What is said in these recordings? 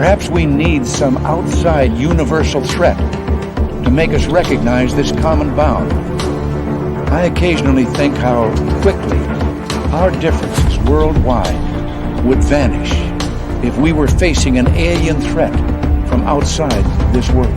Perhaps we need some outside universal threat to make us recognize this common bound. I occasionally think how quickly our differences worldwide would vanish if we were facing an alien threat from outside this world.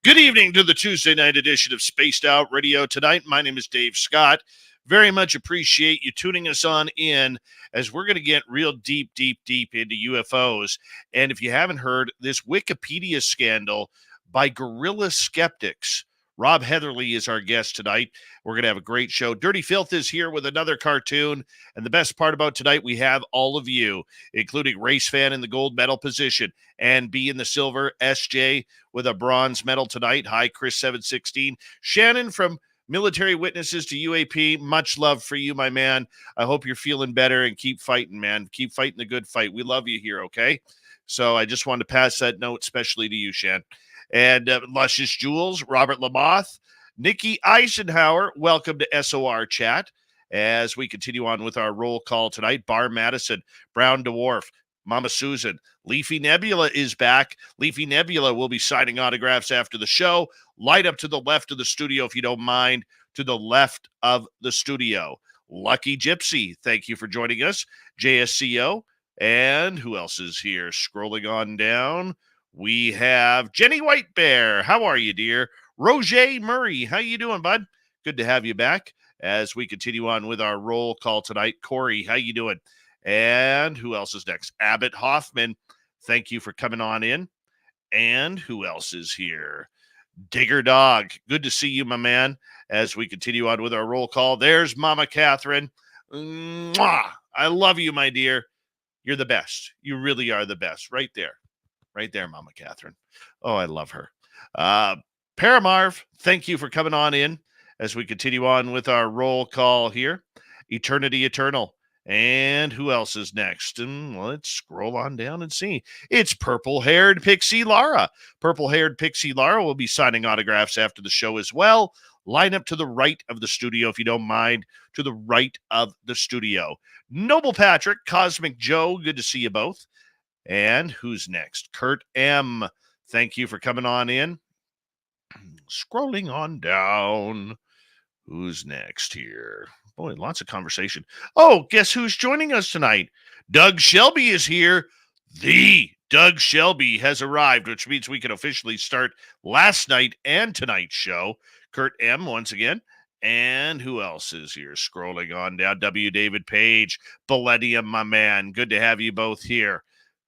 Good evening to the Tuesday night edition of Spaced Out Radio Tonight. My name is Dave Scott. Very much appreciate you tuning us on in as we're going to get real deep into UFOs. And if you haven't heard, this Wikipedia scandal by Guerrilla Skeptics. Rob Heatherly is our guest tonight. We're going to have a great show. Dirty Filth is here with another cartoon. And the best part about tonight, we have all of you, including Race Fan in the gold medal position, and B in the silver, SJ with a bronze medal tonight. Hi, Chris 716. Shannon from Military Witnesses to UAP. Much love for you, my man. I hope you're feeling better and keep fighting, man. Keep fighting the good fight. We love you here, okay? So I just wanted to pass that note, especially to you, Shan. And Luscious Jules, Robert Lamoth, Nikki Eisenhower, welcome to SOR Chat. As we continue on with our roll call tonight, Bar Madison, Brown Dwarf, Mama Susan, Leafy Nebula is back. Leafy Nebula will be signing autographs after the show. Light up to the left of the studio, if you don't mind, to the left of the studio. Lucky Gypsy, thank you for joining us. JSCO, and who else is here? Scrolling on down, we have Jenny White Bear. How are you, dear? Roger Murray, how you doing, bud? Good to have you back as we continue on with our roll call tonight. Corey, how you doing? And who else is next? Abbott Hoffman, thank you for coming on in. And who else is here? Digger Dog, good to see you, my man, as we continue on with our roll call. There's Mama Catherine. Mwah! I love you, my dear. You're the best. You really are the best. Right there. Right there, Mama Catherine. Oh, I love her. Paramarv, thank you for coming on in as we continue on with our roll call here. Eternity Eternal. And who else is next? And let's scroll on down and see. It's purple-haired Pixie Lara. Purple-haired Pixie Lara will be signing autographs after the show as well. Line up to the right of the studio, if you don't mind, to the right of the studio. Noble Patrick, Cosmic Joe, good to see you both. And who's next? Kurt M. Thank you for coming on in. Scrolling on down. Who's next here? Boy, lots of conversation. Oh, guess who's joining us tonight? Doug Shelby is here. The Doug Shelby has arrived, which means we can officially start last night and tonight's show. Kurt M. once again. And who else is here? Scrolling on down. W. David Page. Palladium, my man. Good to have you both here.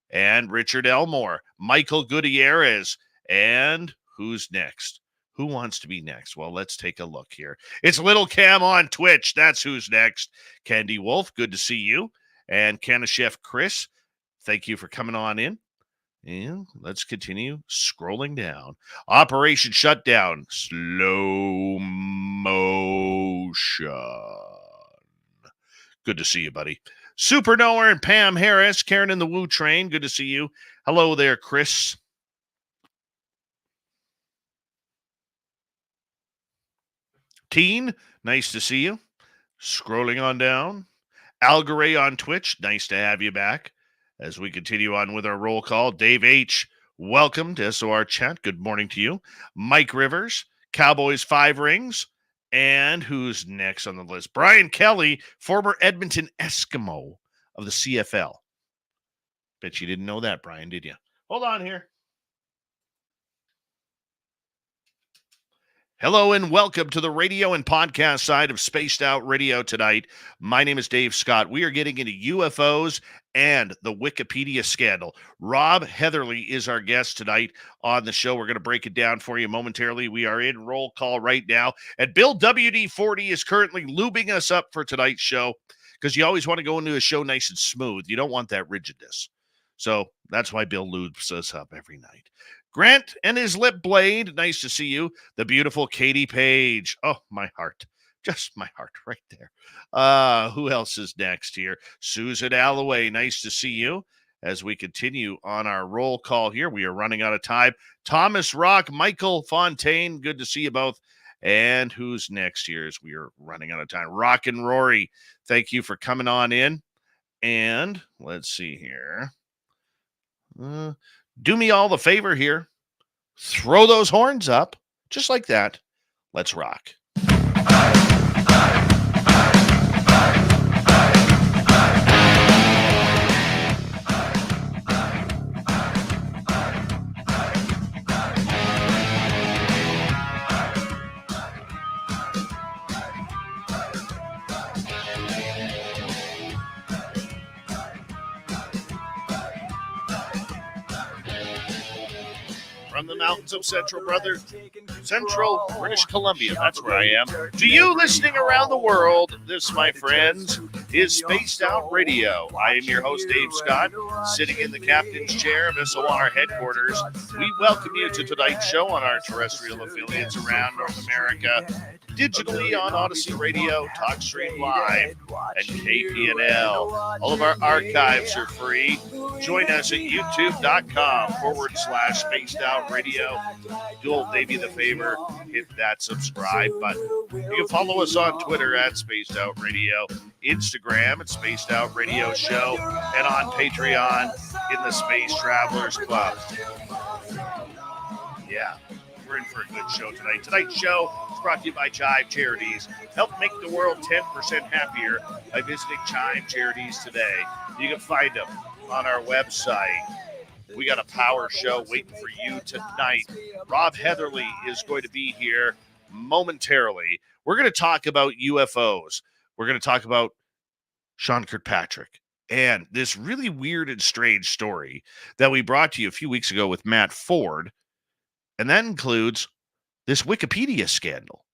And Richard Elmore, Michael Gutierrez, and who's next? Who wants to be next? Well, let's take a look here. It's Little Cam on Twitch. That's who's next. Candy Wolf, good to see you. And Chef Chris, thank you for coming on in. And let's continue scrolling down. Operation Shutdown, slow motion. Good to see you, buddy. Super Knower and Pam Harris, Karen in the Woo Train. Good to see you. Hello there, Chris. Teen, nice to see you. Scrolling on down. Algaray on Twitch, nice to have you back. As we continue on with our roll call, Dave H., welcome to SOR Chat. Good morning to you. Mike Rivers, Cowboys 5 Rings. And who's next on the list? Brian Kelly, former Edmonton Eskimo of the CFL. Bet you didn't know that, Brian, did you? Hold on here. Hello and welcome to the radio and podcast side of Spaced Out Radio tonight. My name is Dave Scott. We are getting into UFOs and the Wikipedia scandal. Rob Heatherly is our guest tonight on the show. We're going to break it down for you momentarily. We are in roll call right now. And Bill WD-40 is currently lubing us up for tonight's show because you always want to go into a show nice and smooth. You don't want that rigidness. So that's why Bill lubes us up every night. Grant and his lip blade. Nice to see you. The beautiful Katie Page. Oh, my heart. Just my heart right there. Who else is next here? Susan Alloway. Nice to see you. As we continue on our roll call here, we are running out of time. Thomas Rock, Michael Fontaine. Good to see you both. And who's next here as we are running out of time? Rock and Rory. Thank you for coming on in. And let's see here. Do me all the favor here. Throw those horns up. Just like that. Let's rock. From the mountains of Central British Columbia. That's where I am. To you listening around the world, this, my friends, is Spaced Out Radio. I am your host, Dave Scott, sitting in the captain's chair of SOR headquarters. We welcome you to tonight's show on our terrestrial affiliates around North America, digitally on Odyssey Radio, TalkStream Live, and KPNL. All of our archives are free. Join us at youtube.com/Spaced Out Radio. Do old Davey the favor, hit that subscribe button. You can follow us on Twitter at Spaced Out Radio, Instagram at Spaced Out Radio Show, and on Patreon in the Space Travelers Club. Yeah, we're in for a good show tonight. Tonight's show is brought to you by Chive Charities. Help make the world 10% happier by visiting Chive Charities today. You can find them on our website. We got a power show waiting for you tonight. Rob Heatherly is going to be here momentarily. We're going to talk about UFOs. We're going to talk about Sean Kirkpatrick and this really weird and strange story that we brought to you a few weeks ago with Matt Ford. And that includes this Wikipedia scandal.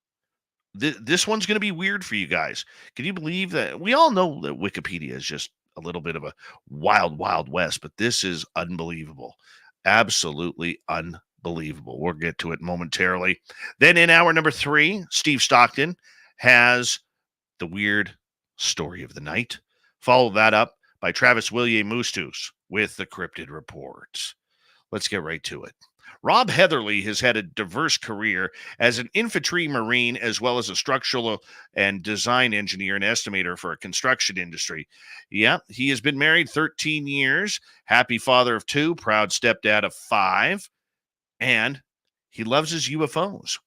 This one's going to be weird for you guys. Can you believe that? We all know that Wikipedia is just a little bit of a wild, wild west, but this is unbelievable. Absolutely unbelievable. We'll get to it momentarily. Then in hour number 3, Steve Stockton has the weird story of the night. Follow that up by Travis William-Mustus with the Crypted Reports. Let's get right to it. Rob Heatherly has had a diverse career as an infantry marine, as well as a structural and design engineer and estimator for a construction industry. Yeah, he has been married 13 years, happy father of 2, proud stepdad of 5, and he loves his UFOs.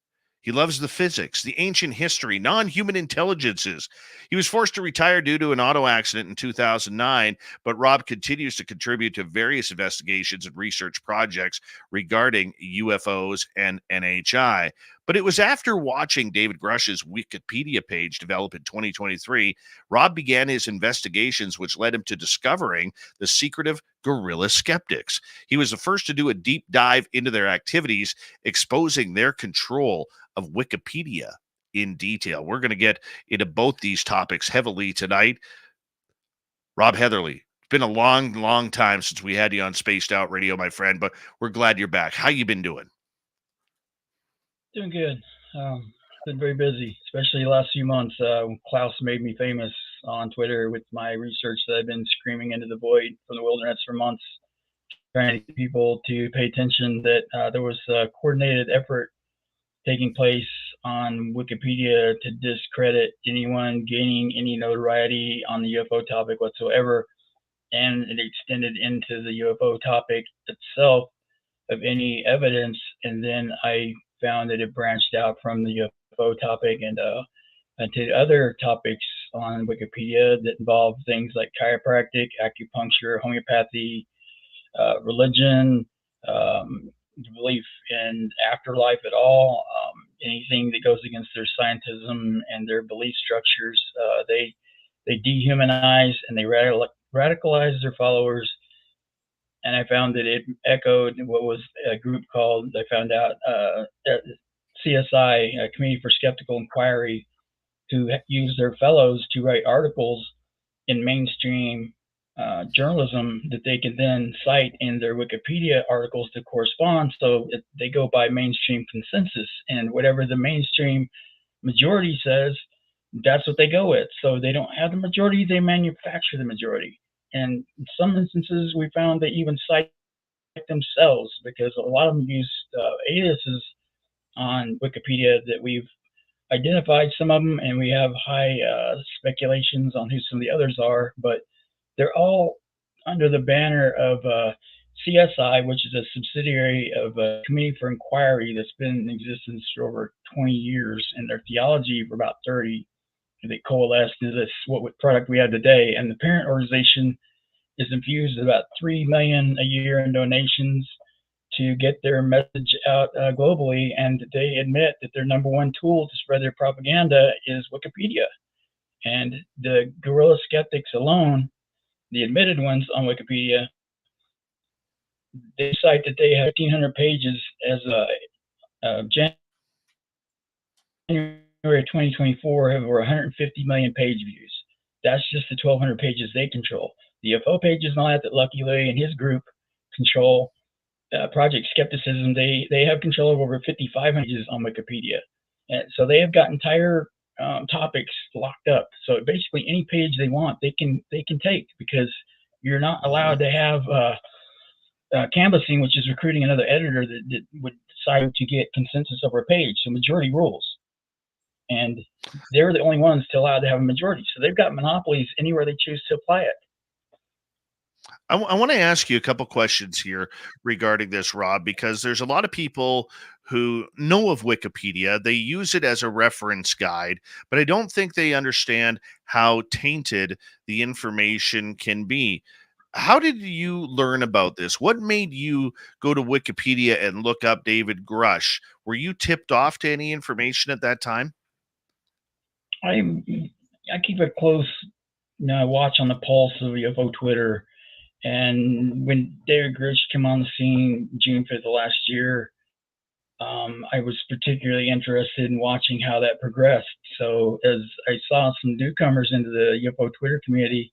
He loves the physics, the ancient history, non-human intelligences. He was forced to retire due to an auto accident in 2009, but Rob continues to contribute to various investigations and research projects regarding UFOs and NHI. But it was after watching David Grusch's Wikipedia page develop in 2023, Rob began his investigations, which led him to discovering the secretive Guerrilla Skeptics. He was the first to do a deep dive into their activities, exposing their control of Wikipedia in detail. We're going to get into both these topics heavily tonight. Rob Heatherly, it's been a long, long time since we had you on Spaced Out Radio, my friend, but we're glad you're back. How you been doing? Doing good. Been very busy, especially the last few months. Klaus made me famous on Twitter with my research that I've been screaming into the void from the wilderness for months, trying to get people to pay attention that there was a coordinated effort taking place on Wikipedia to discredit anyone gaining any notoriety on the UFO topic whatsoever. And it extended into the UFO topic itself of any evidence. And then I found that it branched out from the UFO topic and to other topics on Wikipedia that involve things like chiropractic, acupuncture, homeopathy, religion, belief in afterlife at all, anything that goes against their scientism and their belief structures. They dehumanize and they radicalize their followers. And I found that it echoed what was a group called, I found out, CSI, Committee for Skeptical Inquiry, who use their fellows to write articles in mainstream journalism that they can then cite in their Wikipedia articles to correspond. So they go by mainstream consensus, and whatever the mainstream majority says, that's what they go with. So they don't have the majority, they manufacture the majority. And in some instances, we found they even cite themselves, because a lot of them use aliases on Wikipedia that we've identified some of them, and we have high speculations on who some of the others are, but they're all under the banner of CSI, which is a subsidiary of a Committee for Inquiry that's been in existence for over 20 years, and their theology for about 30. They coalesced into this what product we have today, and the parent organization is infused about $3 million a year in donations to get their message out globally, and they admit that their number one tool to spread their propaganda is Wikipedia. And the Guerrilla Skeptics alone, the admitted ones on Wikipedia, they cite that they have 1,500 pages as of January 2024 have over 150 million page views. That's just the 1,200 pages they control. The UFO pages and all that Lucky Louie and his group control, Project Skepticism, they have control of over 5,500 pages on Wikipedia. And so they have got entire topics locked up. So basically any page they want, they can take, because you're not allowed to have canvassing, which is recruiting another editor that would decide to get consensus over a page. So majority rules. And they're the only ones to allow to have a majority. So they've got monopolies anywhere they choose to apply it. I want to ask you a couple questions here regarding this, Rob, because there's a lot of people who know of Wikipedia. They use it as a reference guide, but I don't think they understand how tainted the information can be. How did you learn about this? What made you go to Wikipedia and look up David Grusch? Were you tipped off to any information at that time? I keep a close watch on the pulse of UFO Twitter. And when David Grusch came on the scene June 5th of last year, I was particularly interested in watching how that progressed. So as I saw some newcomers into the UFO Twitter community,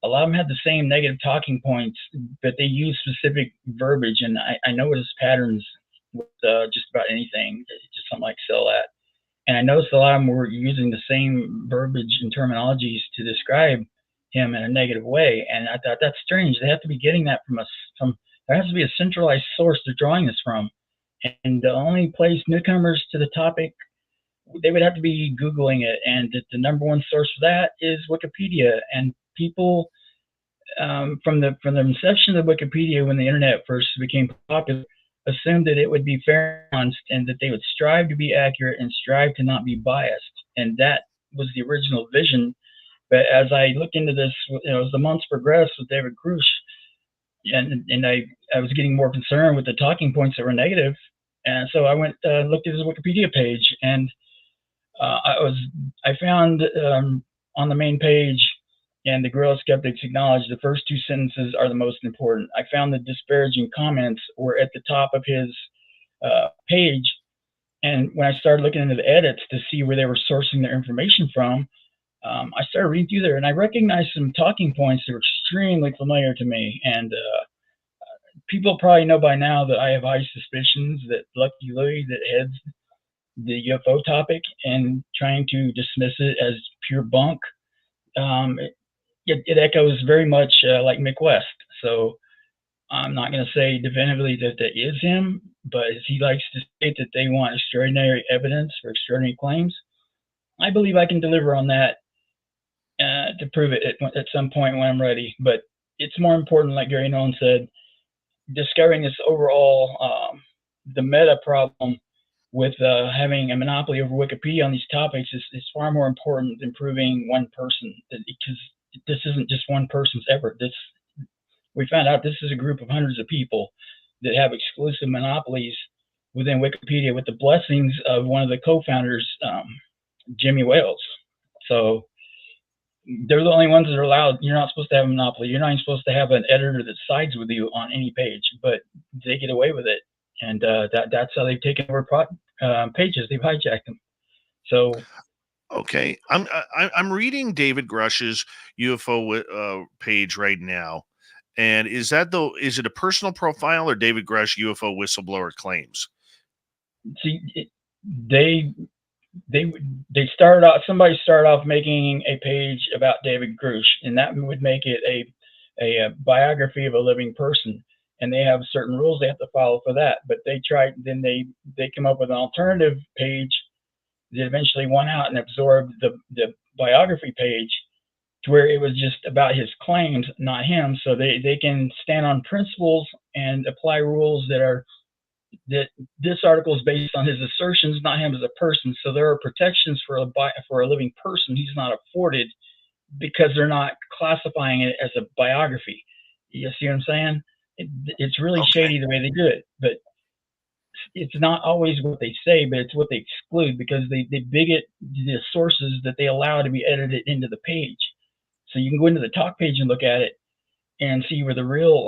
a lot of them had the same negative talking points, but they used specific verbiage. And I noticed patterns with just about anything, just something like sell that. And I noticed a lot of them were using the same verbiage and terminologies to describe him in a negative way. And I thought, that's strange. They have to be getting that from us. There has to be a centralized source they're drawing this from. And the only place newcomers to the topic, they would have to be Googling it. And the number one source for that is Wikipedia. And people from the inception of Wikipedia, when the internet first became popular, assumed that it would be fair and that they would strive to be accurate and strive to not be biased. And that was the original vision. But as I looked into this, as the months progressed with David Grusch, and I was getting more concerned with the talking points that were negative. And so I went looked at his Wikipedia page, and I found on the main page, and the Guerrilla Skeptics acknowledge the first two sentences are the most important. I found the disparaging comments were at the top of his page. And when I started looking into the edits to see where they were sourcing their information from, I started reading through there, and I recognized some talking points that were extremely familiar to me. And people probably know by now that I have high suspicions that Lucky Louie, that heads the UFO topic and trying to dismiss it as pure bunk, it echoes very much like Mick West. So I'm not going to say definitively that that is him, but as he likes to state that they want extraordinary evidence for extraordinary claims, I believe I can deliver on that to prove it at some point when I'm ready. But it's more important, like Gary Nolan said, discovering this overall, the meta problem with having a monopoly over Wikipedia on these topics is far more important than proving one person, because this isn't just one person's effort. We found out this is a group of hundreds of people that have exclusive monopolies within Wikipedia with the blessings of one of the co-founders, Jimmy Wales. So they're the only ones that are allowed. You're not supposed to have a monopoly. You're not even supposed to have an editor that sides with you on any page, but they get away with it. And that's how they've taken over pages. They've hijacked them. So okay, I'm reading David Grusch's UFO page right now, and is it a personal profile or David Grusch UFO whistleblower claims? see, they started off. Somebody started off making a page about David Grusch, and that would make it a biography of a living person. And they have certain rules they have to follow for that. But they came up with an alternative page that eventually won out and absorbed the biography page, to where it was just about his claims, not him. So they can stand on principles and apply rules that this article is based on his assertions, not him as a person. So there are protections for a living person he's not afforded, because they're not classifying it as a biography. You see what I'm saying? It's really shady the way they do it, but it's not always what they say, but it's what they exclude, because they bigot the sources that they allow to be edited into the page. So you can go into the talk page and look at it and see where the real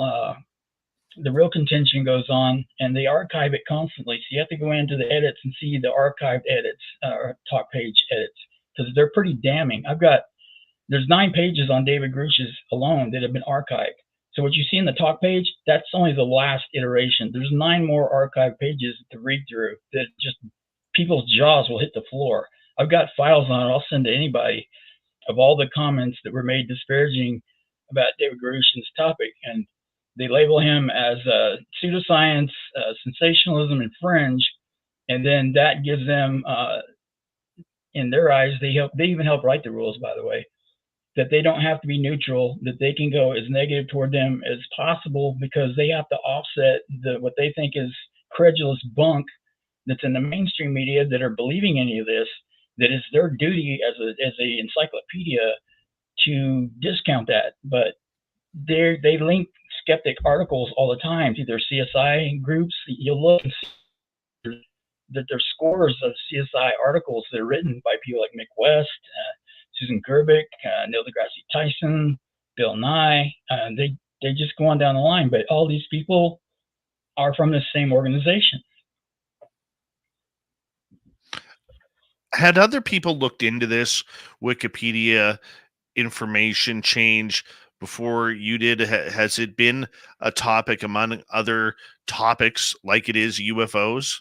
contention goes on, and they archive it constantly. So you have to go into the edits and see the archived edits or talk page edits, because they're pretty damning. There's 9 pages on David Grusch's alone that have been archived. So what you see in the talk page, that's only the last iteration. There's 9 more archived pages to read through that just people's jaws will hit the floor. I've got files on it. I'll send to anybody of all the comments that were made disparaging about David Grusch's topic. And they label him as pseudoscience, sensationalism, and fringe. And then that gives them, in their eyes, they even help write the rules, by the way, that they don't have to be neutral, that they can go as negative toward them as possible, because they have to offset what they think is credulous bunk that's in the mainstream media that are believing any of this, that is their duty as a encyclopedia to discount that. But they link skeptic articles all the time to their CSI groups. You'll look and see that there's scores of CSI articles that are written by people like Mick West, Susan Gerbic, Neil deGrasse Tyson, Bill Nye. They just go on down the line, but all these people are from the same organization. Had other people looked into this Wikipedia information change before you did? Has it been a topic among other topics like it is UFOs?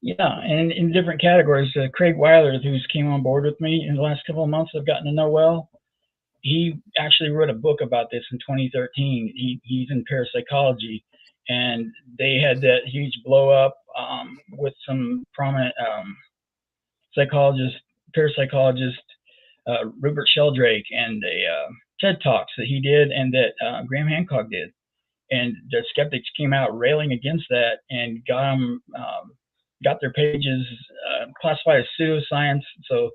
Yeah, and in different categories. Craig Weiler, who's came on board with me in the last couple of months, I've gotten to know well. He actually wrote a book about this in 2013. He's in parapsychology, and they had that huge blow up with some prominent parapsychologist, Rupert Sheldrake, and a TED Talks that he did and that Graham Hancock did. And the skeptics came out railing against that and got their pages classified as pseudoscience. So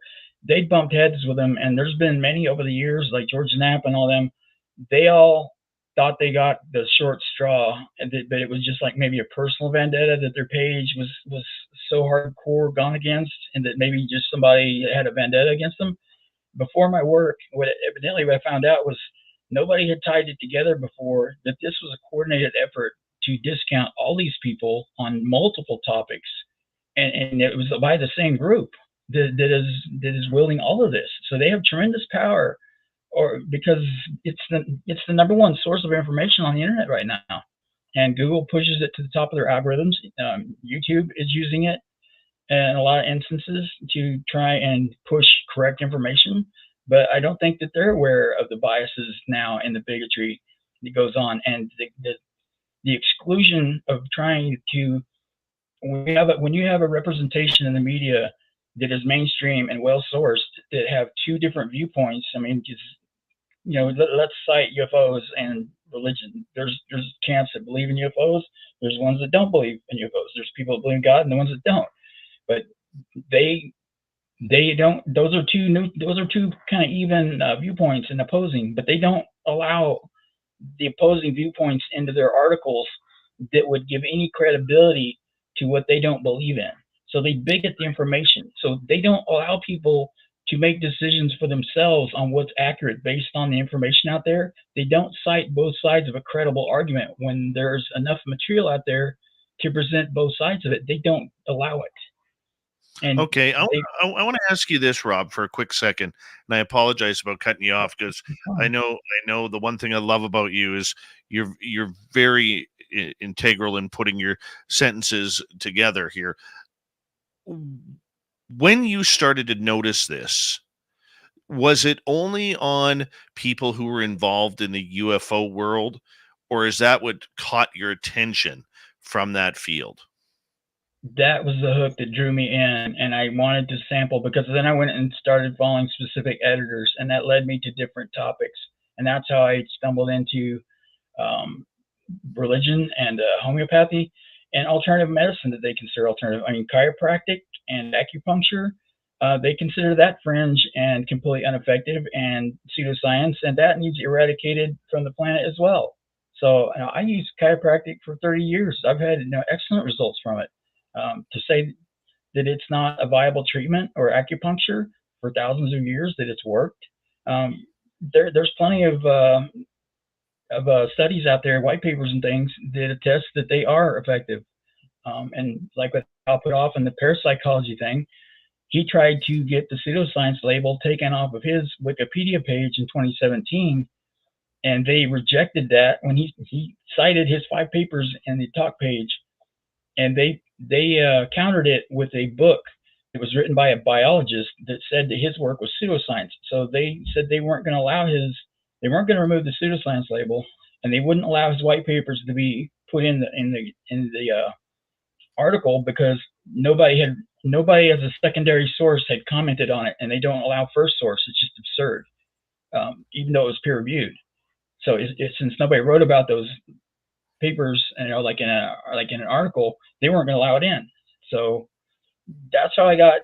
they bumped heads with them, and there's been many over the years, like George Knapp and all them. They all thought they got the short straw, but it was just like maybe a personal vendetta, that their page was so hardcore gone against, and that maybe just somebody had a vendetta against them. Before my work, what I found out was nobody had tied it together before, that this was a coordinated effort to discount all these people on multiple topics, and it was by the same group that is wielding all of this. So they have tremendous power, because it's the number one source of information on the internet right now, and Google pushes it to the top of their algorithms. YouTube is using it in a lot of instances to try and push correct information, but I don't think that they're aware of the biases now and the bigotry that goes on, and the exclusion of trying to. When you have a representation in the media that is mainstream and well sourced, that have 2 different viewpoints. I mean, let's cite UFOs and religion. There's camps that believe in UFOs. There's ones that don't believe in UFOs. There's people that believe in God and the ones that don't. But they don't. Those are two kind of even viewpoints and opposing. But they don't allow the opposing viewpoints into their articles that would give any credibility to what they don't believe in. So they bigot the information. So they don't allow people to make decisions for themselves on what's accurate based on the information out there. They don't cite both sides of a credible argument when there's enough material out there to present both sides of it. They don't allow it. And Okay, I want to ask you this, Rob, for a quick second, and I apologize about cutting you off because I know the one thing I love about you is you're very integral in putting your sentences together here. When you started to notice this, was it only on people who were involved in the UFO world, or is that what caught your attention from that field? that was the hook that drew me in, and I wanted to sample, because then I went and started following specific editors, and that led me to different topics, and that's how I stumbled into religion and homeopathy and alternative medicine that they consider alternative. I mean, chiropractic and acupuncture, they consider that fringe and completely ineffective, and pseudoscience, and that needs eradicated from the planet as well. So I used chiropractic for 30 years. I've had excellent results from it. To say that it's not a viable treatment, or acupuncture for thousands of years that it's worked, there's plenty of studies out there, white papers and things that attest that they are effective. And like what I'll put off in the parapsychology thing, he tried to get the pseudoscience label taken off of his Wikipedia page in 2017, and they rejected that when he cited his 5 papers in the talk page, and they countered it with a book that was written by a biologist that said that his work was pseudoscience. So they said they weren't going to remove the pseudoscience label, and they wouldn't allow his white papers to be put in the article, because nobody as a secondary source had commented on it, and they don't allow first source. It's just absurd, even though it was peer reviewed. So since nobody wrote about those papers, like in an article, they weren't going to allow it in. So that's how I got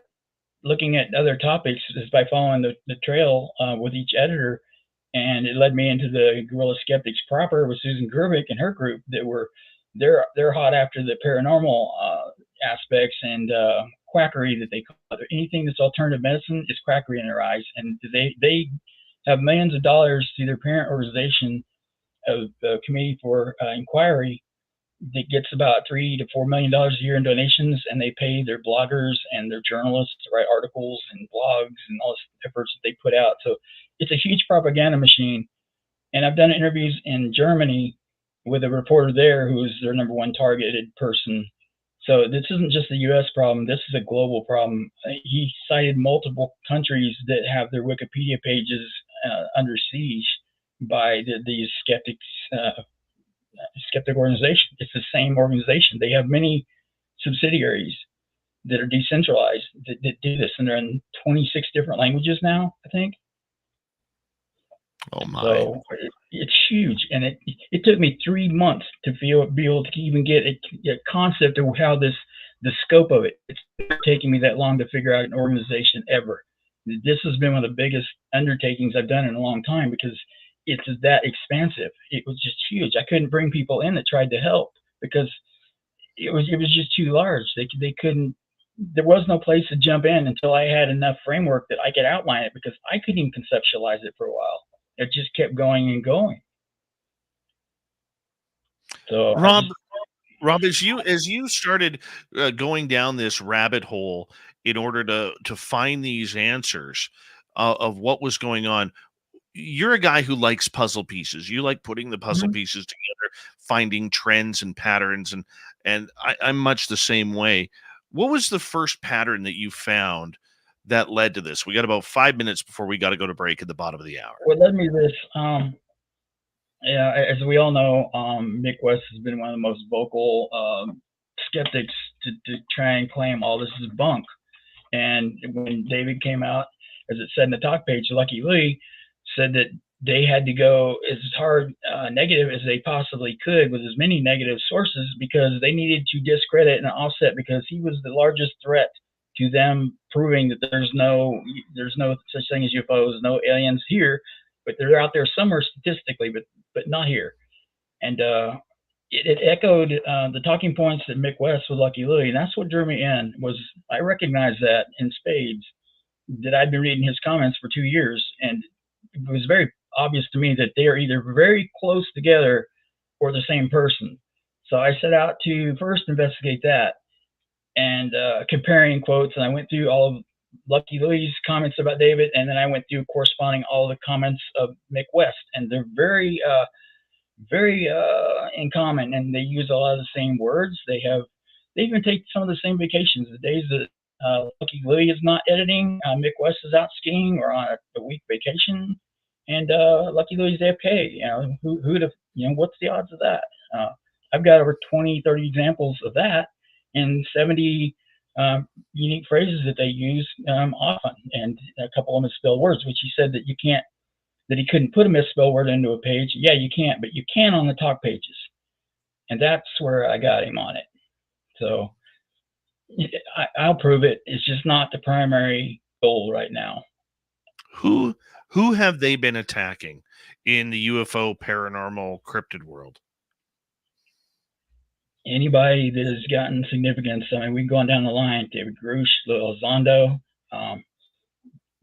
looking at other topics, is by following the trail with each editor, and it led me into the Guerrilla Skeptics proper with Susan Gerbic and her group that they're hot after the paranormal aspects and quackery that they call it. Anything that's alternative medicine is quackery in their eyes, and they have millions of dollars through their parent organization of the Committee for Inquiry that gets about $3 to $4 million a year in donations, and they pay their bloggers and their journalists to write articles and blogs and all this efforts that they put out. So it's a huge propaganda machine. And I've done interviews in Germany with a reporter there who is their number one targeted person. So this isn't just a U.S. problem. This is a global problem. He cited multiple countries that have their Wikipedia pages under siege by these skeptic organization. It's the same organization. They have many subsidiaries that are decentralized that do this, and they're in 26 different languages now, I think. Oh my! So it's huge, and it took me 3 months to be able to even get a concept of how the scope of it. It's taking me that long to figure out an organization ever. This has been one of the biggest undertakings I've done in a long time, because it's that expansive. It was just huge. I couldn't bring people in that tried to help because it was just too large. They couldn't. There was no place to jump in until I had enough framework that I could outline it, because I couldn't even conceptualize it for a while. It just kept going and going. So Rob, as you started going down this rabbit hole in order to find these answers of what was going on, you're a guy who likes puzzle pieces. You like putting the puzzle pieces together, finding trends and patterns, and I'm much the same way. What was the first pattern that you found that led to this? We got about 5 minutes before we got to go to break at the bottom of the hour. what led me to this, as we all know, Mick West has been one of the most vocal skeptics to try and claim all this is bunk. And when David came out, as it said in the talk page, Lucky Lee said that they had to go as hard negative as they possibly could with as many negative sources, because they needed to discredit and offset, because he was the largest threat to them proving that there's no such thing as UFOs, no aliens here, but they're out there somewhere statistically, but not here. And it echoed the talking points that Mick West with Lucky Louie, and that's what drew me in. Was I recognized that in spades that I'd been reading his comments for 2 years, and it was very obvious to me that they are either very close together or the same person. So I set out to first investigate that and comparing quotes, and I went through all of Lucky Louie's comments about David, and then I went through corresponding all the comments of Mick West, and they're very in common, and they use a lot of the same words. They even take some of the same vacations. The days that Lucky Louie is not editing, Mick West is out skiing or on a week vacation, and Lucky Louie's AFK. Who'd have, what's the odds of that? I've got over 20, 30 examples of that, and 70 unique phrases that they use often, and a couple of misspelled words, which he said that you can't, that he couldn't put a misspelled word into a page. Yeah, you can't, but you can on the talk pages. And that's where I got him on it. So I'll prove it. It's just not the primary goal right now. Who have they been attacking in the UFO paranormal cryptid world? Anybody that has gotten significance. I mean, we've gone down the line. David Grusch, Elizondo,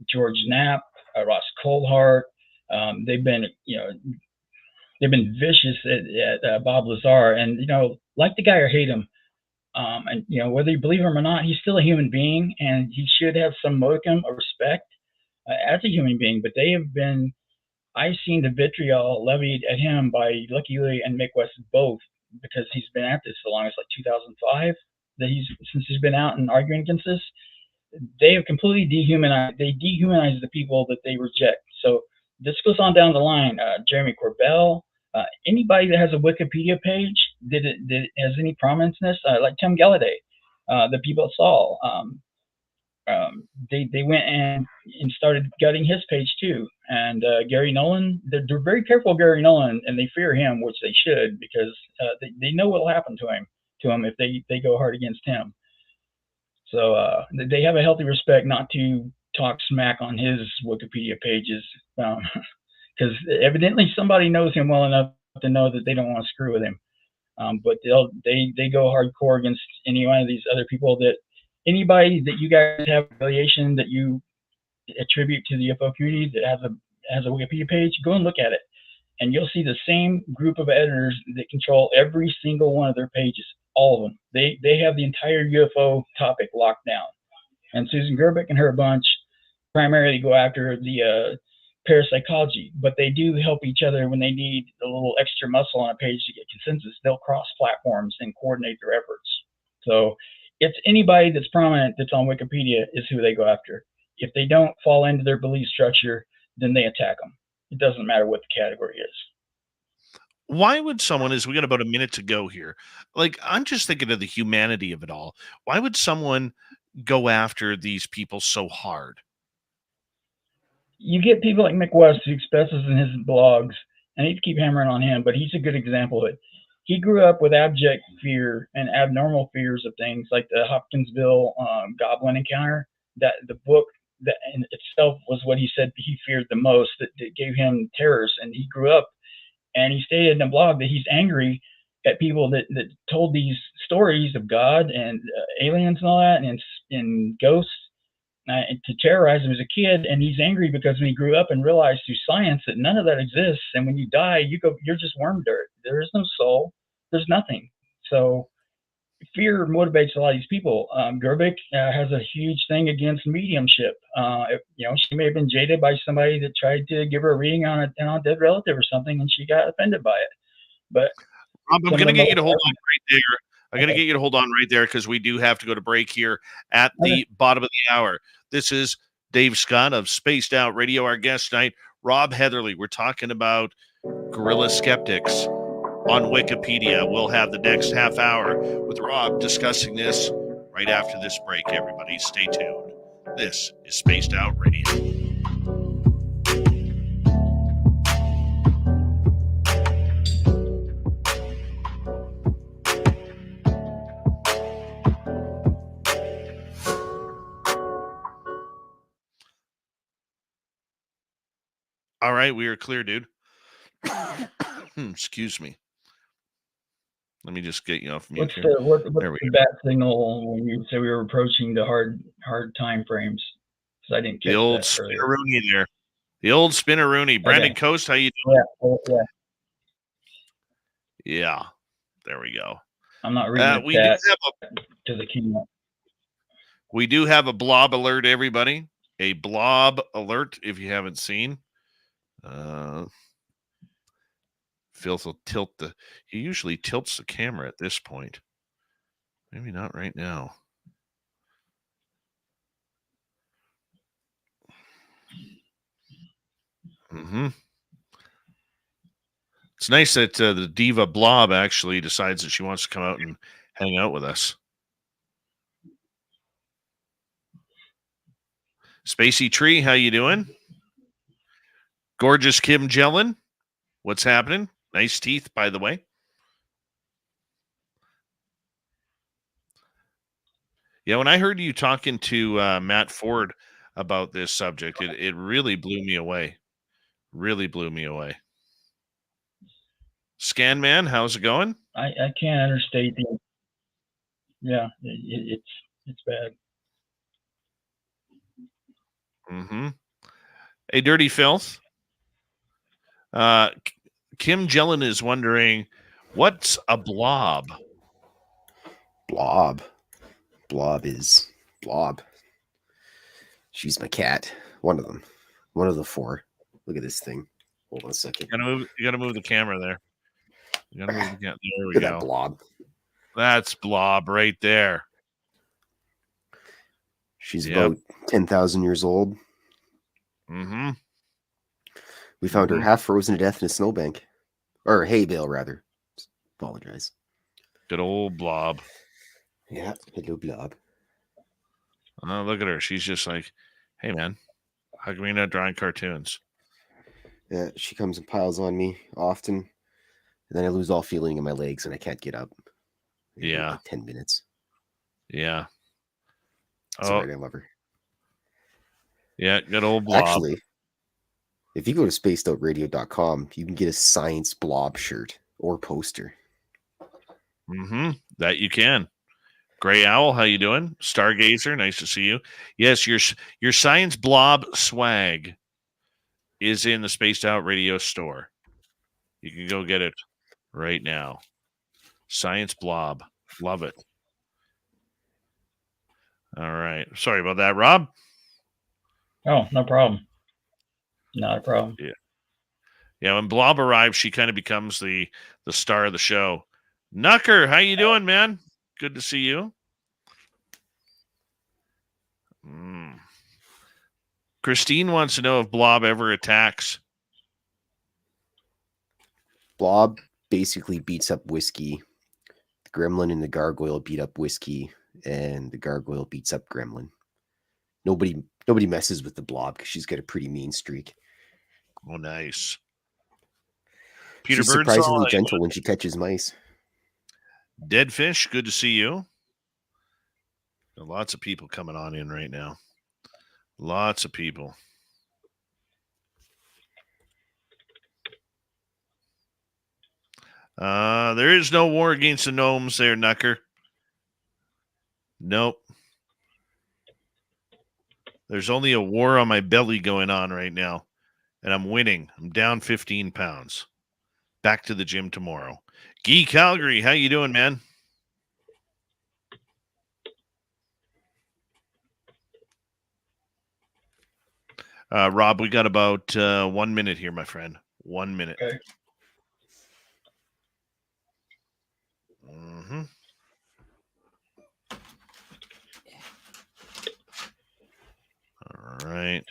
George Knapp, Ross Coldhart. They've been vicious at Bob Lazar, and like the guy or hate him, and whether you believe him or not, he's still a human being, and he should have some modicum of respect as a human being. But they have been, I've seen the vitriol levied at him by Lucky Louie and Mick West both, because he's been at this so long. It's like 2005 that since he's been out and arguing against this. They have completely dehumanized. They dehumanize the people that they reject. So this goes on down the line. Jeremy Corbell, anybody that has a Wikipedia page that has any prominence in this, like Tim Galladay, the people at Saul, they went and started gutting his page too. And Gary Nolan, they're very careful of Gary Nolan, and they fear him, which they should, because they know what will happen to him if they go hard against him. So they have a healthy respect not to talk smack on his Wikipedia pages, because evidently somebody knows him well enough to know that they don't want to screw with him. But they go hardcore against any one of these other people. That anybody that you guys have affiliation that you attribute to the UFO community that has a Wikipedia page, go and look at it, and you'll see the same group of editors that control every single one of their pages. All of them. They have the entire UFO topic locked down. And Susan Gerbic and her bunch primarily go after the parapsychology, but they do help each other when they need a little extra muscle on a page to get consensus. They'll cross platforms and coordinate their efforts. So it's anybody that's prominent that's on Wikipedia is who they go after. If they don't fall into their belief structure, then they attack them. It doesn't matter what the category is. Why would someone, as we got about a minute to go here, like, I'm just thinking of the humanity of it all. Why would someone go after these people so hard? You get people like Mick West, who expresses in his blogs, and I need to keep hammering on him, but he's a good example of it. He grew up with abject fear and abnormal fears of things like the Hopkinsville goblin encounter. That the book that in itself was what he said he feared the most, that gave him terrors. And he grew up, and he stated in a blog that he's angry at people that told these stories of God and aliens and all that, and ghosts, to terrorize him as a kid. And he's angry because when he grew up and realized through science that none of that exists, and when you die, you're just worm dirt. There is no soul. There's nothing. So fear motivates a lot of these people. Gerbic has a huge thing against mediumship. She may have been jaded by somebody that tried to give her a reading on a dead relative or something, and she got offended by it. But I'm going to get you to hold on right there. I'm going to get you to hold on right there, because we do have to go to break here at the bottom of the hour. This is Dave Scott of Spaced Out Radio. Our guest tonight, Rob Heatherly. We're talking about Guerrilla Skeptics on Wikipedia. We'll have the next half hour with Rob discussing this right after this break. Everybody stay tuned. This is Spaced Out Radio. All right, we are clear, dude. Excuse me. Let me just get you off mute What's here. what's There we the go. bat signal when you said we were approaching the hard time frames? Because I didn't The catch old that earlier. spinneroonie there. The old spinneroonie. Brandon Okay. Coast, how you doing? Yeah. Yeah. There we go. I'm not reading We the do chat have to the keynote. We do have a blob alert, everybody. A blob alert, if you haven't seen. Phil will tilt he usually tilts the camera at this point. Maybe not right now. It's nice that the diva blob actually decides that she wants to come out and hang out with us. Spacey Tree, how you doing? Gorgeous Kim Jellin, what's happening? Nice teeth, by the way. Yeah, when I heard you talking to Matt Ford about this subject, it really blew me away. Really blew me away. Scanman, how's it going? I can't understate the. Yeah, it's bad. Hey, Dirty Filth. Kim Jellin is wondering, what's a blob? Blob is Blob. She's my cat. One of them. One of the four. Look at this thing. Hold on a second. You gotta move the camera there. You gotta move the camera. There we Look at go. that Blob. That's Blob right there. She's about 10,000 years old. We found her half frozen to death in a snowbank. Or hay bale, rather. Apologize. Good old Blob. Yeah, hello, Blob. Oh, look at her. She's just like, hey, man, how come you're not drawing cartoons? Yeah, she comes and piles on me often. And then I lose all feeling in my legs and I can't get up. Yeah. Like 10 minutes. Yeah. That's all right, I love her. Yeah, good old Blob. Actually, if you go to spacedoutradio.com, you can get a science Blob shirt or poster. That you can. Gray Owl, how you doing? Stargazer, nice to see you. Yes, your science Blob swag is in the Spaced Out Radio store. You can go get it right now. Science Blob. Love it. All right. Sorry about that, Rob. Oh, no problem. Not a problem. Yeah, when Blob arrives, she kind of becomes the star of the show. Knucker, how you doing, man? Good to see you. Christine wants to know if Blob ever attacks. Blob basically beats up Whiskey. The Gremlin and the Gargoyle beat up Whiskey, and the Gargoyle beats up Gremlin. Nobody messes with the Blob because she's got a pretty mean streak. Oh, nice. She's surprisingly gentle when she catches mice. Deadfish, good to see you. Lots of people coming on in right now. Lots of people. There is no war against the gnomes there, Knucker. Nope. There's only a war on my belly going on right now, and I'm winning. I'm down 15 pounds. Back to the gym tomorrow. Guy Calgary, how you doing, man? Rob, we got about 1 minute here, my friend. 1 minute. Okay. All right.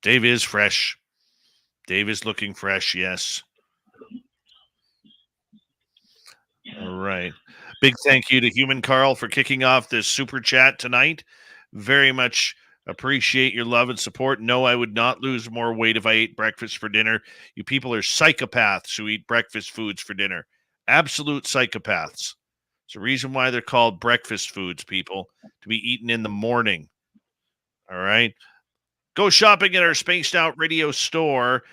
Dave is fresh. Dave is looking fresh, yes. All right. Big thank you to Human Carl for kicking off this super chat tonight. Very much appreciate your love and support. No, I would not lose more weight if I ate breakfast for dinner. You people are psychopaths who eat breakfast foods for dinner. Absolute psychopaths. It's the reason why they're called breakfast foods, people, to be eaten in the morning. All right. Go shopping at our Spaced Out Radio store.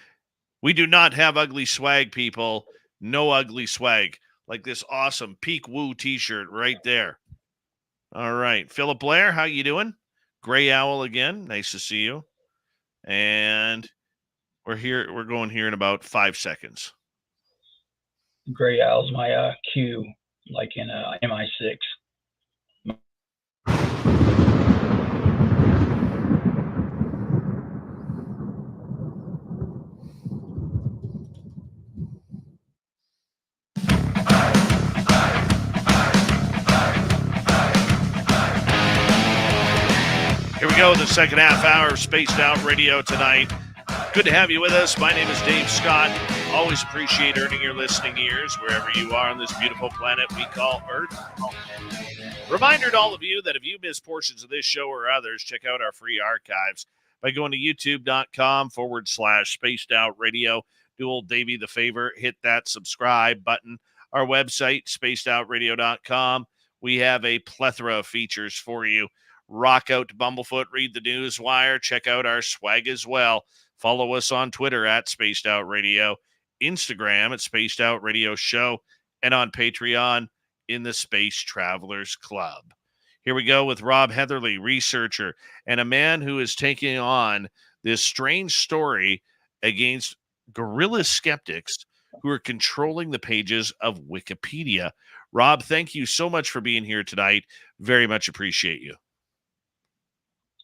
We do not have ugly swag, people. No ugly swag. Like this awesome Peak Woo t-shirt right there. All right. Philip Blair, how you doing? Gray Owl again. Nice to see you. And we're here. We're going here in about 5 seconds. Gray Owl's my Q, like in MI6. Here we go, the second half hour of Spaced Out Radio tonight. Good to have you with us. My name is Dave Scott. Always appreciate earning your listening ears wherever you are on this beautiful planet we call Earth. Reminder to all of you that if you miss portions of this show or others, check out our free archives by going to youtube.com/Spaced Out Radio. Do old Davey the favor, hit that subscribe button. Our website, spacedoutradio.com. We have a plethora of features for you. Rock out to Bumblefoot, read the news wire, check out our swag as well. Follow us on Twitter at Spaced Out Radio, Instagram at Spaced Out Radio Show, and on Patreon in the Space Travelers Club. Here we go with Rob Heatherly, researcher, and a man who is taking on this strange story against guerrilla skeptics who are controlling the pages of Wikipedia. Rob, thank you so much for being here tonight. Very much appreciate you.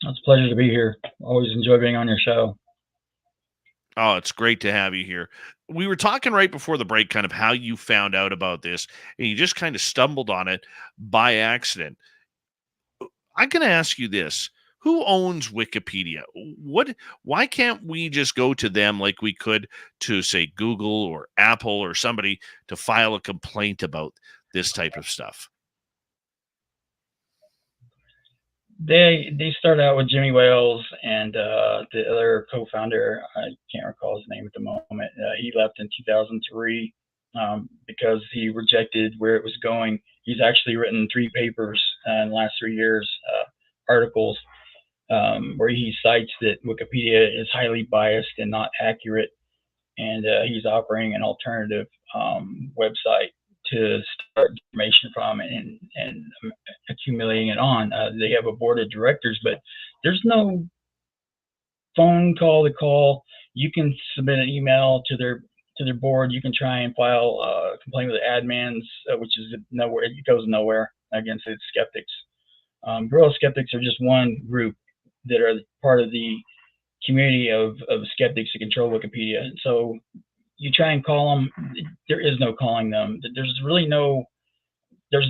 It's a pleasure to be here. Always enjoy being on your show. Oh, it's great to have you here. We were talking right before the break kind of how you found out about this, and you just kind of stumbled on it by accident. I'm going to ask you this. Who owns Wikipedia? Why can't we just go to them like we could to, say, Google or Apple or somebody to file a complaint about this type of stuff? They started out with Jimmy Wales and the other co-founder. I can't recall his name at the moment. He left in 2003 because he rejected where it was going. He's actually written 3 papers in the last 3 years, articles where he cites that Wikipedia is highly biased and not accurate, and he's operating an alternative website to start information from and accumulating it on. They have a board of directors, but there's no phone call to call. You can submit an email to their board. You can try and file a complaint with the admins, which is nowhere. It goes nowhere against the skeptics. Guerrilla Skeptics are just one group that are part of the community of skeptics that control Wikipedia. So you try and call them, there is no calling them. There's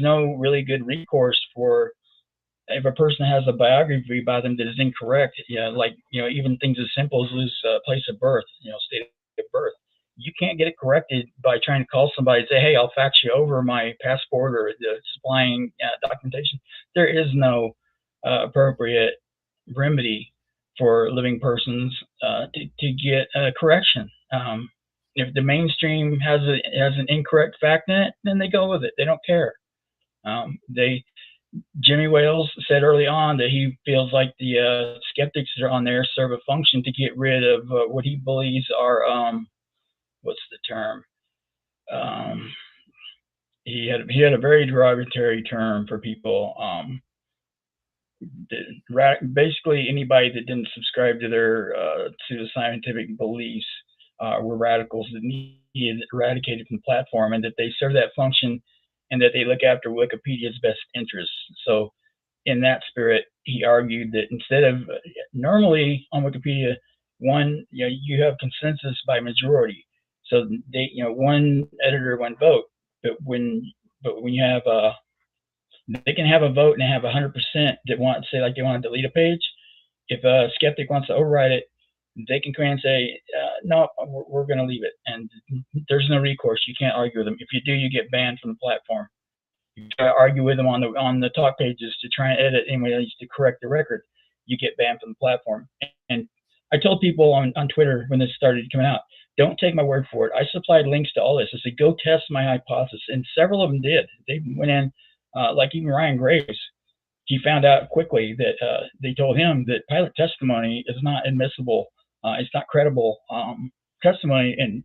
no really good recourse for if a person has a biography about them that is incorrect. Even things as simple as lose place of birth, state of birth. You can't get it corrected by trying to call somebody and say, hey, I'll fax you over my passport or supplying documentation. There is no appropriate remedy for living persons to get a correction. If the mainstream has an incorrect fact in it, then they go with it. They don't care. Jimmy Wales said early on that he feels like the skeptics that are on there serve a function to get rid of what he believes are what's the term? He had a very derogatory term for people. Basically, anybody that didn't subscribe to their pseudoscientific beliefs were radicals that needed eradicated from the platform, and that they serve that function, and that they look after Wikipedia's best interests. So, in that spirit, he argued that instead of normally on Wikipedia, you have consensus by majority. So they, one editor, one vote. But when you have they can have a vote and have 100% that want to say like they want to delete a page. If a skeptic wants to override it, they can come in and say, no, we're going to leave it. And there's no recourse. You can't argue with them. If you do, you get banned from the platform. You try to argue with them on the talk pages to try and edit anyways to correct the record, you get banned from the platform. And I told people on Twitter when this started coming out, don't take my word for it. I supplied links to all this. I said, go test my hypothesis. And several of them did. They went in, like even Ryan Graves he found out quickly that they told him that pilot testimony is not admissible. It's not credible testimony, and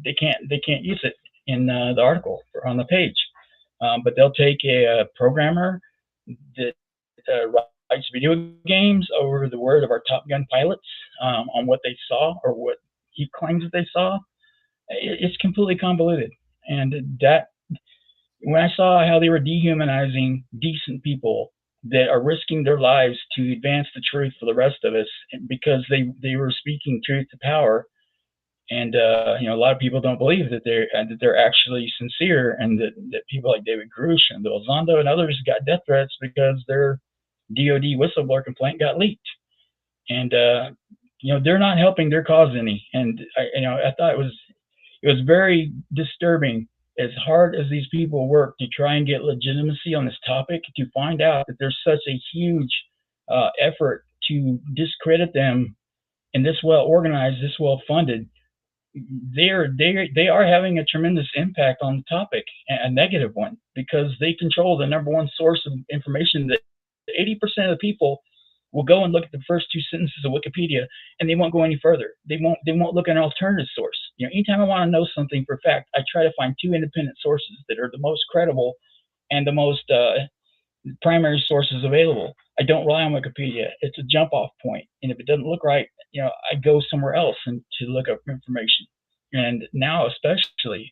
they can't use it in the article or on the page. But they'll take a programmer that writes video games over the word of our Top Gun pilots on what they saw or what he claims that they saw. It's completely convoluted. And that, when I saw how they were dehumanizing decent people that are risking their lives to advance the truth for the rest of us because they were speaking truth to power, and a lot of people don't believe that they're actually sincere, and that people like David Grusch and Bill Zondo and others got death threats because their DoD whistleblower complaint got leaked, and they're not helping their cause any. And I thought it was very disturbing, as hard as these people work to try and get legitimacy on this topic, to find out that there's such a huge effort to discredit them, and this well organized, this well funded. They are having a tremendous impact on the topic, a negative one, because they control the number one source of information. That 80% of the people will go and look at the first two sentences of Wikipedia, and they won't go any further. They won't look at an alternative source. Anytime I want to know something for a fact, I try to find two independent sources that are the most credible and the most primary sources available. I don't rely on Wikipedia. It's a jump off point. And if it doesn't look right, I go somewhere else and to look up information. And now especially,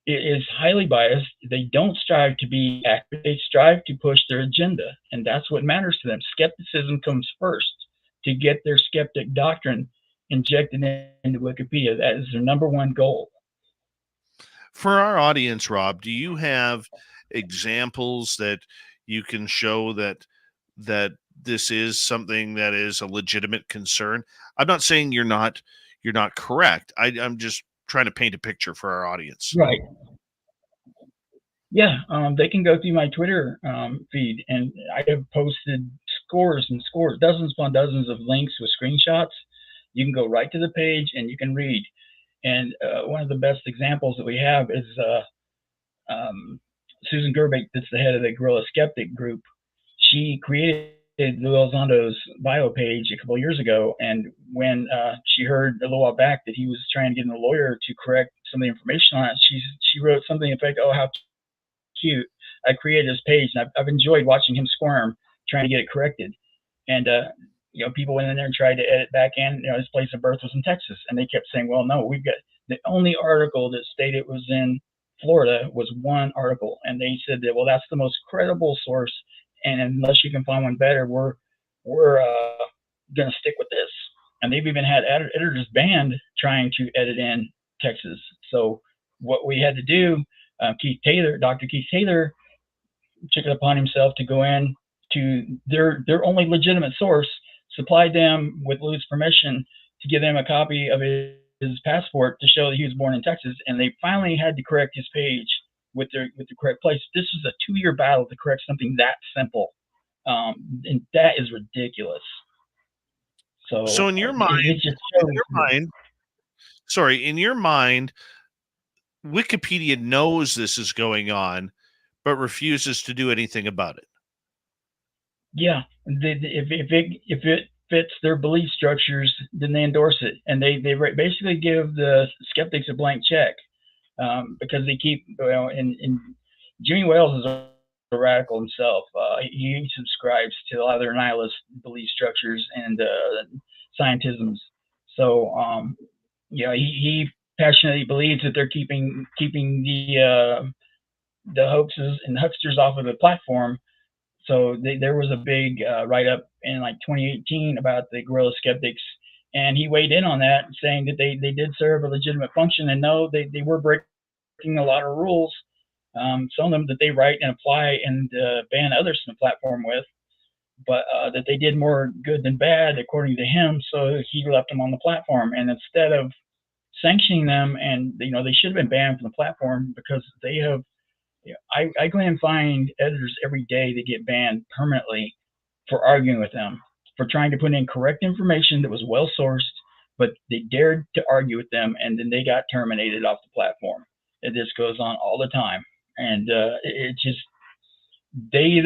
it is highly biased. They don't strive to be accurate. They strive to push their agenda. And that's what matters to them. Skepticism comes first, to get their skeptic doctrine injected into Wikipedia. That is their number one goal. For our audience, Rob, do you have examples that you can show that this is something that is a legitimate concern? I'm not saying you're not correct. I'm just trying to paint a picture for our audience. Right. Yeah, they can go through my Twitter feed, and I have posted scores and scores, dozens upon dozens of links with screenshots. You can go right to the page and you can read. And one of the best examples that we have is Susan Gerbeck, that's the head of the Guerrilla Skeptic group. She created Lou Elizondo's bio page a couple of years ago, and when she heard a little while back that he was trying to get a lawyer to correct some of the information on it, she wrote something in effect, "Oh, how cute! I created this page, and I've enjoyed watching him squirm trying to get it corrected." And people went in there and tried to edit back in. His place of birth was in Texas, and they kept saying, "Well, no, we've got the only article that stated it was in Florida was one article," and they said that, well, that's the most credible source, and unless you can find one better, we're going to stick with this. And they've even had editors banned trying to edit in Texas. So what we had to do, Dr. Keith Taylor took it upon himself to go in to their only legitimate source, supplied them with Lou's permission to give them a copy of his passport to show that he was born in Texas, and they finally had to correct his page with the correct place. This was a 2-year battle to correct something that simple, and that is ridiculous. So in your mind, in your mind, Wikipedia knows this is going on, but refuses to do anything about it. Yeah, if it fits their belief structures, then they endorse it, and they basically give the skeptics a blank check, because they keep, and Jimmy Wales is a radical himself. He subscribes to a lot of their nihilist belief structures and scientisms. So he passionately believes that they're keeping the hoaxes and hucksters off of the platform. So there was a big write-up in like 2018 about the Guerrilla Skeptics, and he weighed in on that, saying that they did serve a legitimate function, and no, they were breaking a lot of rules, some of them that they write and apply and ban others from the platform with, but that they did more good than bad according to him, so he left them on the platform. And instead of sanctioning them, and they should have been banned from the platform, because they have, I go and find editors every day that get banned permanently for arguing with them, for trying to put in correct information that was well sourced, but they dared to argue with them, and then they got terminated off the platform. It just goes on all the time, and it just they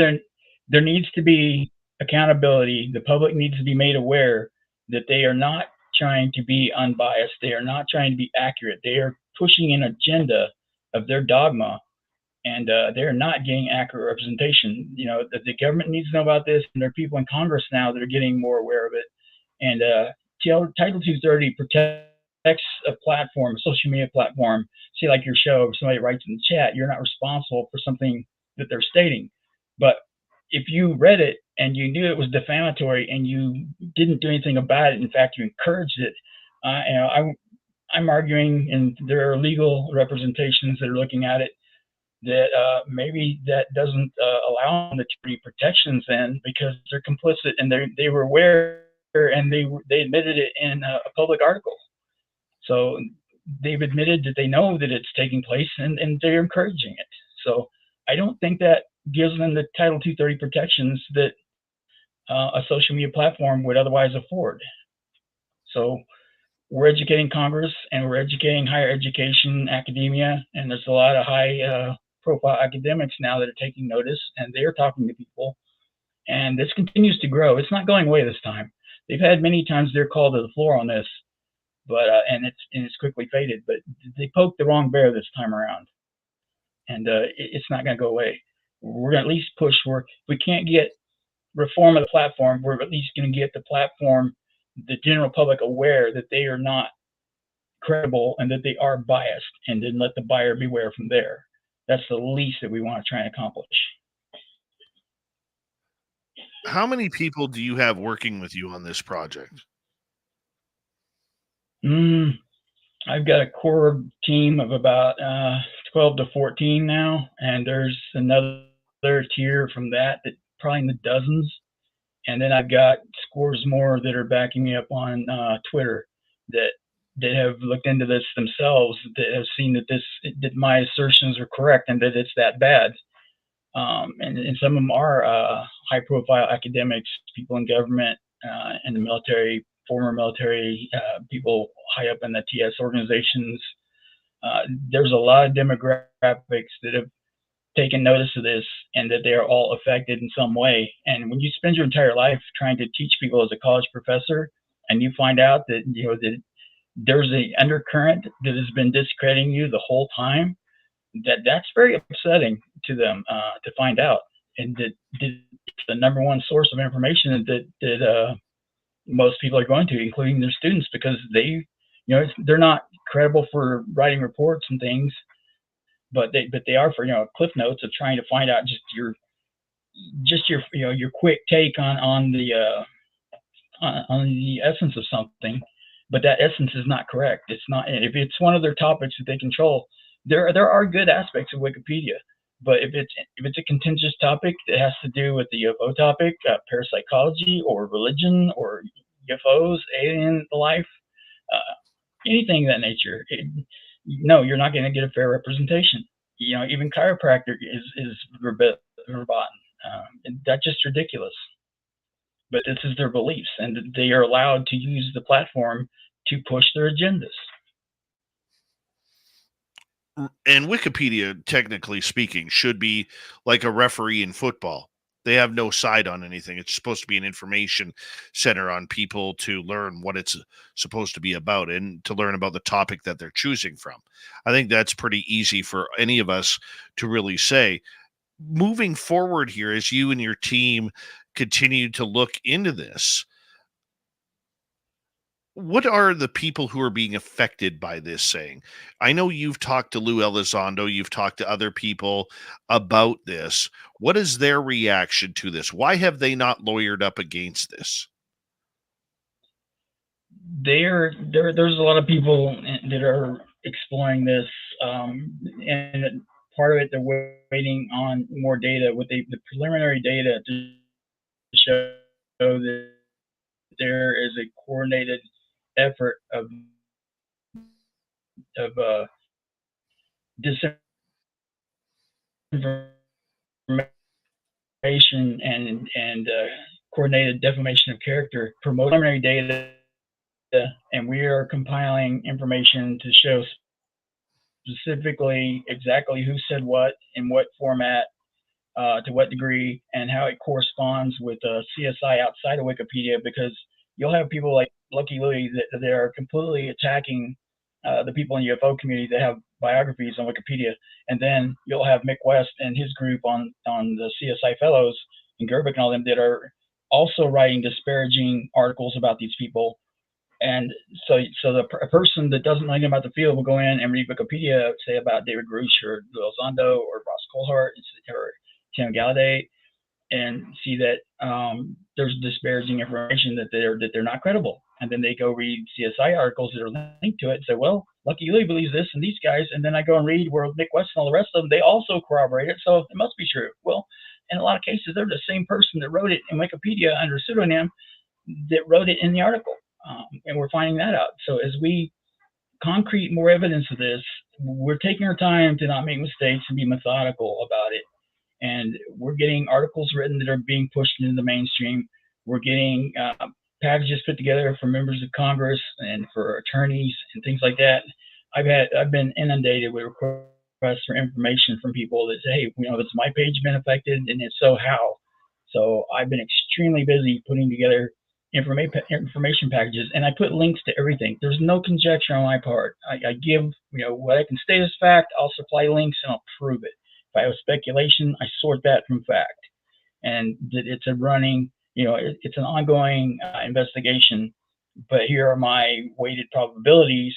there needs to be accountability. The public needs to be made aware that they are not trying to be unbiased. They are not trying to be accurate. They are pushing an agenda of their dogma, and they're not getting accurate representation. You know, the government needs to know about this, and there are people in Congress now that are getting more aware of it. And Title 230 protects a platform, a social media platform. See, like your show, if somebody writes in the chat, you're not responsible for something that they're stating. But if you read it and you knew it was defamatory and you didn't do anything about it, in fact, you encouraged it, you know, I'm arguing, and there are legal representations that are looking at it, that maybe that doesn't allow them to be protections then, because they're complicit and they were aware, and they admitted it in a public article. So they've admitted that they know that it's taking place, and they're encouraging it. So I don't think that gives them the Title 230 protections that a social media platform would otherwise afford. So we're educating Congress, and we're educating higher education, academia, and there's a lot of high profile academics now that are taking notice, and they're talking to people. And this continues to grow. It's not going away this time. They've had many times they're called to the floor on this, but and it's quickly faded. But they poked the wrong bear this time around, and it's not going to go away. We're going to at least push for. If we can't get reform of the platform, we're at least going to get the platform, the general public, aware that they are not credible and that they are biased, and then let the buyer beware from there. That's the least that we want to try and accomplish. How many people do you have working with you on this project? I've got a core team of about 12 to 14 now, and there's another tier from that probably in the dozens. And then I've got scores more that are backing me up on Twitter that have looked into this themselves, that have seen that my assertions are correct and that it's that bad. And some of them are high-profile academics, people in government, and the military, former military, people high up in the TS organizations. There's a lot of demographics that have taken notice of this, and that they are all affected in some way. And when you spend your entire life trying to teach people as a college professor, and you find out that that there's an undercurrent that has been discrediting you the whole time, that's very upsetting to them to find out, and that it's the number one source of information that most people are going to, including their students, because they're not credible for writing reports and things, but they are for cliff notes of trying to find out just your quick take on the essence of something, but that essence is not correct. It's not. If it's one of their topics that they control, there are good aspects of Wikipedia, but if it's a contentious topic that has to do with the UFO topic, parapsychology, or religion, or UFOs, alien life, anything of that nature, no, you're not going to get a fair representation. Even chiropractic is verboten. And that's just ridiculous. But this is their beliefs, and they are allowed to use the platform to push their agendas. And Wikipedia, technically speaking, should be like a referee in football. They have no side on anything. It's supposed to be an information center on people to learn what it's supposed to be about and to learn about the topic that they're choosing from. I think that's pretty easy for any of us to really say. Moving forward here, as you and your team continue to look into this, what are the people who are being affected by this saying? I know you've talked to Lou Elizondo, you've talked to other people about this. What is their reaction to this? Why have they not lawyered up against this? There's a lot of people that are exploring this, and part of it, they're waiting on more data with the preliminary data to show that there is a coordinated effort of disinformation and coordinated defamation of character, preliminary data, and we are compiling information to show specifically exactly who said what, in what format, to what degree, and how it corresponds with CSI outside of Wikipedia, because you'll have people like Lucky Louie that are completely attacking the people in the UFO community that have biographies on Wikipedia, and then you'll have Mick West and his group on the CSI Fellows and Gerbic and all them that are also writing disparaging articles about these people. And so a person that doesn't know anything about the field will go in and read Wikipedia, say about David Grusch or Elizondo or Ross Coulthart or Tim Gallaudet, and see that there's disparaging information that they're not credible. And then they go read CSI articles that are linked to it and say, well, Lucky Louie believes this and these guys. And then I go and read where Mick West and all the rest of them, they also corroborate it. So it must be true. Well, in a lot of cases, they're the same person that wrote it in Wikipedia under a pseudonym that wrote it in the article. And we're finding that out. So as we concrete more evidence of this, we're taking our time to not make mistakes and be methodical about it. And we're getting articles written that are being pushed into the mainstream. We're getting packages put together for members of Congress and for attorneys and things like that. I've been inundated with requests for information from people that say, hey, has my page been affected? And if so, how? So I've been extremely busy putting together information packages, and I put links to everything. There's no conjecture on my part. I give, what I can state as fact. I'll supply links and I'll prove it. If I have speculation, I sort that from fact. And it's a running, it's an ongoing investigation. But here are my weighted probabilities.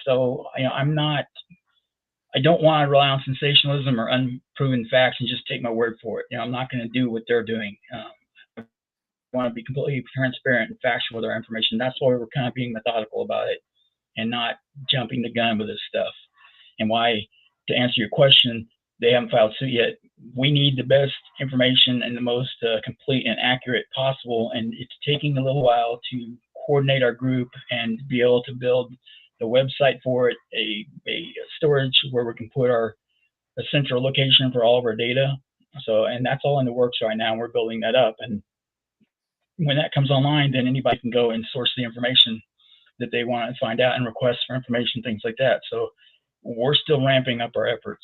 So I don't want to rely on sensationalism or unproven facts and just take my word for it. I'm not going to do what they're doing. I want to be completely transparent and factual with our information. That's why we're kind of being methodical about it and not jumping the gun with this stuff. And why, to answer your question, they haven't filed suit yet. We need the best information and the most complete and accurate possible. And it's taking a little while to coordinate our group and be able to build the website for it, a storage where we can put a central location for all of our data. So, and that's all in the works right now. We're building that up. And when that comes online, then anybody can go and source the information that they want to find out and request for information, things like that. So we're still ramping up our efforts.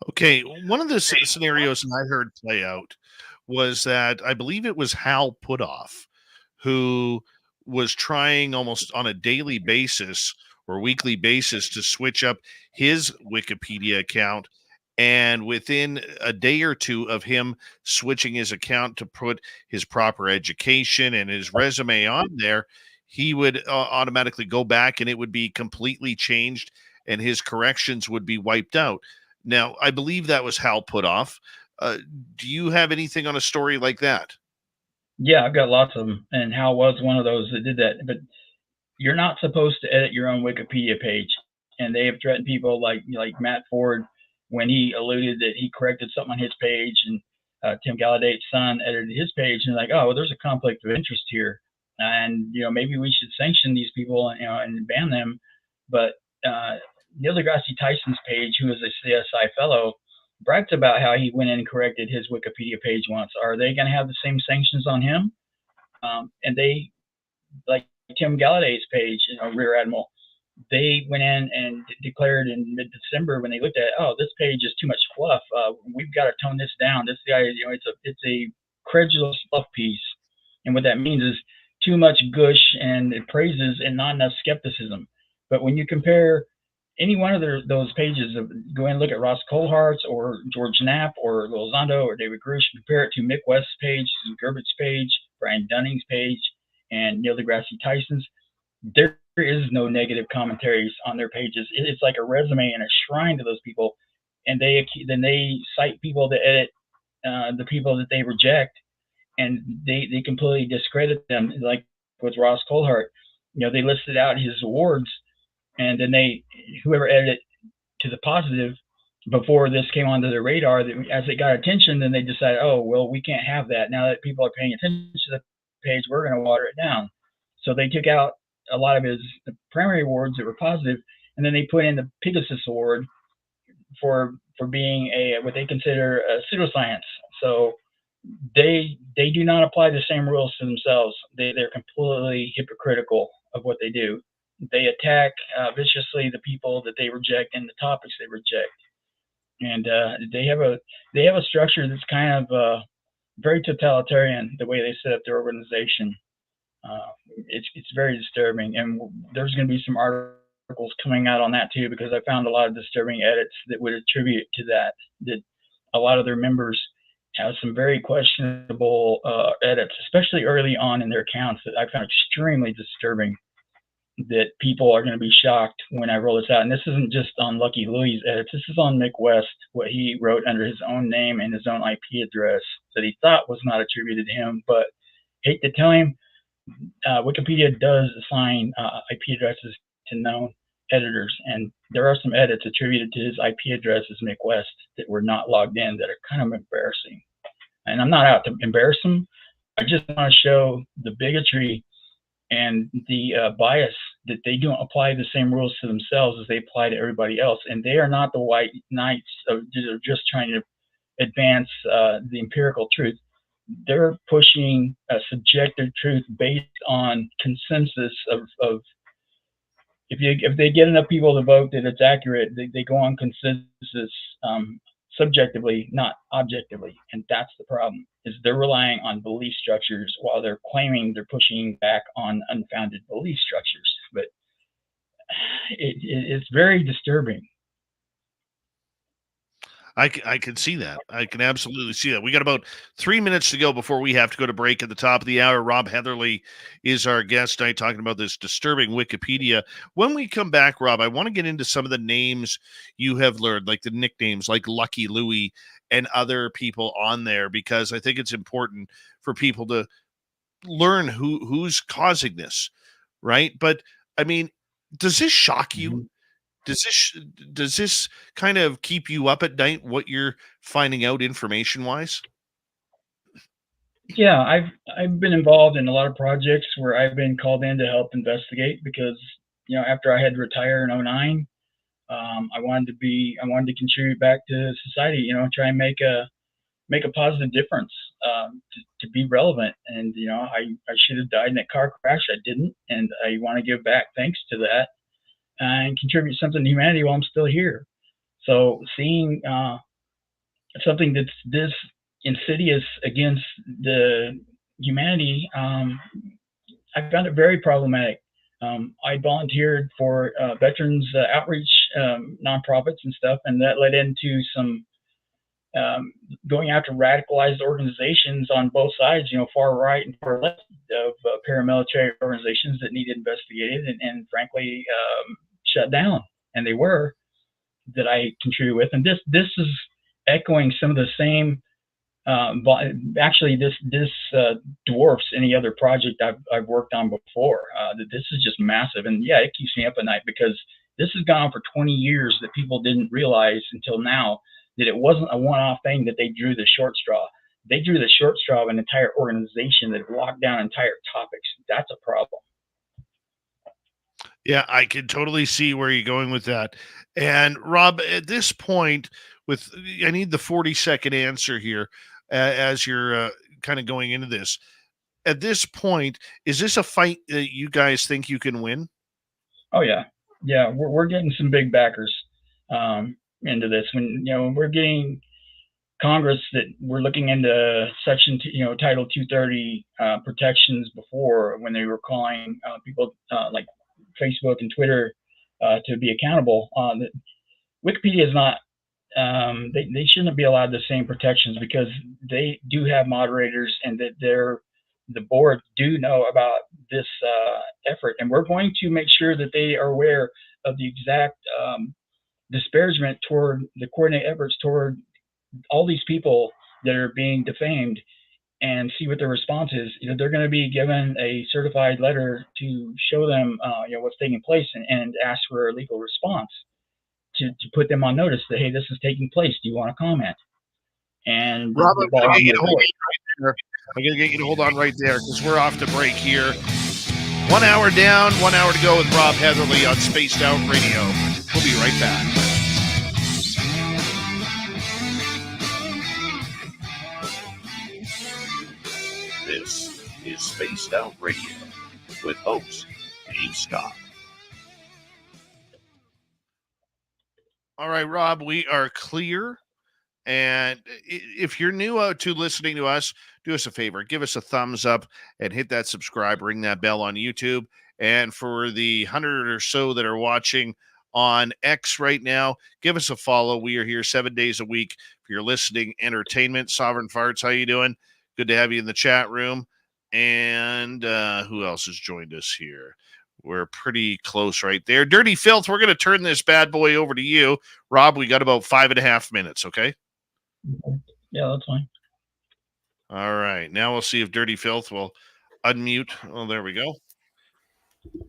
Okay, one of the scenarios that I heard play out was that I believe it was Hal Puthoff who was trying almost on a daily basis or weekly basis to switch up his Wikipedia account. And within a day or two of him switching his account to put his proper education and his resume on there, he would automatically go back and it would be completely changed and his corrections would be wiped out. Now, I believe that was Hal Puthoff. Do you have anything on a story like that? Yeah, I've got lots of them. And Hal was one of those that did that. But you're not supposed to edit your own Wikipedia page. And they have threatened people like Matt Ford when he alluded that he corrected something on his page, and Tim Gallaudet's son edited his page, and like, oh, well, there's a conflict of interest here. And, maybe we should sanction these people, and ban them. But Neil deGrasse Tyson's page, who is a CSI fellow, bragged about how he went in and corrected his Wikipedia page once. Are they going to have the same sanctions on him? And they, like Tim Gallaudet's page, Rear Admiral, they went in and declared in mid-December when they looked at, oh, this page is too much fluff. We've got to tone this down. This guy, it's a credulous fluff piece. And what that means is too much gush and praises and not enough skepticism. But when you compare any one of those pages, go and look at Ross Coulthart's or George Knapp or Elizondo or David Grusch, compare it to Mick West's page, Susan Gerbich's page, Brian Dunning's page, and Neil deGrasse Tyson's. There is no negative commentaries on their pages. It's like a resume and a shrine to those people. And then they cite people that edit the people that they reject, and they completely discredit them. Like with Ross Coulthart, they listed out his awards, and then whoever edited to the positive before this came onto their radar, as it got attention, then they decided, oh, well, we can't have that. Now that people are paying attention to the page, we're going to water it down. So they took out a lot of his primary awards that were positive, and then they put in the Pegasus Award for being what they consider a pseudoscience. So they do not apply the same rules to themselves. They're completely hypocritical of what they do. They attack viciously the people that they reject and the topics they reject. and they have a structure that's kind of very totalitarian. The way they set up their organization, it's very disturbing, and there's going to be some articles coming out on that too, because I found a lot of disturbing edits that would attribute to that a lot of their members have some very questionable edits, especially early on in their accounts, that I found extremely disturbing, that people are going to be shocked when I roll this out. And this isn't just on Lucky Louie's edits. This is on Mick West, what he wrote under his own name and his own IP address that he thought was not attributed to him. But hate to tell him, Wikipedia does assign IP addresses to known editors, and there are some edits attributed to his IP address as Mick West that were not logged in that are kind of embarrassing. And I'm not out to embarrass them. I just want to show the bigotry and the bias that they don't apply the same rules to themselves as they apply to everybody else. And they are not the white knights of just trying to advance the empirical truth. They're pushing a subjective truth based on consensus of if they get enough people to vote that it's accurate, they go on consensus subjectively, not objectively. And that's the problem, is they're relying on belief structures while they're claiming they're pushing back on unfounded belief structures. But it's very disturbing. I can see that. I can absolutely see that. We got about 3 minutes to go before we have to go to break at the top of the hour. Rob Heatherly is our guest tonight, talking about this disturbing Wikipedia. When we come back, Rob, I want to get into some of the names you have learned, like the nicknames like Lucky Louie and other people on there, because I think it's important for people to learn who's causing this, right? But I mean, does this shock you? Mm-hmm. Does this kind of keep you up at night, what you're finding out information wise? Yeah, I've been involved in a lot of projects where I've been called in to help investigate, because after I had to retire in 2009, I wanted to contribute back to society, try and make a positive difference, to be relevant. And I should have died in a car crash. I didn't, and I want to give back thanks to that and contribute something to humanity while I'm still here. So seeing something that's this insidious against the humanity, I found it very problematic. I volunteered for veterans outreach nonprofits and stuff, and that led into some going after radicalized organizations on both sides, far right and far left of paramilitary organizations that needed investigated and frankly shut down. And they were, that I contribute with. And this is echoing some of the same. Actually, this dwarfs any other project I've worked on before. This is just massive, and yeah, it keeps me up at night, because this has gone on for 20 years that people didn't realize until now that it wasn't a one-off thing, that they drew the short straw. They drew the short straw of an entire organization that locked down entire topics. That's a problem. Yeah, I can totally see where you're going with that. And Rob, at this point, I need the 40-second answer here as you're kind of going into this. At this point, is this a fight that you guys think you can win? Oh yeah, we're getting some big backers into this. When we're getting Congress that we're looking into Section Title 230 protections before, when they were calling people like Facebook and Twitter to be accountable. Wikipedia is not. They shouldn't be allowed the same protections, because they do have moderators, and that the board do know about this effort, and we're going to make sure that they are aware of the exact disparagement toward the coordinated efforts toward all these people that are being defamed, and see what their response is. They're going to be given a certified letter to show them what's taking place, and ask for a legal response to put them on notice that, hey, this is taking place. Do you want to comment? And Rob, I'm going to get you to hold on right there, because we're off to break here. 1 hour down, 1 hour to go with Rob Heatherly on Spaced Out Radio. We'll be right back. This is Spaced Out Radio with host Dave Scott. All right, Rob, we are clear. And if you're new to listening to us, do us a favor, give us a thumbs up and hit that subscribe, ring that bell on YouTube. And for the 100 or so that are watching on X right now, give us a follow. We are here 7 days a week for your listening entertainment. Sovereign Farts, how you doing? Good to have you in the chat room. And who else has joined us here? We're pretty close right there. Dirty Filth, we're going to turn this bad boy over to you. Rob, we got about 5.5 minutes, okay? Yeah, that's fine. All right. Now we'll see if Dirty Filth will unmute. Oh, there we go.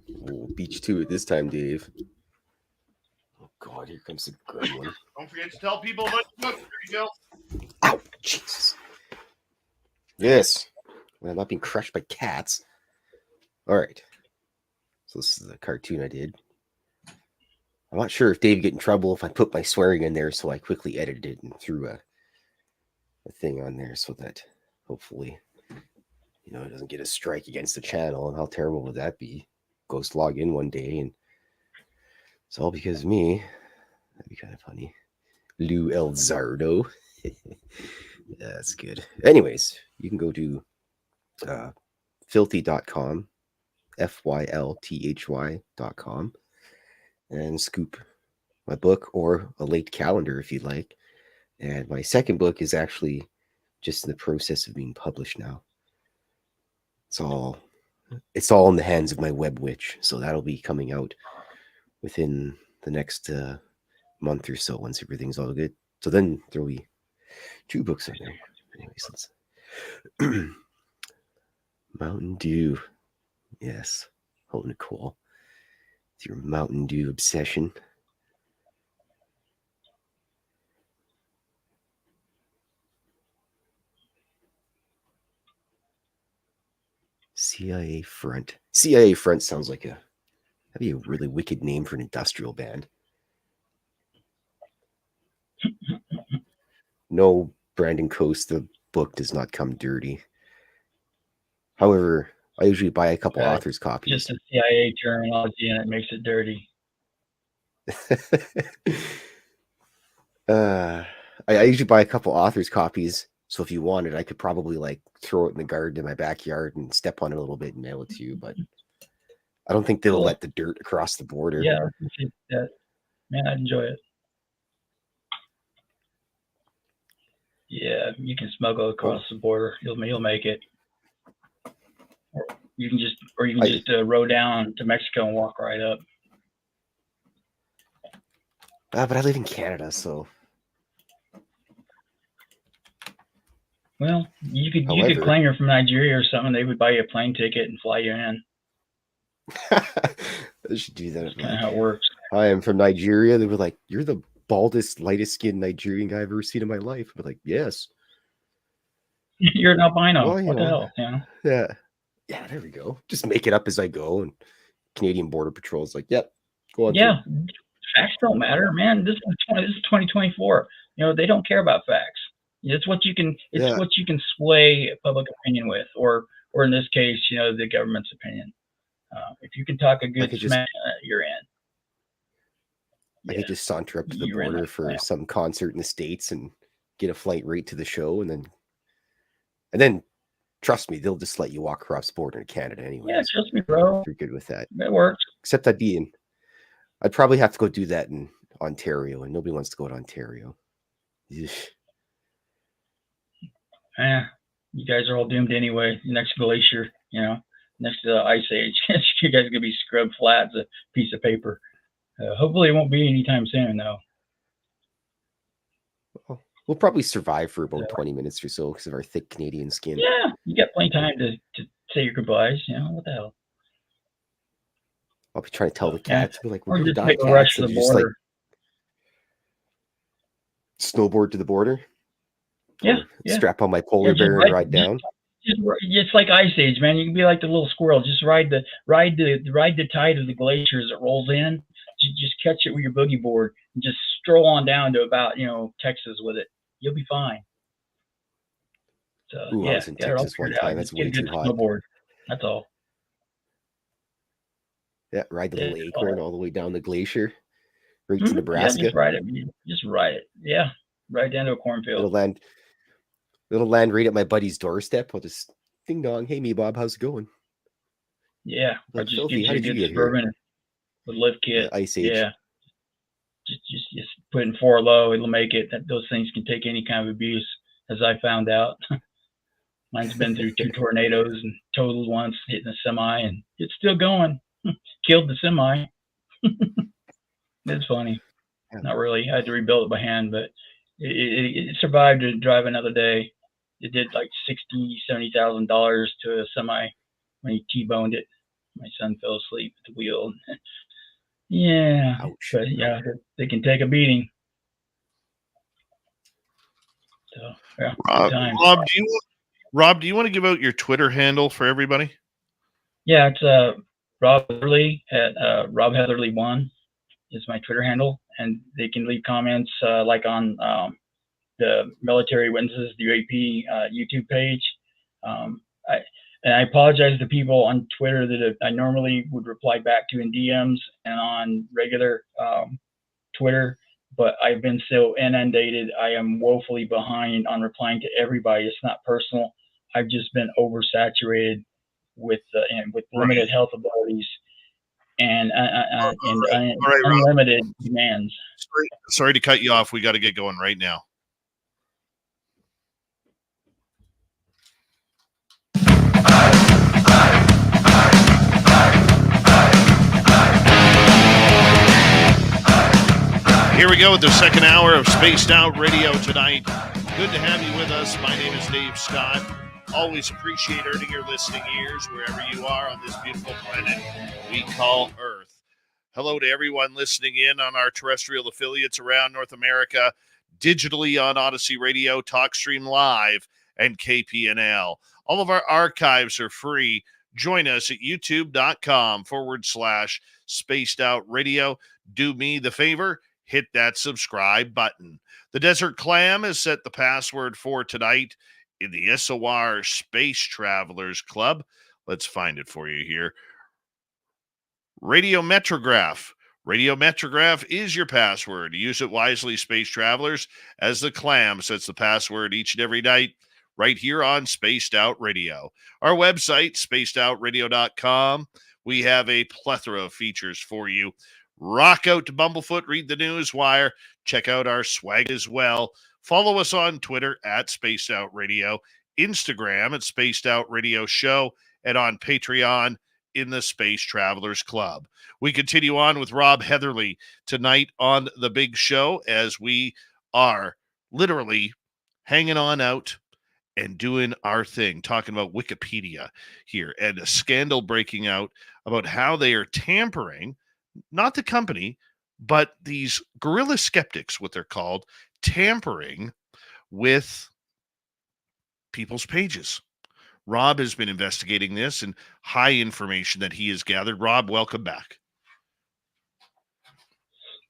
We'll beat you to it this time, Dave. Oh, God, here comes the gremlin. Don't forget to tell people about the book, Dirty Filth. Ow, Jesus. Yes. Well, I'm not being crushed by cats. All right. So this is the cartoon I did. I'm not sure if Dave get in trouble if I put my swearing in there, so I quickly edited it and threw a thing on there so that hopefully, it doesn't get a strike against the channel. And how terrible would that be? Ghost log in one day and it's all because of me. That'd be kind of funny. Lou El Zardo. Yeah, that's good. Anyways, you can go to filthy.com, FYLTHY.com, and scoop my book or a late calendar if you'd like. And my second book is actually just in the process of being published now. It's all in the hands of my web witch, so that'll be coming out within the next month or so once everything's all good. So then there'll be 2 books in there. Anyways, let's Mountain Dew. Yes. Oh, Nicole. It's your Mountain Dew obsession. CIA Front. CIA Front sounds like that'd be a really wicked name for an industrial band. No, Brandon Coast, the book does not come dirty. However, I usually buy a couple authors' copies. Just a CIA terminology and it makes it dirty. I usually buy a couple authors' copies. So if you wanted, I could probably throw it in the garden in my backyard and step on it a little bit and mail it to you. But I don't think they'll let the dirt across the border. Yeah, I appreciate that. Man, I'd enjoy it. Yeah, you can smuggle across the border. You'll make it. Or you can just row down to Mexico and walk right up. But I live in Canada, so. Well, you could claim you're from Nigeria or something. They would buy you a plane ticket and fly you in. I should do that. That's kind of how it works. I am from Nigeria. They were like, "You're the baldest, lightest skinned Nigerian guy I've ever seen in my life." I'm like, "Yes." You're an albino. Well, what the hell? Yeah. Yeah, there we go. Just make it up as I go. And Canadian Border Patrol's like, "Yep, go on." Yeah, facts don't matter, man. This is 2024. They don't care about facts. It's what you can. What you can sway public opinion with, or in this case, the government's opinion. If you can talk a good smack, you're in. I could just saunter up to the border for some concert in the States and get a flight right to the show, and then trust me, they'll just let you walk across the border to Canada anyway. Yeah, trust me, bro. You're good with that. That works. Except I'd probably have to go do that in Ontario, and nobody wants to go to Ontario. Yeah, you guys are all doomed anyway. Next glacier, next to the ice age, you guys are gonna be scrubbed flat as a piece of paper. Hopefully, it won't be anytime soon, though. Well, we'll probably survive for about 20 minutes or so because of our thick Canadian skin. Yeah, you got plenty of time to say your goodbyes. What the hell? I'll be trying to tell the cats, be like, "We're gonna just die, take a rush cats," to the and just border. Snowboard to the border. Yeah. Strap on my polar bear and ride down. It's like Ice Age, man. You can be like the little squirrel. Just ride the tide of the glacier as it rolls in. Just catch it with your boogie board and just stroll on down to about Texas with it. You'll be fine. So I was in Texas one time. That's way too hot. Snowboard. That's all. Yeah, ride the little acorn all the way down the glacier. right to Yeah, Nebraska. just ride it. Just ride it. Yeah, right down to a cornfield. It'll land right at my buddy's doorstep. I'll just ding dong. Hey, me Bob, how's it going? Yeah, or Like, just Filthy, get how you a did you good get here? Suburban with lift kit. Ice Age. Yeah, just put in 4 low. It'll make it. Those things can take any kind of abuse, as I found out. Mine's been through 2 tornadoes and totaled once, hitting a semi, and it's still going. Killed the semi. It's funny. Yeah. Not really. I had to rebuild it by hand, but it survived to drive another day. It did like $70,000 to a semi when he T-boned it. My son fell asleep at the wheel. Yeah, Ouch. but yeah, they can take a beating. So yeah, good time. Rob, do you want to give out your Twitter handle for everybody? Yeah, it's Rob Heatherly at Rob Heatherly 1 is my Twitter handle, and they can leave comments like on the Military Witnesses, the UAP YouTube page. I apologize to people on Twitter that I normally would reply back to in DMs and on regular Twitter, but I've been so inundated. I am woefully behind on replying to everybody. It's not personal. I've just been oversaturated with limited health abilities and unlimited demands. Sorry to cut you off. We got to get going right now. Here we go with the second hour of Spaced Out Radio tonight. Good to have you with us. My name is Dave Scott. Always appreciate earning your listening ears wherever you are on this beautiful planet we call Earth. Hello to everyone listening in on our terrestrial affiliates around North America, digitally on Odyssey Radio, TalkStream Live, and KPNL. All of our archives are free. Join us at youtube.com/Spaced Out Radio. Do me the favor, hit that subscribe button. The Desert Clam has set the password for tonight in the SOR Space Travelers Club. Let's find it for you here. Radiometrograph. Radiometrograph is your password. Use it wisely, Space Travelers, as the Clam sets the password each and every night right here on Spaced Out Radio. Our website, spacedoutradio.com. We have a plethora of features for you. Rock out to Bumblefoot, read the news wire, check out our swag as well. Follow us on Twitter at Spaced Out Radio, Instagram at Spaced Out Radio Show, and on Patreon in the Space Travelers Club. We continue on with Rob Heatherly tonight on the big show as we are literally hanging on out and doing our thing, talking about Wikipedia here and a scandal breaking out about how they are tampering, not the company, but these Guerrilla Skeptics, what they're called, tampering with people's pages. Rob has been investigating this and high information that he has gathered. Rob, welcome back.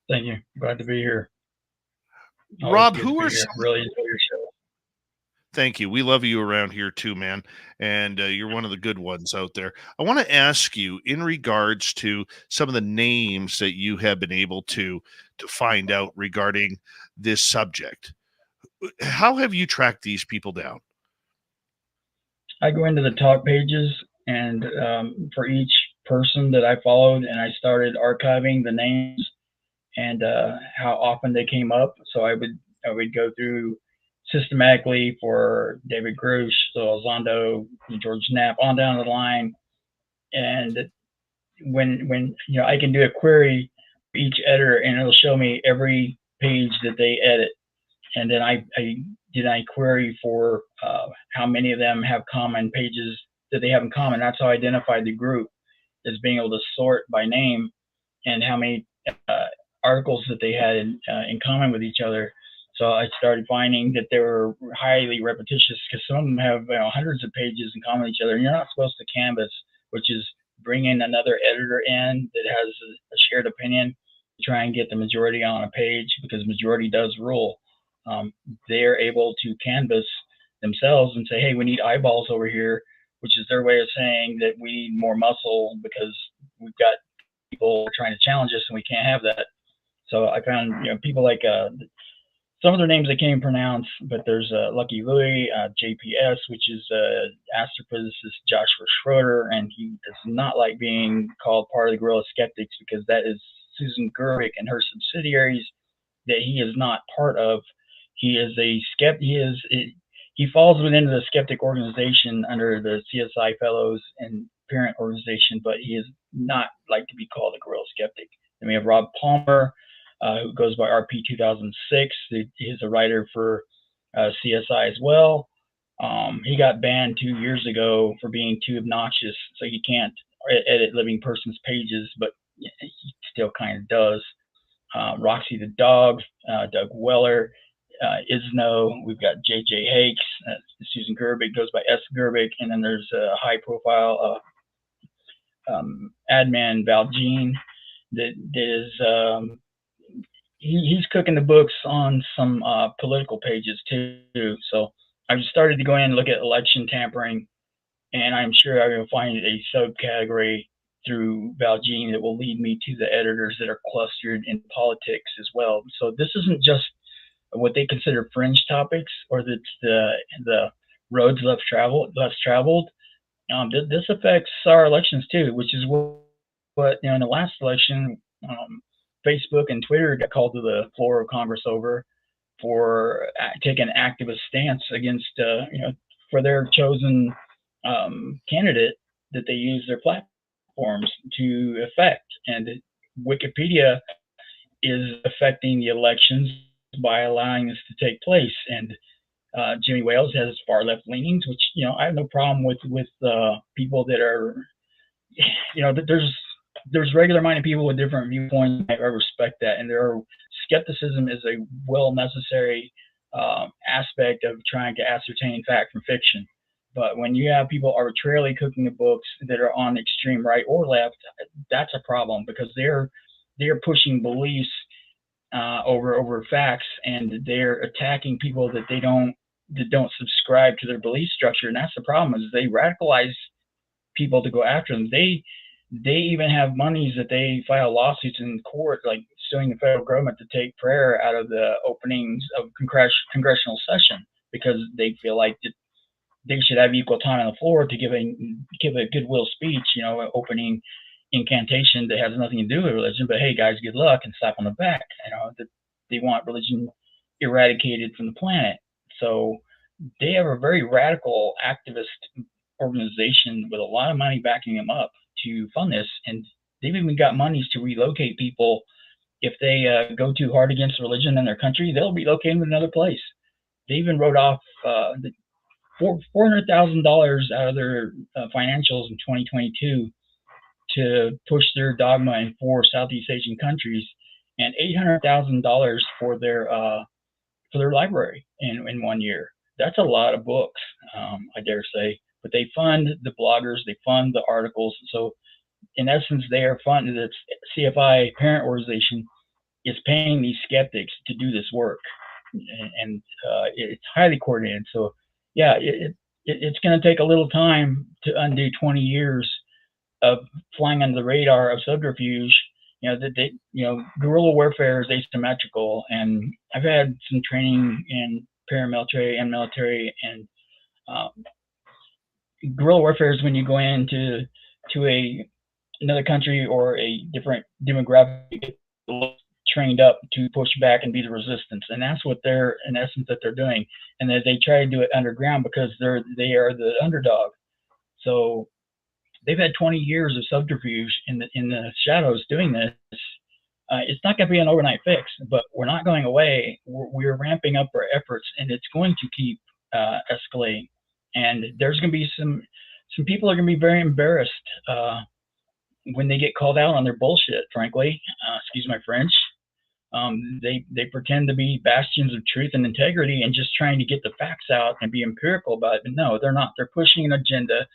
Thank you. Glad to be here. Rob, who are some... Really enjoy your show. Thank you. We love you around here too, man. And you're one of the good ones out there. I want to ask you in regards to some of the names that you have been able to find out regarding this subject. How have you tracked these people down? I go into the talk pages and for each person that I followed, and I started archiving the names and how often they came up. So I would go through systematically for David Grusch, Elizondo, George Knapp, on down the line. And when you know, I can do a query for each editor, and it'll show me every page that they edit. And then I query for how many of them have common pages that they have in common. That's how I identified the group, as being able to sort by name and how many articles that they had in common with each other. So I started finding that they were highly repetitious, because some of them have hundreds of pages in common with each other. And you're not supposed to canvas, which is bring in another editor in that has a shared opinion to try and get the majority on a page, because majority does rule. They're able to canvas themselves and say, hey, we need eyeballs over here, which is their way of saying that we need more muscle because we've got people trying to challenge us and we can't have that. So I found, people like some of their names I can't even pronounce, but there's Lucky Louie, JPS, which is astrophysicist Joshua Schroeder, and he does not like being called part of the Guerrilla Skeptics because that is Susan Gerbic and her subsidiaries that he is not part of. He is a he falls within the skeptic organization under the CSI Fellows and parent organization, but he is not like to be called a Guerrilla Skeptic. Then we have Rob Palmer, who goes by RP 2006. He's a writer for CSI as well. He got banned 2 years ago for being too obnoxious, so he can't edit living person's pages, but he still kind of does. Roxy the Dog, Doug Weller, Isno. We've got JJ Hakes, Susan Gerbic goes by S. Gerbic, and then there's a high-profile admin Valjean that is he's cooking the books on some political pages too. So I've started to go in and look at election tampering, and I'm sure I'm going to find a subcategory through Valjean that will lead me to the editors that are clustered in politics as well. So this isn't just what they consider fringe topics, or that's the roads less traveled. This affects our elections too, which is what in the last election, Facebook and Twitter got called to the floor of Congress over for taking an activist stance against for their chosen candidate that they use their platforms to affect. And Wikipedia is affecting the elections by allowing this to take place. And Jimmy Wales has far left leanings, which I have no problem with people that are there's regular minded people with different viewpoints. I respect that, and skepticism is a well necessary aspect of trying to ascertain fact from fiction. But when you have people arbitrarily cooking the books that are on the extreme right or left, that's a problem, because they're pushing beliefs over facts, and they're attacking people that don't subscribe to their belief structure. And that's the problem, is they radicalize people to go after them. They even have monies that they file lawsuits in court, like suing the federal government to take prayer out of the openings of congressional session, because they feel like they should have equal time on the floor to give a goodwill speech, opening incantation that has nothing to do with religion, but hey guys, good luck, and slap on the back. That they want religion eradicated from the planet. So they have a very radical activist organization with a lot of money backing them up to fund this, and they've even got monies to relocate people. If they go too hard against religion in their country, they'll relocate them to another place. They even wrote off $400,000 out of their financials in 2022 to push their dogma in 4 Southeast Asian countries, and $800,000 for their library in 1 year. That's a lot of books, I dare say. But they fund the bloggers, they fund the articles. So in essence, they are funding. The CFI parent organization is paying these skeptics to do this work, and it's highly coordinated. So yeah, it's going to take a little time to undo 20 years of flying under the radar of subterfuge. Guerrilla warfare is asymmetrical, and I've had some training in paramilitary and military, and guerrilla warfare is when you go into another country or a different demographic, trained up to push back and be the resistance, and that's what they're in essence that they're doing. And that they try to do it underground because they are the underdog. So they've had 20 years of subterfuge in the shadows doing this. It's not going to be an overnight fix, but we're not going away. We're ramping up our efforts, and it's going to keep escalating. And there's going to be some people are going to be very embarrassed when they get called out on their bullshit, frankly. Excuse my French. They pretend to be bastions of truth and integrity and just trying to get the facts out and be empirical about it. But no, they're not. They're pushing an agenda,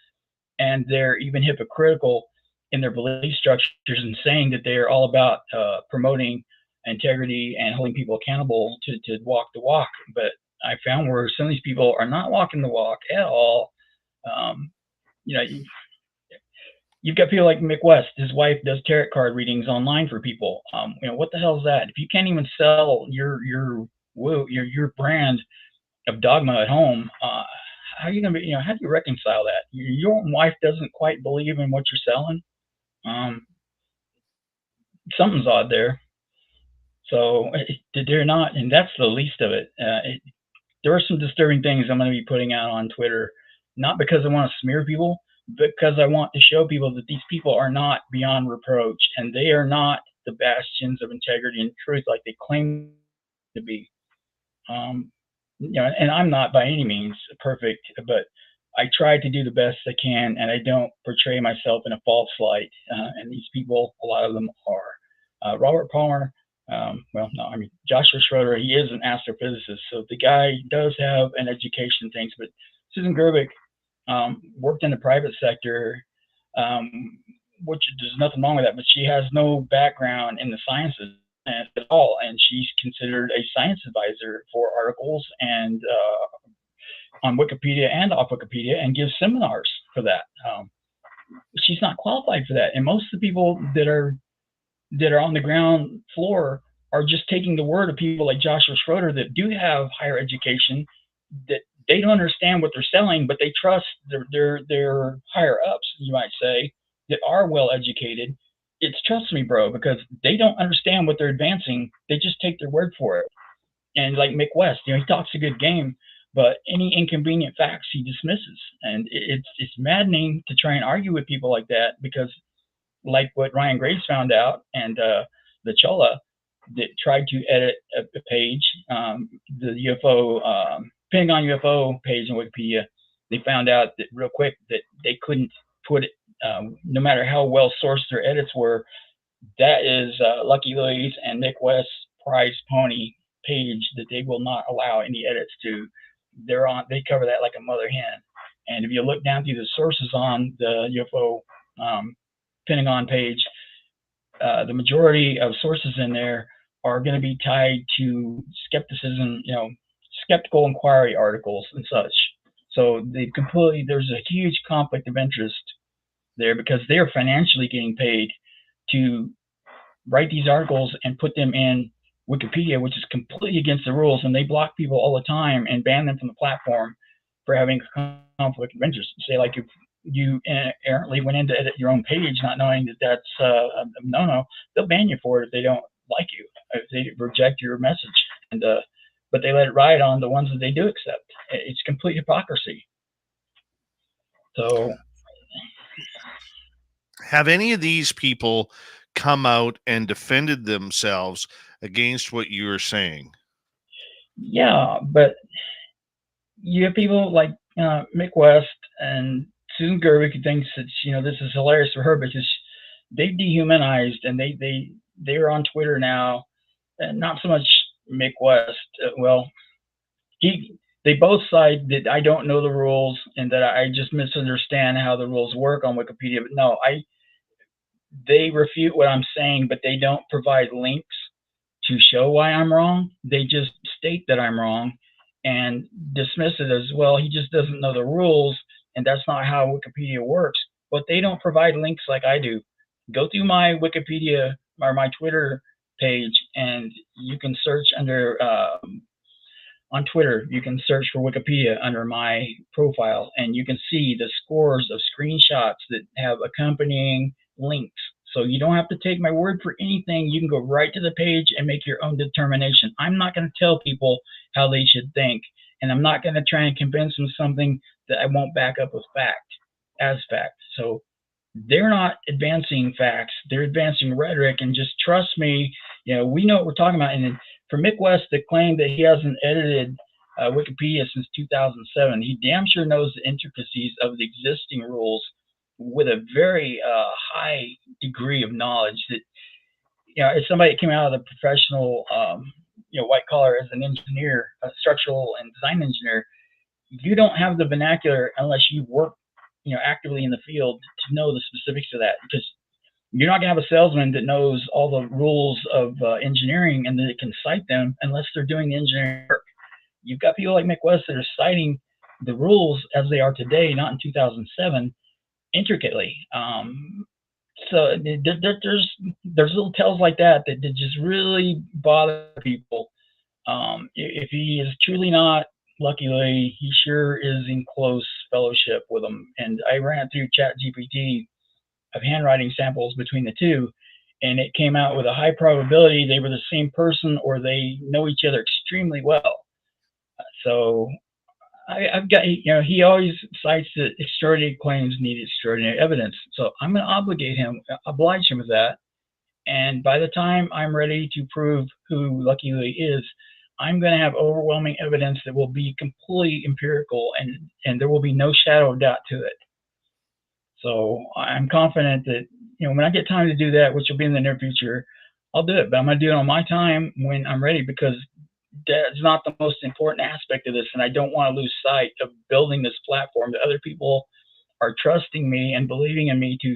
and they're even hypocritical in their belief structures and saying that they're all about promoting integrity and holding people accountable to walk the walk. But I found where some of these people are not walking the walk at all. you've got people like Mick West. His wife does tarot card readings online for people. What the hell is that? If you can't even sell your brand of dogma at home, how are you gonna be? How do you reconcile that? Your own wife doesn't quite believe in what you're selling. Something's odd there. So they're not, and that's the least of it. There are some disturbing things I'm going to be putting out on Twitter, not because I want to smear people, but because I want to show people that these people are not beyond reproach, and they are not the bastions of integrity and truth like they claim to be. And I'm not by any means perfect, but I try to do the best I can, and I don't portray myself in a false light. And these people, a lot of them are. Robert Palmer, Joshua Schroeder, he is an astrophysicist, so the guy does have an education in things, but Susan Gerbic worked in the private sector, which there's nothing wrong with that, but she has no background in the sciences at all, and she's considered a science advisor for articles and on Wikipedia and off Wikipedia, and gives seminars for that. She's not qualified for that, and most of the people that are on the ground floor are just taking the word of people like Joshua Schroeder that do have higher education, that they don't understand what they're selling, but they trust their higher ups, you might say, that are well educated. It's trust me, bro, because they don't understand what they're advancing. They just take their word for it. And like Mick West, he talks a good game, but any inconvenient facts he dismisses. And it's maddening to try and argue with people like that, because like what Ryan Graves found out, and the Chola that tried to edit a page, the UFO, Pentagon UFO page in Wikipedia, they found out that real quick that they couldn't put it, no matter how well sourced their edits were. That is Lucky Louie's and Mick West's prize pony page that they will not allow any edits to. They cover that like a mother hen. And if you look down through the sources on the UFO Pentagon page, the majority of sources in there are going to be tied to skepticism, skeptical inquiry articles and such. So there's a huge conflict of interest there, because they're financially getting paid to write these articles and put them in Wikipedia, which is completely against the rules, and they block people all the time and ban them from the platform for having a conflict of interest. Say, like, if you errantly went in to edit your own page not knowing that that's a no-no, they'll ban you for it if they don't like you, if they reject your message. And but they let it ride on the ones that they do accept. It's complete hypocrisy. So, have any of these people come out and defended themselves against what you are saying? Yeah, but you have people like Mick West and Susan Gerbic, who thinks that this is hilarious for her, because they've dehumanized, and they're on Twitter now, and not so much Mick West. They both side that I don't know the rules and that I just misunderstand how the rules work on Wikipedia. But no, they refute what I'm saying, but they don't provide links to show why I'm wrong. They just state that I'm wrong and dismiss it as, well, he just doesn't know the rules, and that's not how Wikipedia works. But they don't provide links like I do. Go through my Wikipedia or my Twitter page, and you can search under on Twitter, you can search for Wikipedia under my profile, and you can see the scores of screenshots that have accompanying links. So you don't have to take my word for anything. You can go right to the page and make your own determination. I'm not going to tell people how they should think, and I'm not going to try and convince them something that I won't back up with as fact. So they're not advancing facts. They're advancing rhetoric, and just trust me, we know what we're talking about. And for Mick West to claim that he hasn't edited Wikipedia since 2007, he damn sure knows the intricacies of the existing rules with a very high degree of knowledge. That, if somebody came out of the professional, white collar as an engineer, a structural and design engineer, you don't have the vernacular unless you work, actively in the field to know the specifics of that, because you're not going to have a salesman that knows all the rules of engineering and that can cite them unless they're doing the engineering work. You've got people like Mick West that are citing the rules as they are today, not in 2007, intricately. So there's little tells like that that just really bother people. If he is truly not Lucky Lee, he sure is in close fellowship with them. And I ran through ChatGPT of handwriting samples between the two, and it came out with a high probability they were the same person or they know each other extremely well. So I've got, he always cites that extraordinary claims need extraordinary evidence. So I'm going to oblige him with that. And by the time I'm ready to prove who Lucky Lee is, I'm going to have overwhelming evidence that will be completely empirical, and there will be no shadow of doubt to it. So I'm confident that, when I get time to do that, which will be in the near future, I'll do it. But I'm going to do it on my time when I'm ready, because that's not the most important aspect of this. And I don't want to lose sight of building this platform that other people are trusting me and believing in me to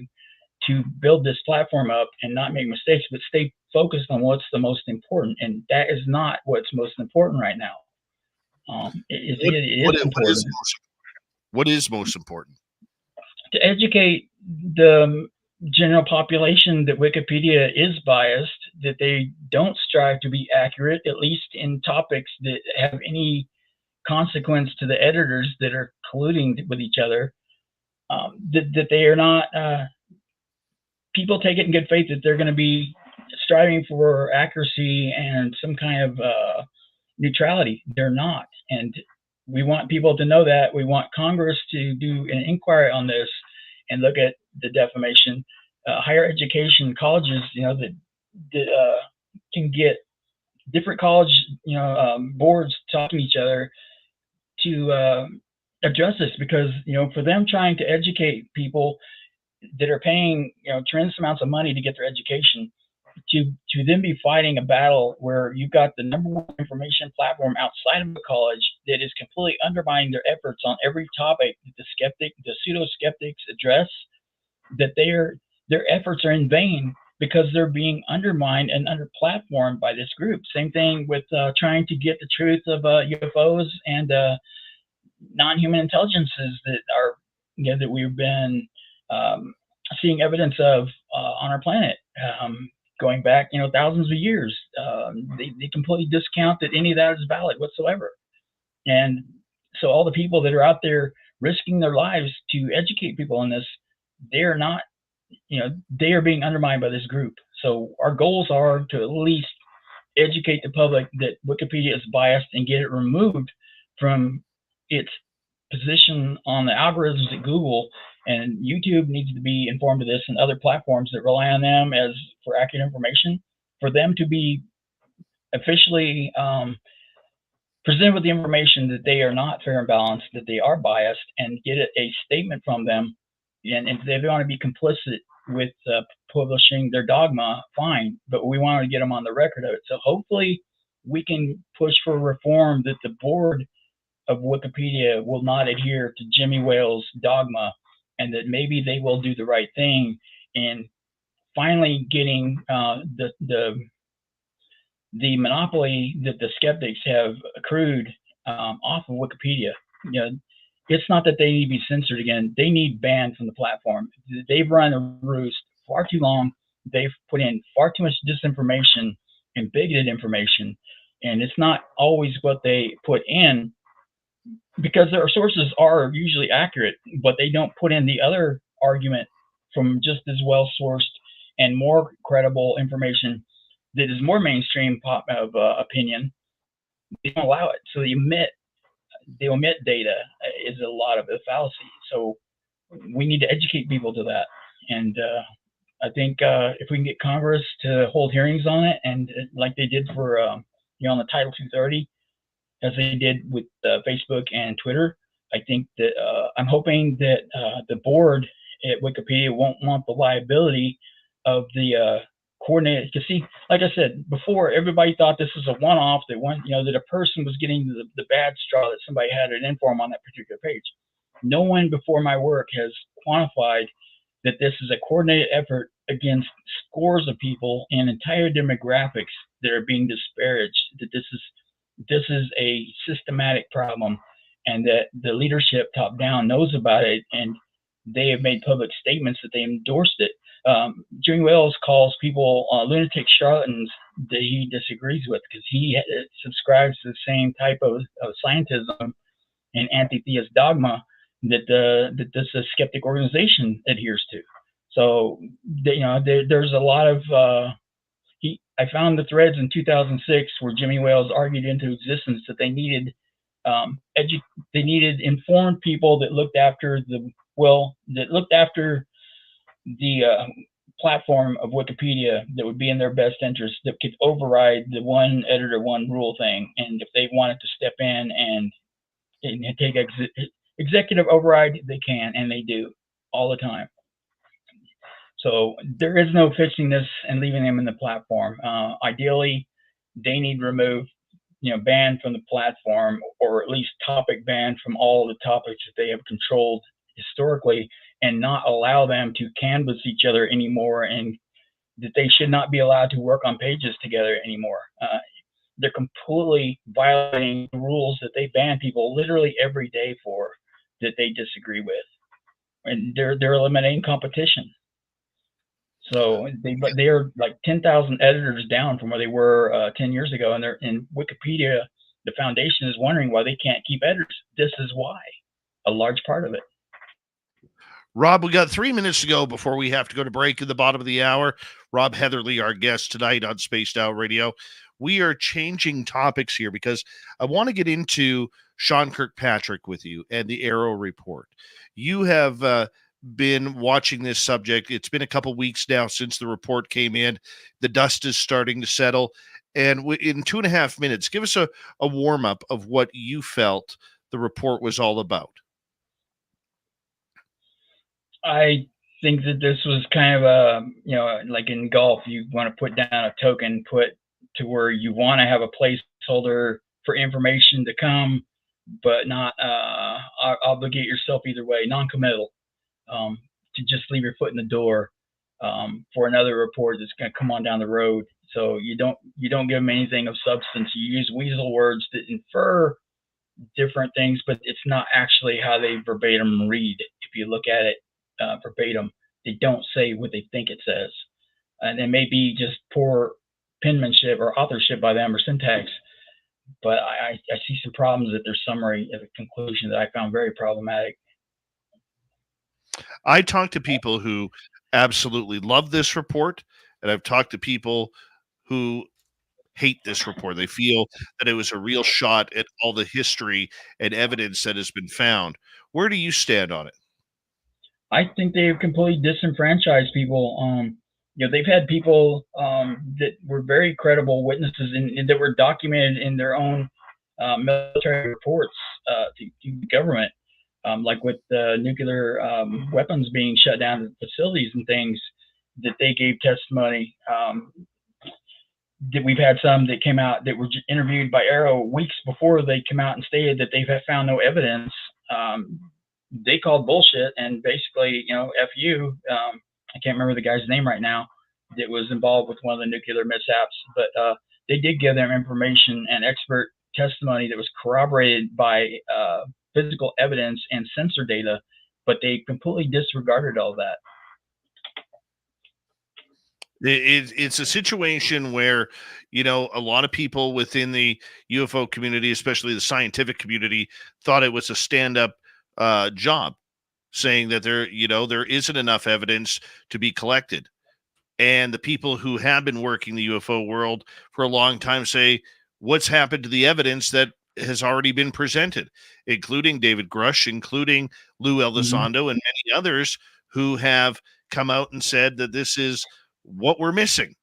build this platform up and not make mistakes, but stay focused on what's the most important. And that is not what's most important right now. What is most important? To educate the general population that Wikipedia is biased, that they don't strive to be accurate, at least in topics that have any consequence to the editors that are colluding with each other, that they are not, people take it in good faith that they're going to be striving for accuracy and some kind of neutrality. They're not. And we want people to know that. We want Congress to do an inquiry on this and look at the defamation. Higher education colleges, that can get different college, boards talking to each other to address this, because, for them trying to educate people that are paying, tremendous amounts of money to get their education, to then be fighting a battle where you've got the #1 information platform outside of the college that is completely undermining their efforts on every topic that the pseudo-skeptics address, that their efforts are in vain because they're being undermined and under-platformed by this group. Same thing with trying to get the truth of UFOs and non-human intelligences that are, that we've been seeing evidence of on our planet. Going back, thousands of years, they completely discount that any of that is valid whatsoever. And so all the people that are out there risking their lives to educate people on this, they're not, they are being undermined by this group. So our goals are to at least educate the public that Wikipedia is biased and get it removed from its position on the algorithms at Google. And YouTube needs to be informed of this, and other platforms that rely on them as for accurate information, for them to be officially presented with the information that they are not fair and balanced, that they are biased, and get a statement from them. And if they want to be complicit with publishing their dogma, fine, but we want to get them on the record of it. So hopefully we can push for reform that the board of Wikipedia will not adhere to Jimmy Wales' dogma, and that maybe they will do the right thing in finally getting the monopoly that the skeptics have accrued off of Wikipedia. It's not that they need to be censored again. They need banned from the platform. They've run a roost far too long. They've put in far too much disinformation and bigoted information, and it's not always what they put in, because their sources are usually accurate, but they don't put in the other argument from just as well sourced and more credible information that is more mainstream opinion. They don't allow it. So they omit data is a lot of the fallacy. So we need to educate people to that. And I think if we can get Congress to hold hearings on it, and like they did for, on the Title 230, as they did with Facebook and Twitter, I think that I'm hoping that the board at Wikipedia won't want the liability of the coordinated. Because see, like I said before, everybody thought this was a one-off, that that a person was getting the bad straw, that somebody had an inform on that particular page. No one before my work has quantified that this is a coordinated effort against scores of people and entire demographics that are being disparaged. That this is a systematic problem, and that the leadership top down knows about it and they have made public statements that they endorsed it. Jimmy Wales calls people lunatic charlatans that he disagrees with, because he subscribes to the same type of scientism and anti-theist dogma that this skeptic organization adheres to. So, there's a lot of I found the threads in 2006 where Jimmy Wales argued into existence that they needed informed people that looked after the platform of Wikipedia that would be in their best interest, that could override the one editor, one rule thing. And if they wanted to step in and take executive override, they can, and they do all the time. So there is no fixing this and leaving them in the platform. Ideally, they need removed, banned from the platform, or at least topic banned from all the topics that they have controlled historically, and not allow them to canvass each other anymore, and that they should not be allowed to work on pages together anymore. They're completely violating the rules that they ban people literally every day for, that they disagree with, and they're eliminating competition. So they're like 10,000 editors down from where they were 10 years ago, and they're in Wikipedia. The foundation is wondering why they can't keep editors. This is why, a large part of it. Rob, we got 3 minutes to go before we have to go to break at the bottom of the hour. Rob Heatherly, our guest tonight on Spaced Out Radio. We are changing topics here because I want to get into Sean Kirkpatrick with you and the AARO report. You have been watching this subject. It's been a couple weeks now since the report came in. The dust is starting to settle. And in 2.5 minutes, give us a warm-up of what you felt the report was all about. I think that this was kind of like in golf, you want to put down a token, put to where you want to have a placeholder for information to come, but not obligate yourself either way, non-committal, to just leave your foot in the door for another report that's going to come on down the road. So you don't give them anything of substance. You use weasel words that infer different things, but it's not actually how they verbatim read. If you look at it verbatim, they don't say what they think it says, and it may be just poor penmanship or authorship by them or syntax, but I see some problems with their summary of a conclusion that I found very problematic. I talked to people who absolutely love this report, and I've talked to people who hate this report. They feel that it was a real shot at all the history and evidence that has been found. Where do you stand on it? I think they've completely disenfranchised people. They've had people that were very credible witnesses and that were documented in their own military reports to the government, like with nuclear weapons being shut down in facilities and things, that they gave testimony. That we've had some that came out that were interviewed by AARO weeks before they came out and stated that they've found no evidence. They called bullshit and basically, F you. I can't remember the guy's name right now that was involved with one of the nuclear mishaps, but they did give them information and expert testimony that was corroborated by physical evidence and sensor data, but they completely disregarded all that. It's a situation where, a lot of people within the UFO community, especially the scientific community, thought it was a stand-up job, saying that there isn't enough evidence to be collected. And the people who have been working the UFO world for a long time say, what's happened to the evidence that has already been presented, including David Grusch, including Lou Elizondo, and many others who have come out and said that this is what we're missing.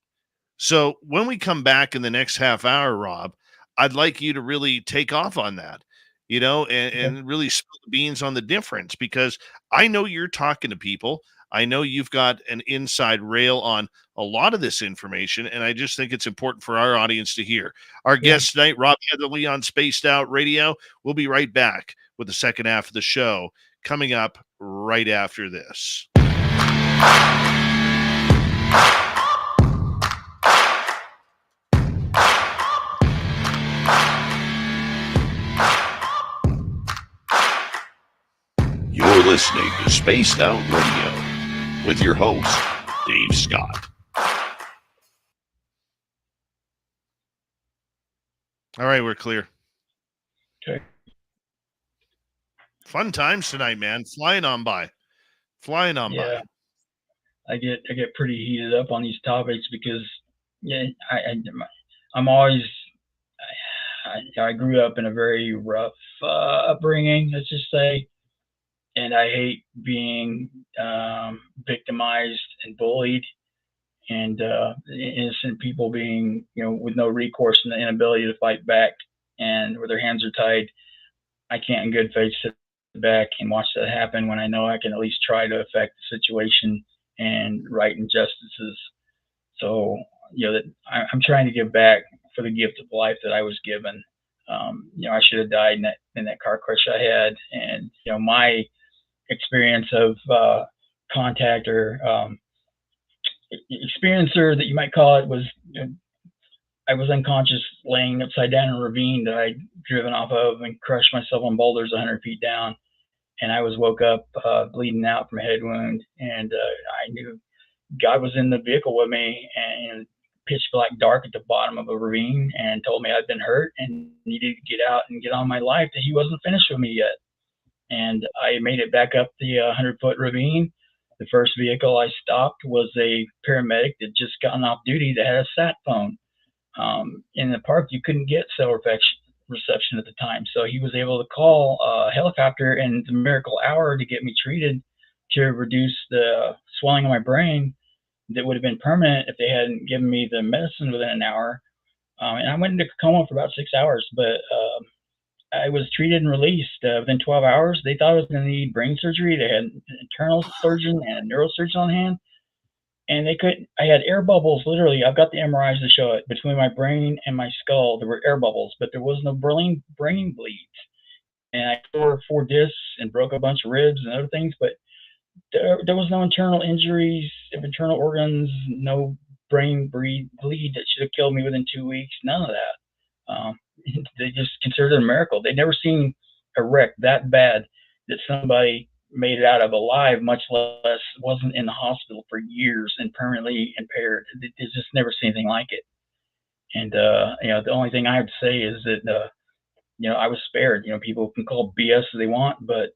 So when we come back in the next half hour, Rob, I'd like you to really take off on that, and really spill the beans on the difference, because I know you're talking to people. I know you've got an inside rail on a lot of this information, and I just think it's important for our audience to hear. Our guest tonight, Rob Heatherly on Spaced Out Radio. We'll be right back with the second half of the show coming up right after this. You're listening to Spaced Out Radio with your host, Dave Scott. All right, we're clear. Okay. Fun times tonight, man. Flying on by. Yeah. I get pretty heated up on these topics because I'm always I grew up in a very rough upbringing, let's just say, and I hate being victimized and bullied, and innocent people being, with no recourse and the inability to fight back, and where their hands are tied. I can't in good faith sit back and watch that happen when I know I can at least try to affect the situation and right injustices. So, that I'm trying to give back for the gift of life that I was given. I should have died in that car crash I had, and my experience of contact or experiencer that you might call it was, I was unconscious laying upside down in a ravine that I'd driven off of and crushed myself on boulders 100 feet down. And I was woke up bleeding out from a head wound, and I knew God was in the vehicle with me, and pitch black dark at the bottom of a ravine, and told me I'd been hurt and needed to get out and get on my life, that he wasn't finished with me yet. And I made it back up the 100-foot ravine. The first vehicle I stopped was a paramedic that just gotten off duty that had a sat phone. In the park, you couldn't get cell reception at the time, so he was able to call a helicopter in the miracle hour to get me treated to reduce the swelling of my brain that would have been permanent if they hadn't given me the medicine within an hour. And I went into coma for about 6 hours, but I was treated and released within 12 hours. They thought I was going to need brain surgery. They had an internal surgeon and a neurosurgeon on hand, and they couldn't. I had air bubbles, literally. I've got the MRIs to show it. Between my brain and my skull, there were air bubbles, but there was no brain bleeds. And I tore 4 discs and broke a bunch of ribs and other things, but there was no internal injuries of internal organs, no brain bleed that should have killed me within 2 weeks. None of that. They just considered it a miracle. They'd never seen a wreck that bad that somebody made it out of alive, much less wasn't in the hospital for years and permanently impaired. They just never seen anything like it. And the only thing I have to say is that I was spared. People can call BS as they want, but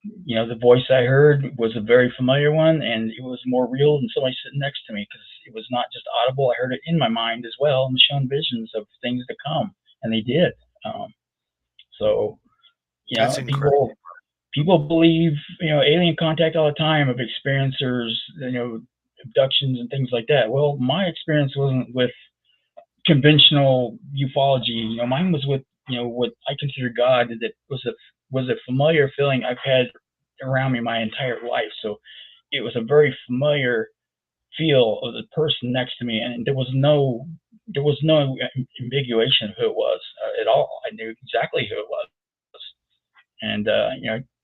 the voice I heard was a very familiar one, and it was more real than somebody sitting next to me, because it was not just audible. I heard it in my mind as well, and shown visions of things to come, and they did. So That's incredible. People believe alien contact all the time, of experiencers, abductions and things like that. Well, my experience wasn't with conventional ufology. Mine was with what I consider God. That was a familiar feeling I've had around me my entire life. So it was a very familiar feel of the person next to me, and there was no ambiguation of who it was at all. I knew exactly who it was, and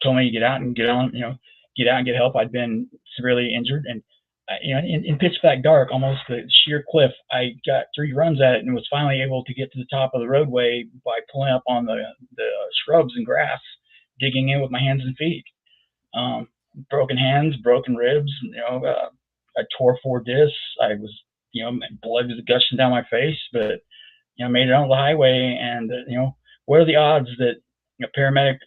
told me to get out and get on, get out and get help. I'd been severely injured, and in pitch black dark, almost the sheer cliff, I got 3 runs at it and was finally able to get to the top of the roadway by pulling up on the shrubs and grass, digging in with my hands and feet. Broken hands, broken ribs, I tore 4 discs. I was, blood was gushing down my face, but, made it on the highway. And, what are the odds that a paramedic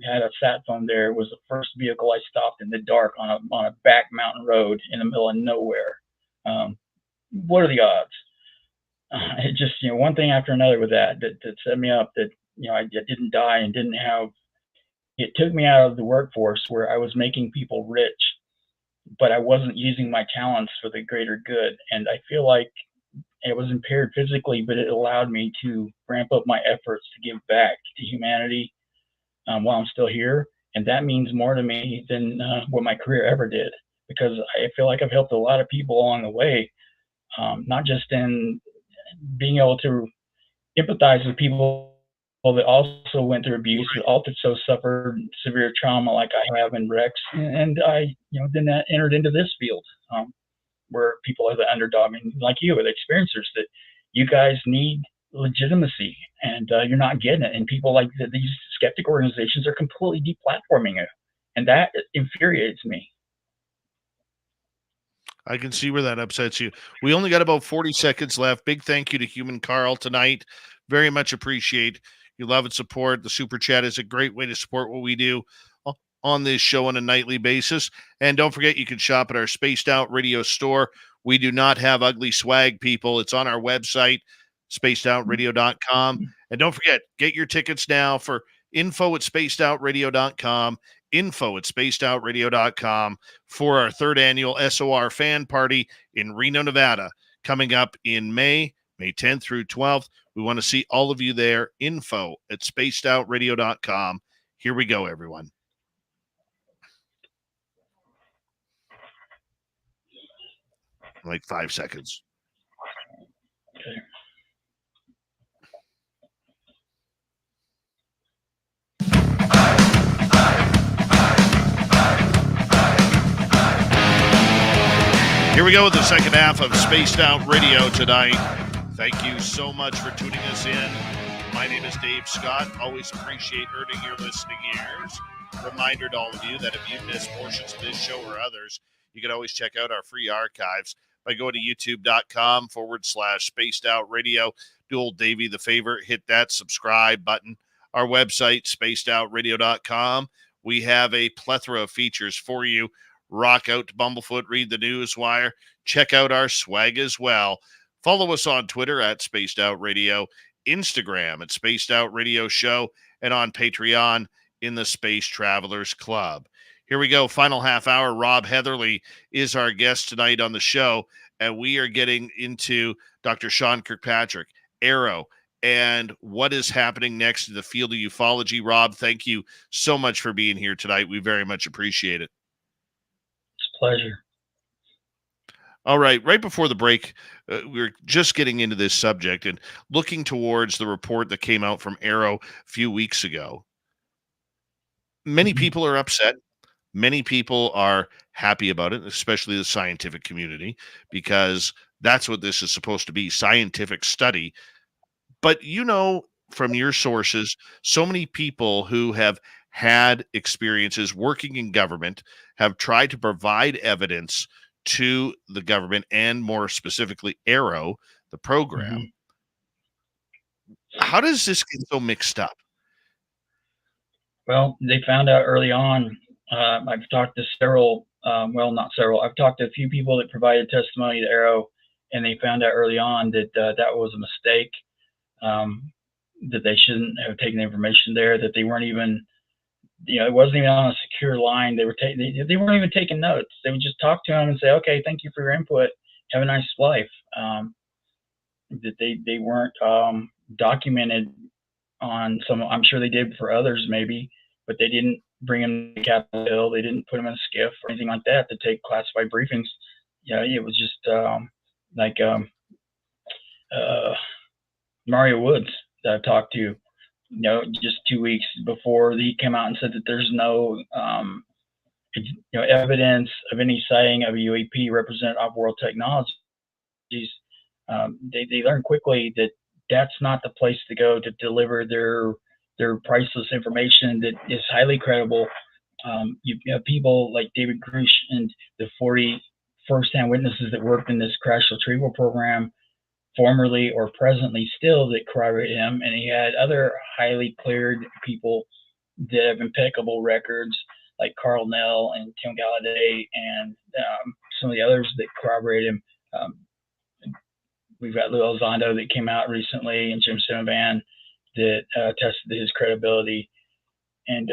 had a sat phone there? Was the first vehicle I stopped in the dark on a back mountain road in the middle of nowhere. What are the odds? It just, one thing after another with that set me up, that, I didn't die and didn't have, it took me out of the workforce where I was making people rich, but I wasn't using my talents for the greater good. And I feel like I was impaired physically, but it allowed me to ramp up my efforts to give back to humanity while I'm still here. And that means more to me than what my career ever did, because I feel like I've helped a lot of people along the way, not just in being able to empathize with people that also went through abuse, but also suffered severe trauma like I have in Rex. And I, then entered into this field where people are the underdog, and like you, are the experiencers, that you guys need legitimacy, and you're not getting it. And people like these skeptic organizations are completely deplatforming it. and that infuriates me. I can see where that upsets you. We only got about 40 seconds left. Big thank you to Human Carl tonight. Very much appreciate your love and support. The super chat is a great way to support what we do on this show on a nightly basis. And don't forget, you can shop at our Spaced Out Radio store. We do not have ugly swag, people. It's on our website, spacedoutradio.com. And don't forget, get your tickets now for info@spacedoutradio.com, info@spacedoutradio.com for our third annual SOR fan party in Reno, Nevada, coming up in May 10th through 12th. We want to see all of you there. Info@spacedoutradio.com. Here we go, everyone. Like 5 seconds. Okay. Here we go with the second half of Spaced Out Radio tonight. Thank you so much for tuning us in. My name is Dave Scott. Always appreciate earning your listening ears. Reminder to all of you that if you missed portions of this show or others, you can always check out our free archives by going to youtube.com/Spaced Out Radio. Do old Davey the favor, hit that subscribe button. Our website, spacedoutradio.com. We have a plethora of features for you. Rock out to Bumblefoot, read the Newswire, check out our swag as well. Follow us on Twitter @Spaced Out Radio, Instagram @Spaced Out Radio Show, and on Patreon in the Space Travelers Club. Here we go, final half hour. Rob Heatherly is our guest tonight on the show, and we are getting into Dr. Sean Kirkpatrick, AARO, and what is happening next in the field of ufology. Rob, thank you so much for being here tonight. We very much appreciate it. Pleasure. All right. Right before the break, we were just getting into this subject and looking towards the report that came out from AARO a few weeks ago. Many people are upset. Many people are happy about it, especially the scientific community, because that's what this is supposed to be, scientific study. But you know, from your sources, so many people who have had experiences working in government have tried to provide evidence to the government and more specifically AARO, the program. How does this get so mixed up? Well, they found out early on. I've talked to several, not several. I've talked to a few people that provided testimony to AARO, and they found out early on that that was a mistake, that they shouldn't have taken the information there, that they weren't even, it wasn't even on a secure line. They weren't even taking notes. They would just talk to them and say, "Okay, thank you for your input. Have a nice life." That they weren't documented on some. I'm sure they did for others maybe, but they didn't bring them to Capitol Hill. They didn't put them in a skiff or anything like that to take classified briefings. It was just like Mario Woods that I've talked to, just 2 weeks before he came out and said that there's no evidence of any sighting of a UAP represented off-world technologies. They learned quickly that that's not the place to go to deliver their priceless information that is highly credible. You have people like David Grusch and the 40 first-hand witnesses that worked in this crash retrieval program, formerly or presently still, that corroborate him. And he had other highly cleared people that have impeccable records, like Carl Nell and Tim Galladay, and some of the others that corroborate him. We've got Lou Elizondo that came out recently, and Jim Sinovan that tested his credibility. And,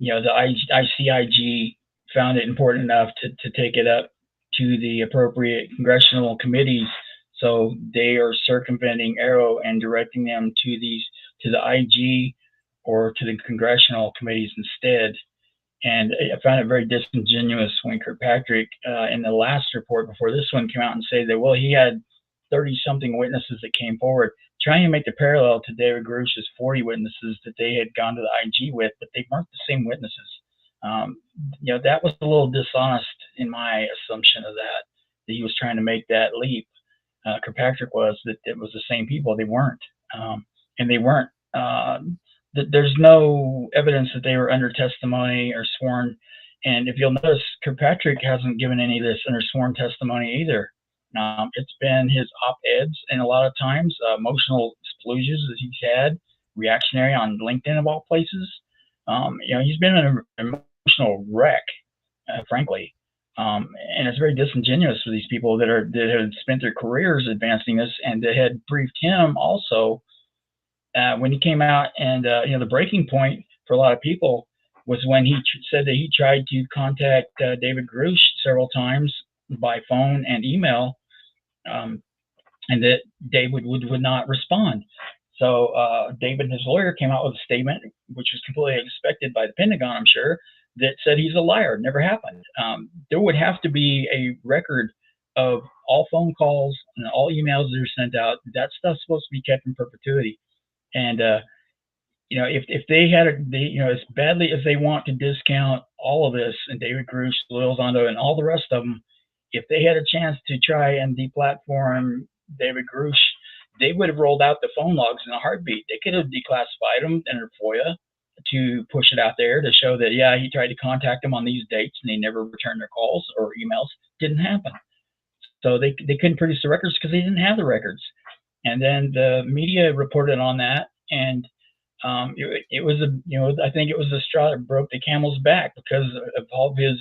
the ICIG found it important enough to take it up to the appropriate congressional committees. So they are circumventing AARO and directing them to the IG or to the congressional committees instead. And I found it very disingenuous when Kirkpatrick, in the last report before this one, came out and said that, well, he had 30-something witnesses that came forward, trying to make the parallel to David Grusch's 40 witnesses that they had gone to the IG with, but they weren't the same witnesses. That was a little dishonest in my assumption of that he was trying to make that leap. Kirkpatrick was, that it was the same people. They weren't. And they weren't there's no evidence that they were under testimony or sworn. And if you'll notice, Kirkpatrick hasn't given any of this under sworn testimony either. It's been his op-eds, and a lot of times emotional explosions that he's had, reactionary on LinkedIn of all places. He's been an emotional wreck, frankly. And it's very disingenuous for these people that had spent their careers advancing this, and that had briefed him also when he came out. And the breaking point for a lot of people was when he said that he tried to contact David Grusch several times by phone and email, and that David would not respond. So David and his lawyer came out with a statement, which was completely expected by the Pentagon, I'm sure, that said he's a liar. It never happened. There would have to be a record of all phone calls and all emails that are sent out. That stuff's supposed to be kept in perpetuity. And if they had as badly as they want to discount all of this, and David Grusch, Elizondo, and all the rest of them, if they had a chance to try and deplatform David Grusch, they would have rolled out the phone logs in a heartbeat. They could have declassified them under FOIA to push it out there to show that, yeah, he tried to contact them on these dates and they never returned their calls or emails. Didn't happen. So they couldn't produce the records because they didn't have the records. And then the media reported on that, and it was I think it was the straw that broke the camel's back, because of all of his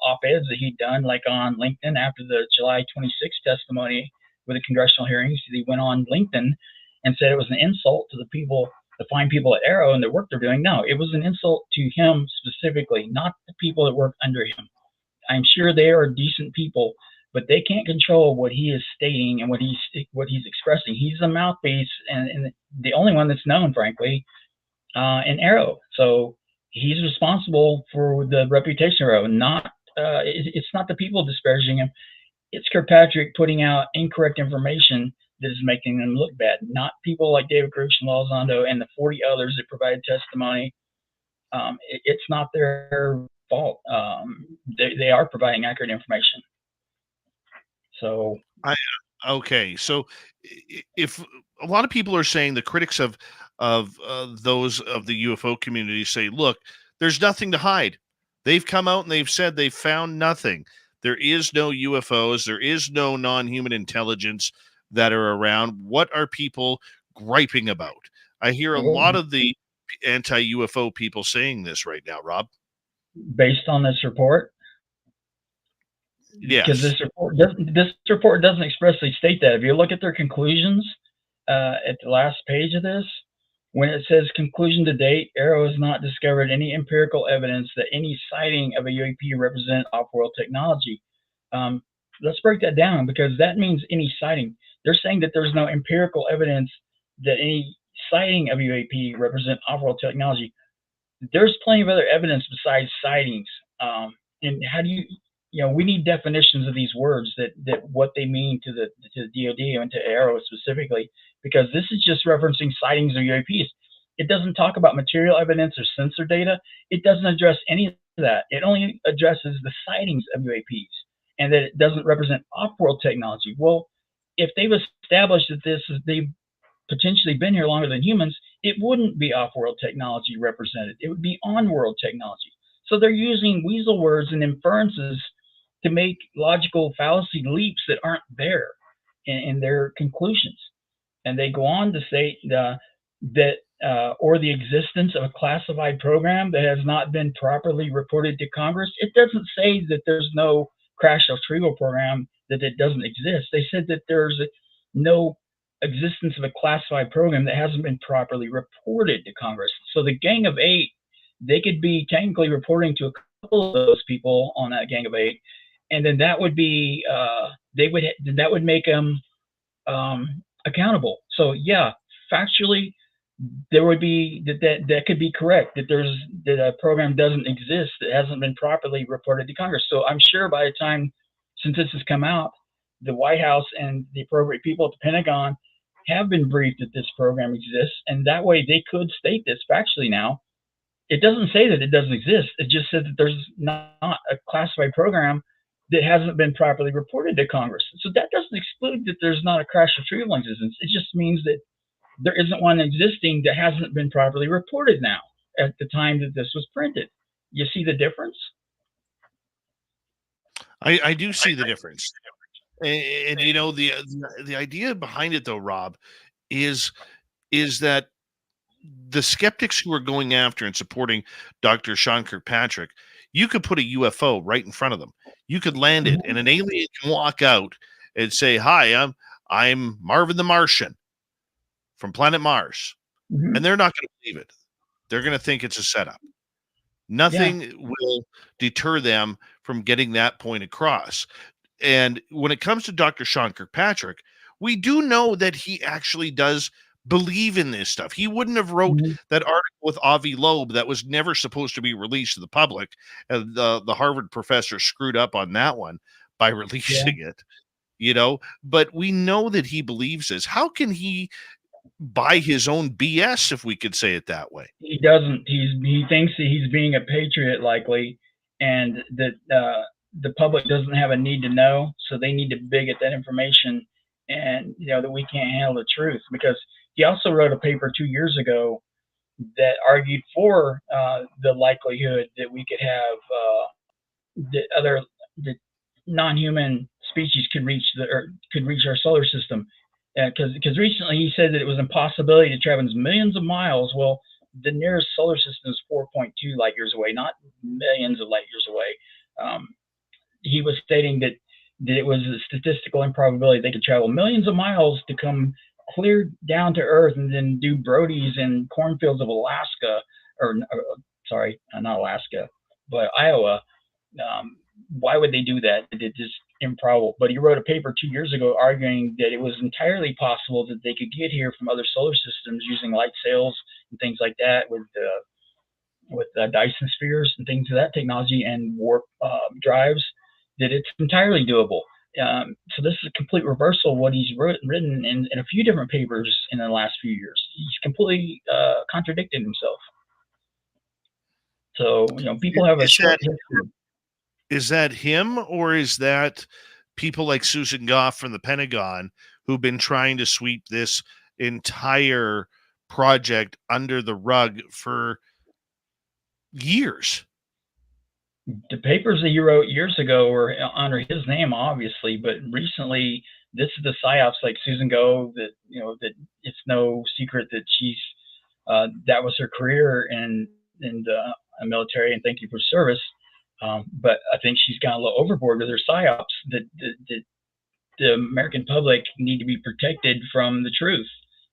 op-eds that he'd done, like on LinkedIn after the July 26th testimony with the congressional hearings. He went on LinkedIn and said it was an insult to the fine people at AARO and the work they're doing. No, it was an insult to him specifically, not the people that work under him. I'm sure they are decent people, but they can't control what he is stating and what he's expressing. He's a mouthpiece and the only one that's known, frankly, in AARO. So he's responsible for the reputation of AARO. It's not the people disparaging him. It's Kirkpatrick putting out incorrect information that is making them look bad, not people like David Grusch and Elizondo and the 40 others that provided testimony. It's not their fault. They are providing accurate information. So okay, so if a lot of people are saying, the critics of those of the UFO community say, look, there's nothing to hide. They've come out and they've said they've found nothing. There is no UFOs. There is no non-human intelligence that are around. What are people griping about? I hear a lot of the anti-UFO people saying this right now, Rob. Based on this report? Yes. Because this report doesn't expressly state that. If you look at their conclusions at the last page of this, when it says conclusion to date, AARO has not discovered any empirical evidence that any sighting of a UAP represent off-world technology. Let's break that down, because that means any sighting. They're saying that there's no empirical evidence that any sighting of UAP represent off-world technology. There's plenty of other evidence besides sightings. And how do we need definitions of these words that what they mean to the DoD and to AARO specifically, because this is just referencing sightings of UAPs. It doesn't talk about material evidence or sensor data. It doesn't address any of that. It only addresses the sightings of UAPs, and that it doesn't represent off-world technology. Well, if they've established that they've potentially been here longer than humans, it wouldn't be off-world technology represented. It would be on-world technology. So they're using weasel words and inferences to make logical fallacy leaps that aren't there in their conclusions. And they go on to say that or the existence of a classified program that has not been properly reported to Congress. It doesn't say that there's no crash retrieval program, that it doesn't exist. They said that there's no existence of a classified program that hasn't been properly reported to Congress. So the Gang of Eight, they could be technically reporting to a couple of those people on that Gang of Eight, and then that would be that would make them accountable. So yeah, factually, there would be that could be correct, that a program doesn't exist that hasn't been properly reported to Congress. So I'm sure by the time, since this has come out, the White House and the appropriate people at the Pentagon have been briefed that this program exists, and that way they could state this factually now. It doesn't say that it doesn't exist. It just says that there's not a classified program that hasn't been properly reported to Congress. So that doesn't exclude that there's not a crash retrieval existence. It just means that there isn't one existing that hasn't been properly reported now at the time that this was printed. You see the difference? I do see the difference. And you know, the idea behind it though, Rob, is that the skeptics who are going after and supporting Dr. Sean Kirkpatrick, you could put a UFO right in front of them. You could land it, and an alien can walk out and say, "Hi, I'm Marvin the Martian from planet Mars," Mm-hmm. and they're not going to believe it. They're going to think it's a setup. Nothing will deter them from getting that point across. And when it comes to Dr. Sean Kirkpatrick, we do know that he actually does believe in this stuff. He wouldn't have wrote that article with Avi Loeb that was never supposed to be released to the public. And the Harvard professor screwed up on that one by releasing it, you know, but we know that he believes this. How can he buy his own BS, if we could say it that way? He doesn't. He thinks that he's being a patriot, likely, and that the public doesn't have a need to know, so they need to get that information, and that we can't handle the truth. Because he also wrote a paper 2 years ago that argued for the likelihood that we could have the non-human species could reach our solar system. Because recently he said that it was an impossibility to travel millions of miles. Well, the nearest solar system is 4.2 light years away, not millions of light years away. He was stating that it was a statistical improbability they could travel millions of miles to come clear down to Earth and then do Brodies in cornfields of Alaska, sorry, not Alaska, but Iowa. Why would they do that? It's just improbable. But he wrote a paper 2 years ago arguing that it was entirely possible that they could get here from other solar systems using light sails and things like that with Dyson spheres and things of that technology and warp drives, that it's entirely doable. So this is a complete reversal of what he's written in a few different papers in the last few years. He's completely contradicted himself. So, people have a short history. Is that him, or is that people like Susan Goff from the Pentagon who've been trying to sweep this entire project under the rug for years? The papers that he wrote years ago were under his name, obviously, but recently, this is the psyops like Susan Go, that that it's no secret that she's that was her career in the military, and thank you for service. But I think she's gone a little overboard with her psyops. That the American public need to be protected from the truth,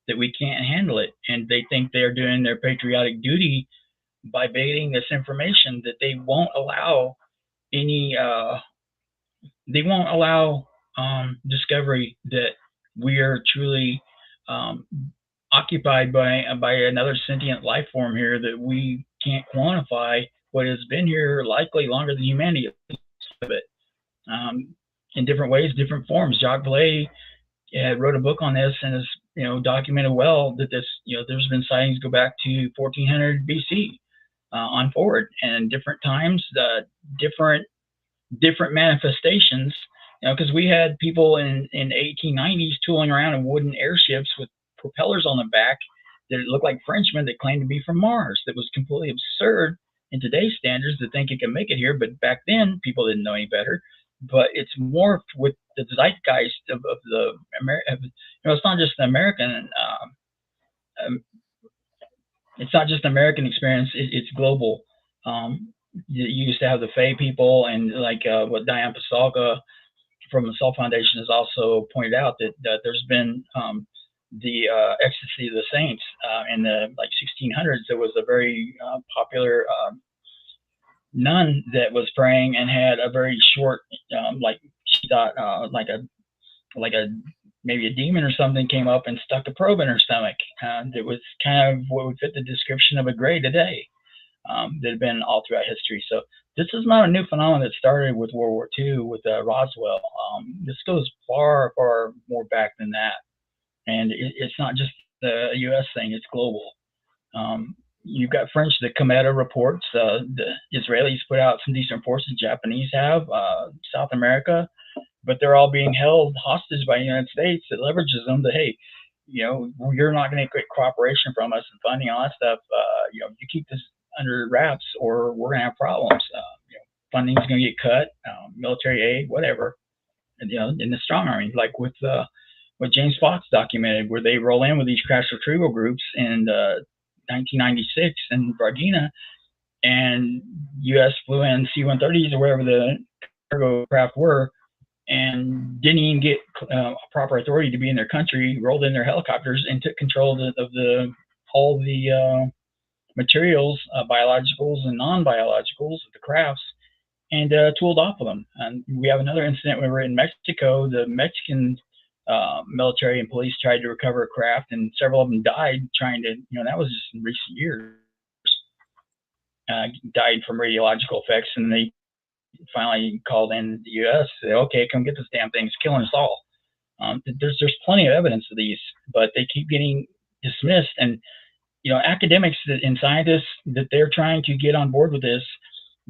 that we can't handle it, and they think they're doing their patriotic duty by baiting this information, that they won't allow any discovery that we are truly occupied by another sentient life form here, that we can't quantify what has been here likely longer than humanity of it, in different ways, different forms. Jacques Vallée wrote a book on this and has documented well that this there's been sightings go back to 1400 BC on forward, and different times, different manifestations. Because we had people in the 1890s tooling around in wooden airships with propellers on the back that looked like Frenchmen that claimed to be from Mars. That was completely absurd in today's standards to think it can make it here, but back then people didn't know any better. But it's morphed with the zeitgeist of the it's not just the American. It's not just an American experience. It's global. You used to have the Fey people, and like what Diane Pasalka from the Soul Foundation has also pointed out, that there's been the ecstasy of the saints in the 1600s. There was a very popular nun that was praying and had a very short, she thought maybe a demon or something came up and stuck a probe in her stomach. It was kind of what would fit the description of a gray today, that had been all throughout history. So this is not a new phenomenon that started with World War II with Roswell. This goes far, far more back than that. And it's not just the U.S. thing, it's global. You've got French, the Cometa reports. The Israelis put out some decent reports, the Japanese have, South America, but they're all being held hostage by the United States that leverages them that, hey, you're not going to get cooperation from us and funding, all that stuff. You keep this under wraps, or we're going to have problems. Funding's going to get cut, military aid, whatever. And, in the strong army, like with what James Fox documented, where they roll in with these crash retrieval groups in 1996 in Varginha, and U.S. flew in C-130s or whatever the cargo craft were, and didn't even get proper authority to be in their country, rolled in their helicopters and took control of all the materials, biologicals and non-biologicals of the crafts, and tooled off of them. And we have another incident when we were in Mexico. The Mexican military and police tried to recover a craft, and several of them died trying to, that was just in recent years, died from radiological effects, and they finally called in the U.S. Say, okay, come get this damn thing. It's killing us all. There's plenty of evidence of these, but they keep getting dismissed. And, academics and scientists that they're trying to get on board with this,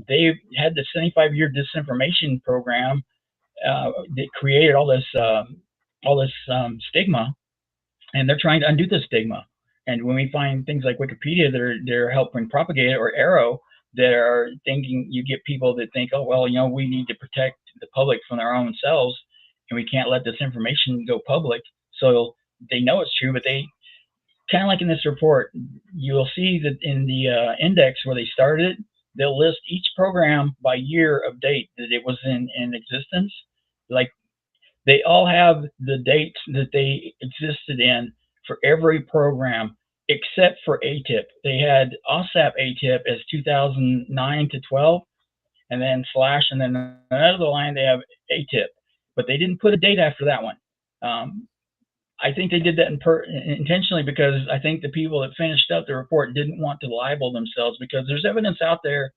they've had the 75-year disinformation program that created all this stigma, and they're trying to undo the stigma. And when we find things like Wikipedia that they're helping propagate it, or AARO, that are thinking, you get people that think, oh, well, we need to protect the public from their own selves, and we can't let this information go public. So they know it's true, but they kind of like in this report, you'll see that in the index where they started it, they'll list each program by year of date that it was in existence. Like, they all have the dates that they existed in for every program except for ATIP. They had OSAP ATIP as 2009 to 12, and then slash, and then another line they have ATIP, but they didn't put a date after that one. I think they did that intentionally, because I think the people that finished up the report didn't want to libel themselves, because there's evidence out there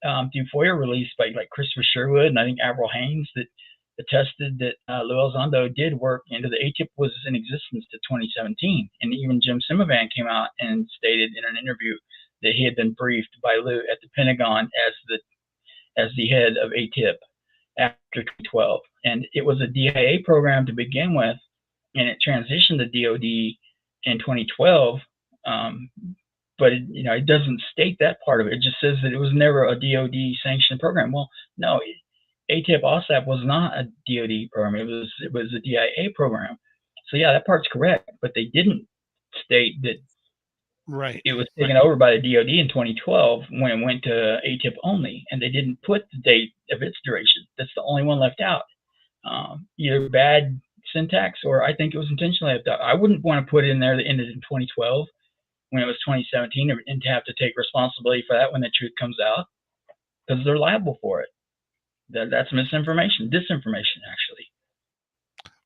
through FOIA release by like Christopher Sherwood and I think Avril Haines that attested that Lou Elizondo did work into the ATIP was in existence to 2017. And even Jim Simovan came out and stated in an interview that he had been briefed by Lou at the Pentagon as the head of ATIP after 2012. And it was a DIA program to begin with, and it transitioned to DOD in 2012. But it doesn't state that part of it. It just says that it was never a DOD sanctioned program. Well, no, ATIP OSAP was not a DOD program. It was a DIA program. So yeah, that part's correct. But they didn't state that it was taken over by the DOD in 2012 when it went to ATIP only, and they didn't put the date of its duration. That's the only one left out. Either bad syntax, or I think it was intentionally left out. I wouldn't want to put in there that ended in 2012 when it was 2017, and to have to take responsibility for that when the truth comes out, because they're liable for it. That's misinformation, disinformation, actually.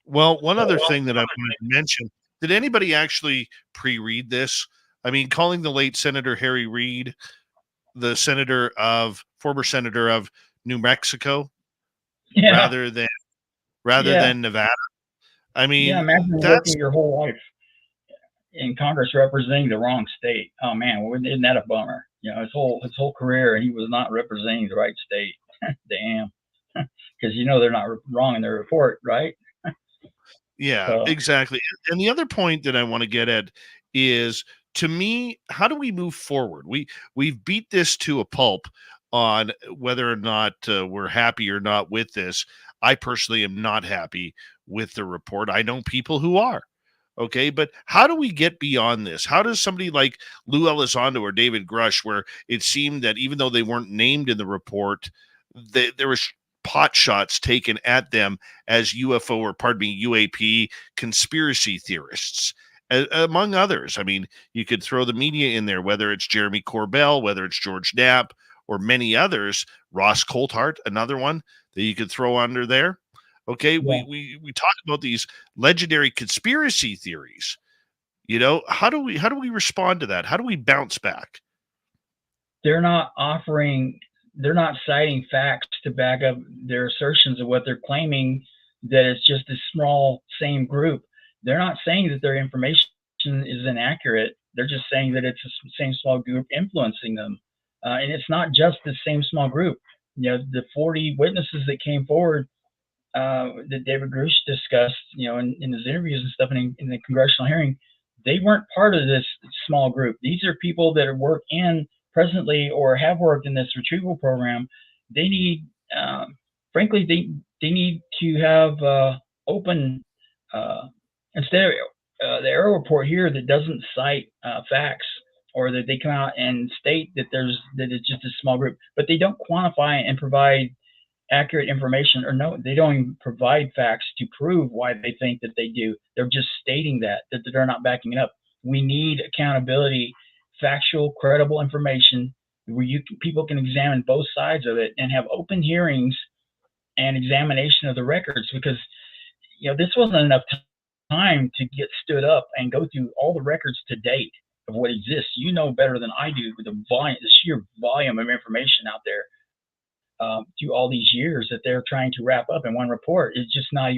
Well, one other thing that I wanted to mention, did anybody actually pre-read this? I mean, calling the late Senator Harry Reid the former senator of New Mexico, rather than Nevada. I mean, imagine working your whole life in Congress representing the wrong state. Oh man, isn't that a bummer? His whole career, and he was not representing the right state. Damn, because they're not wrong in their report, right? Yeah, exactly. And the other point that I want to get at is, to me, how do we move forward? We've beat this to a pulp on whether or not we're happy or not with this. I personally am not happy with the report. I know people who are. Okay, but how do we get beyond this? How does somebody like Lou Elizondo or David Grusch, where it seemed that even though they weren't named in the report, there was pot shots taken at them as UAP conspiracy theorists, among others? I mean, you could throw the media in there, whether it's Jeremy Corbell, whether it's George Knapp, or many others. Ross Coulthart, another one that you could throw under there. Okay, yeah. We talk about these legendary conspiracy theories. How do we respond to that? How do we bounce back? They're not citing facts to back up their assertions of what they're claiming, that it's just a small same group. They're not saying that their information is inaccurate. They're just saying that it's the same small group influencing them. And it's not just the same small group. The 40 witnesses that came forward that David Grusch discussed, in his interviews and stuff in the congressional hearing, they weren't part of this small group. These are people that work in presently or have worked in this retrieval program. They need, frankly, they need to have open, instead of the AARO report here that doesn't cite facts, or that they come out and state that it's just a small group, but they don't quantify and provide accurate information, or no, they don't even provide facts to prove why they think that they do. They're just stating that they're not backing it up. We need accountability, factual, credible information where people can examine both sides of it and have open hearings and examination of the records, because this wasn't enough time to get stood up and go through all the records to date of what exists. You know better than I do with the sheer volume of information out there through all these years that they're trying to wrap up in one report. It's not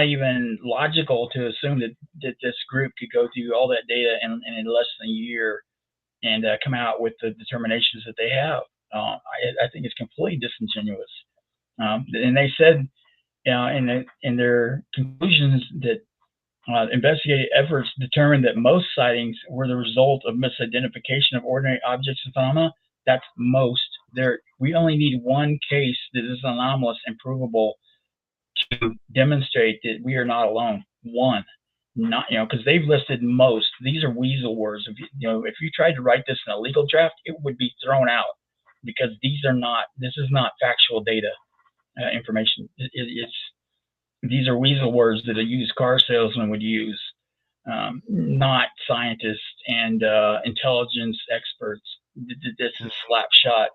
even logical to assume that this group could go through all that data in less than a year and come out with the determinations that they have. I think it's completely disingenuous. And they said in their conclusions that investigative efforts determined that most sightings were the result of misidentification of ordinary objects and phenomena. That's most. We only need one case that is anomalous and provable to demonstrate that we are not alone. One, not because they've listed most. These are weasel words. If you tried to write this in a legal draft, it would be thrown out, because this is not factual data information. These are weasel words that a used car salesman would use, not scientists and intelligence experts. This is slapshot.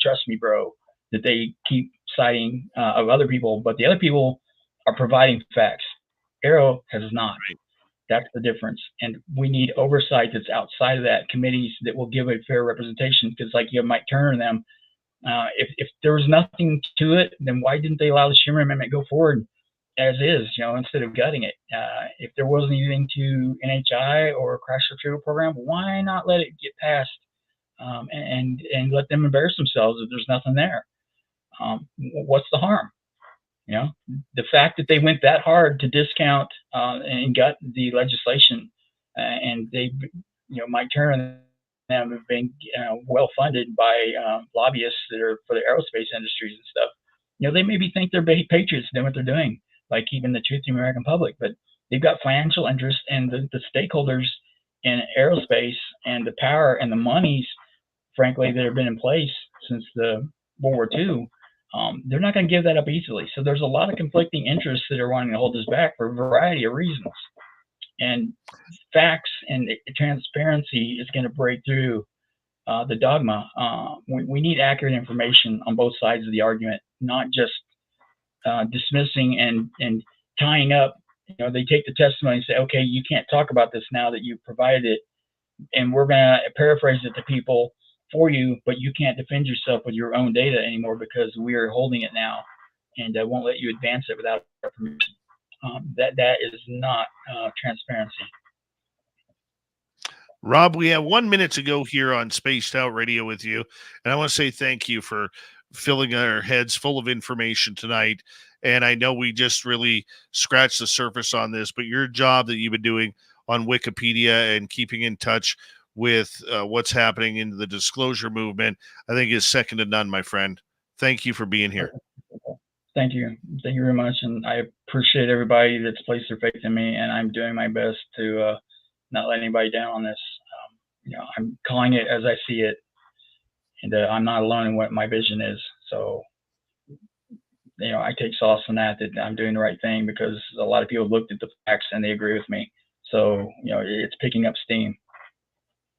Trust me, bro, that they keep citing of other people, but the other people are providing facts. AARO has not. That's the difference. And we need oversight that's outside of that, committees that will give a fair representation, because like you have Mike Turner and them, if there was nothing to it, then why didn't they allow the Schumer Amendment go forward as is, instead of gutting it? If there wasn't anything to NHI or crash retrieval program, why not let it get passed and let them embarrass themselves if there's nothing there? What's the harm? The fact that they went that hard to discount and gut the legislation, and they, Mike Turner and them have been well funded by lobbyists that are for the aerospace industries and stuff. They maybe think they're patriots doing what they're doing by keeping the truth to the American public, but they've got financial interest, and the stakeholders in aerospace and the power and the monies, frankly, that have been in place since the World War II, they're not going to give that up easily. So there's a lot of conflicting interests that are wanting to hold us back for a variety of reasons. And facts and transparency is going to break through the dogma. We need accurate information on both sides of the argument, not just dismissing and tying up. They take the testimony and say, okay, you can't talk about this now that you've provided it, and we're going to paraphrase it to people for you, but you can't defend yourself with your own data anymore because we are holding it now, and won't let you advance it without our permission. That is not transparency. Rob, we have 1 minute to go here on Spaced Out Radio with you, and I want to say thank you for filling our heads full of information tonight. And I know we just really scratched the surface on this, but your job that you've been doing on Wikipedia and keeping in touch with what's happening in the disclosure movement, I think is second to none, my friend. Thank you for being here. Thank you. Thank you very much. And I appreciate everybody that's placed their faith in me, and I'm doing my best to not let anybody down on this. I'm calling it as I see it, and I'm not alone in what my vision is. So, I take solace in that I'm doing the right thing, because a lot of people looked at the facts and they agree with me. So, it's picking up steam.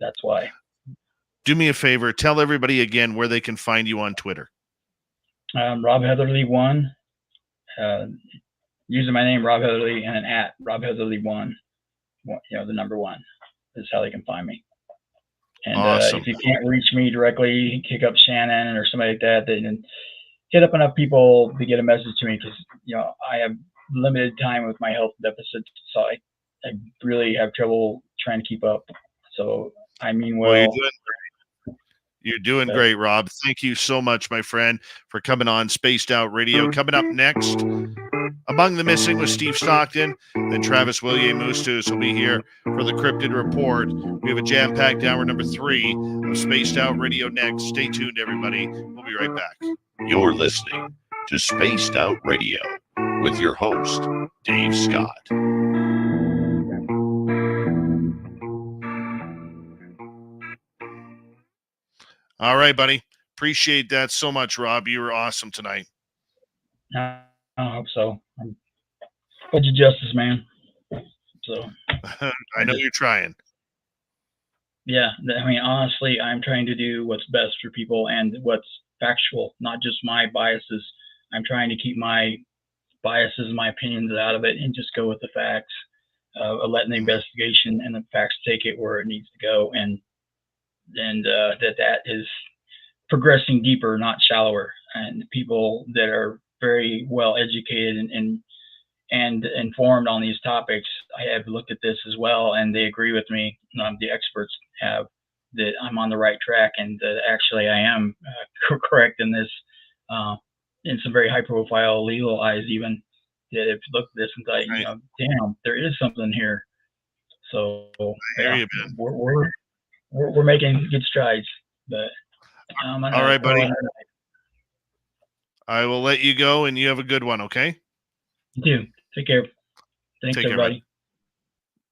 That's why. Do me a favor. Tell everybody again where they can find you on Twitter. Rob Heatherly 1. Using my name, Rob Heatherly, and at Rob Heatherly 1. The number 1 is how they can find me. And awesome. If you can't reach me directly, kick up Shannon or somebody like that. Then hit up enough people to get a message to me, because I have limited time with my health deficits, so I really have trouble trying to keep up. So I mean, well, you're doing You're doing great, Rob. Thank you so much, my friend, for coming on Spaced Out Radio. Coming up next, Among the Missing with Steve Stockton, then Travis William-Mustus will be here for the Crypted Report. We have a jam-packed hour number 3 of Spaced Out Radio next. Stay tuned, everybody. We'll be right back. You're listening to Spaced Out Radio with your host, Dave Scott. All right, buddy. Appreciate that so much, Rob. You were awesome tonight. I hope so. Hold your justice, man. So I know you're trying. Yeah, I mean, honestly, I'm trying to do what's best for people and what's factual, not just my biases. I'm trying to keep my biases and my opinions out of it and just go with the facts, letting the investigation and the facts take it where it needs to go, and that is progressing deeper, not shallower. And people that are very well educated and informed on these topics, I have looked at this as well, and they agree with me. The experts have, that I'm on the right track, and that actually I am correct in this. In some very high-profile legal eyes, even, that have looked at this and thought, Right. Damn, there is something here. So I hear you, man. we're making good strides. But all right, buddy. I will let you go, and you have a good one, okay? You too. Take care. Thanks, Take care, everybody. bud.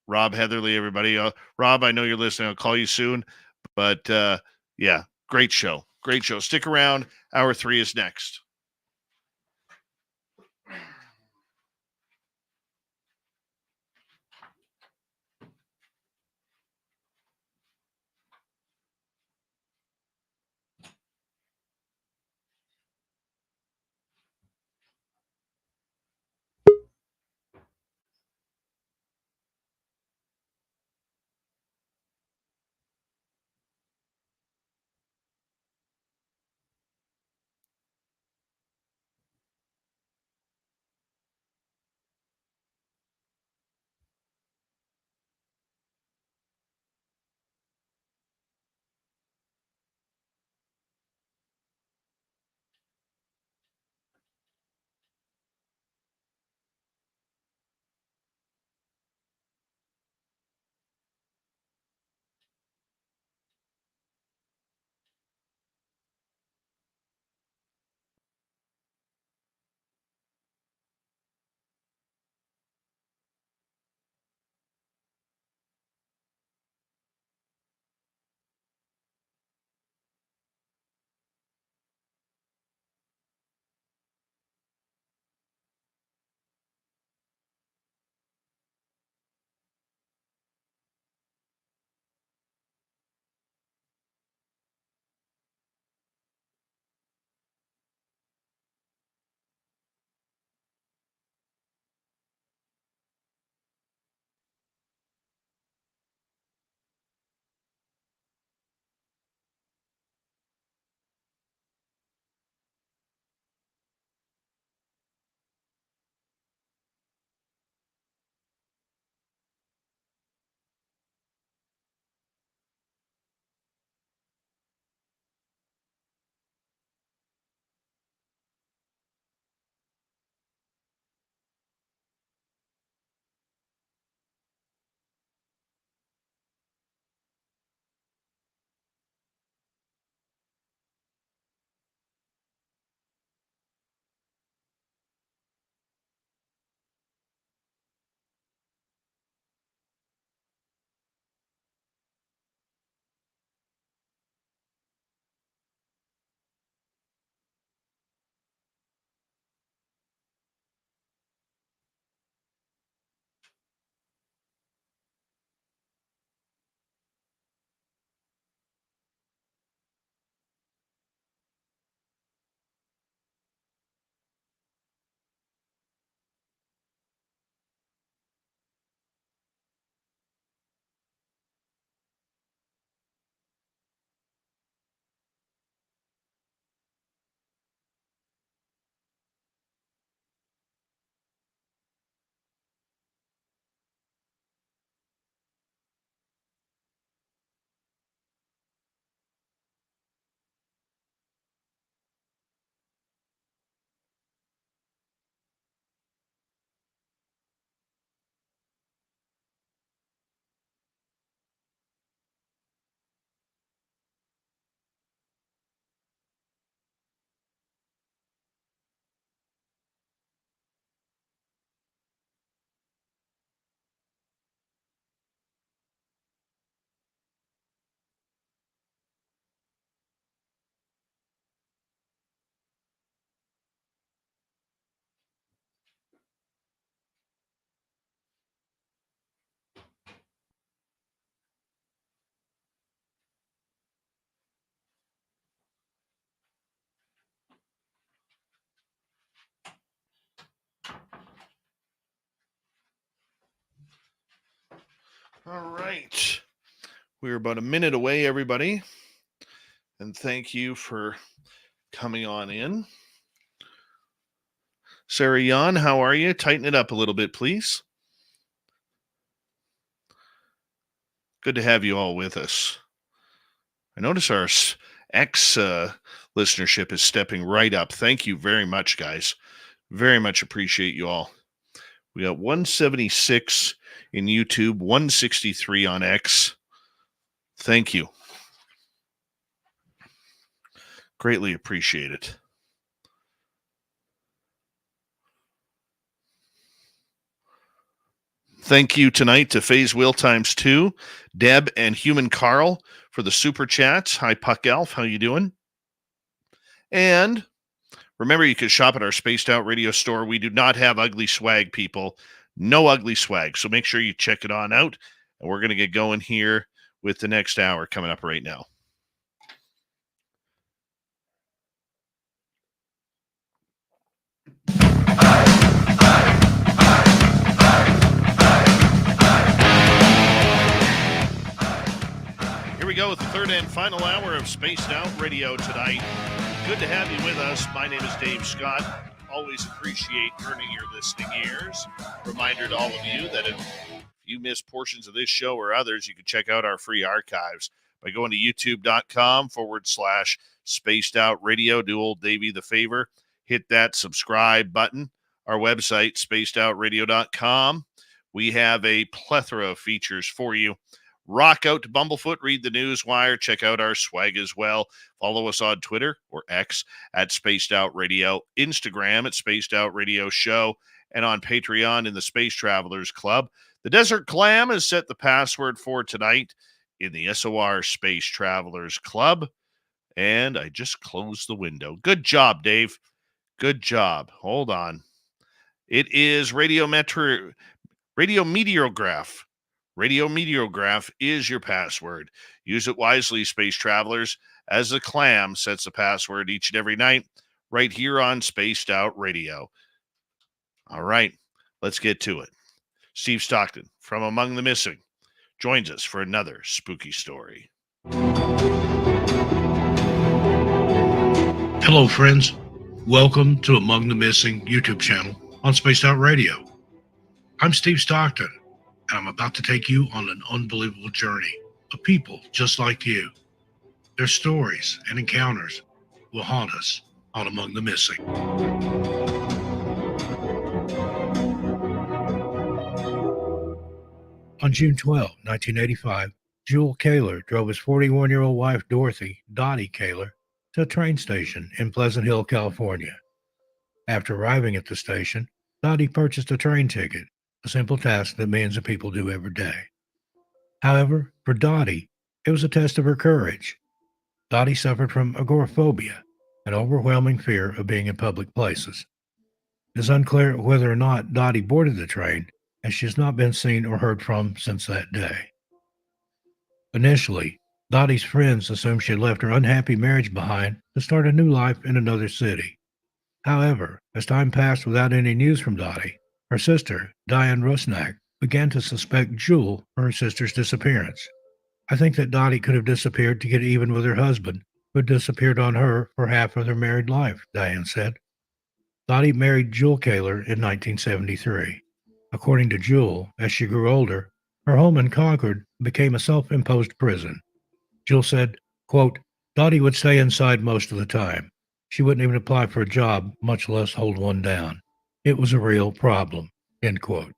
Rob Heatherly, everybody. Rob, I know you're listening. I'll call you soon. But, yeah, great show. Great show. Stick around. Hour 3 is next. All right. We're about a minute away, everybody. And thank you for coming on in. Sarah Yan, how are you? Tighten it up a little bit, please. Good to have you all with us. I notice our X listenership is stepping right up. Thank you very much, guys. Very much appreciate you all. We got 176 in YouTube, 163 on X. Thank you. Greatly appreciate it. Thank you tonight to Phase Wheel times 2, Deb and Human Carl for the super chats. Hi, Puck Elf. How you doing? And remember, you can shop at our Spaced Out Radio store. We do not have ugly swag, people. No ugly swag. So make sure you check it on out. And we're going to get going here with the next hour coming up right now. Here we go with the third and final hour of Spaced Out Radio tonight. Good to have you with us. My name is Dave Scott. Always appreciate earning your listening ears. Reminder to all of you that if you miss portions of this show or others, you can check out our free archives by going to youtube.com/Spaced Out Radio. Do old Davey the favor. Hit that subscribe button. Our website, spacedoutradio.com. We have a plethora of features for you. Rock out to Bumblefoot, read the news wire, check out our swag as well. Follow us on Twitter or X at Spaced Out Radio, Instagram at Spaced Out Radio Show, and on Patreon in the Space Travelers Club. The Desert Clam has set the password for tonight in the SOR Space Travelers Club. And I just closed the window. Good job, Dave. Good job. Hold on. It is Radio Meteorograph. Radio Meteorograph is your password. Use it wisely, Space Travelers, as the Clam sets the password each and every night right here on Spaced Out Radio. All right, let's get to it. Steve Stockton from Among the Missing joins us for another spooky story. Hello, friends. Welcome to Among the Missing YouTube channel on Spaced Out Radio. I'm Steve Stockton, and I'm about to take you on an unbelievable journey of people just like you. Their stories and encounters will haunt us on Among the Missing. On June 12, 1985, Jewel Kaler drove his 41-year-old wife, Dorothy Dottie Kaler, to a train station in Pleasant Hill, California. After arriving at the station, Dottie purchased a train ticket, a simple task that millions of people do every day. However, for Dottie, it was a test of her courage. Dottie suffered from agoraphobia, an overwhelming fear of being in public places. It is unclear whether or not Dottie boarded the train, as she has not been seen or heard from since that day. Initially, Dottie's friends assumed she had left her unhappy marriage behind to start a new life in another city. However, as time passed without any news from Dottie, her sister, Diane Rusnak, began to suspect Jewel for her sister's disappearance. I think that Dottie could have disappeared to get even with her husband, who had disappeared on her for half of their married life, Diane said. Dottie married Jewel Kaler in 1973. According to Jewel, as she grew older, her home in Concord became a self-imposed prison. Jewel said, quote, Dottie would stay inside most of the time. She wouldn't even apply for a job, much less hold one down. It was a real problem, end quote.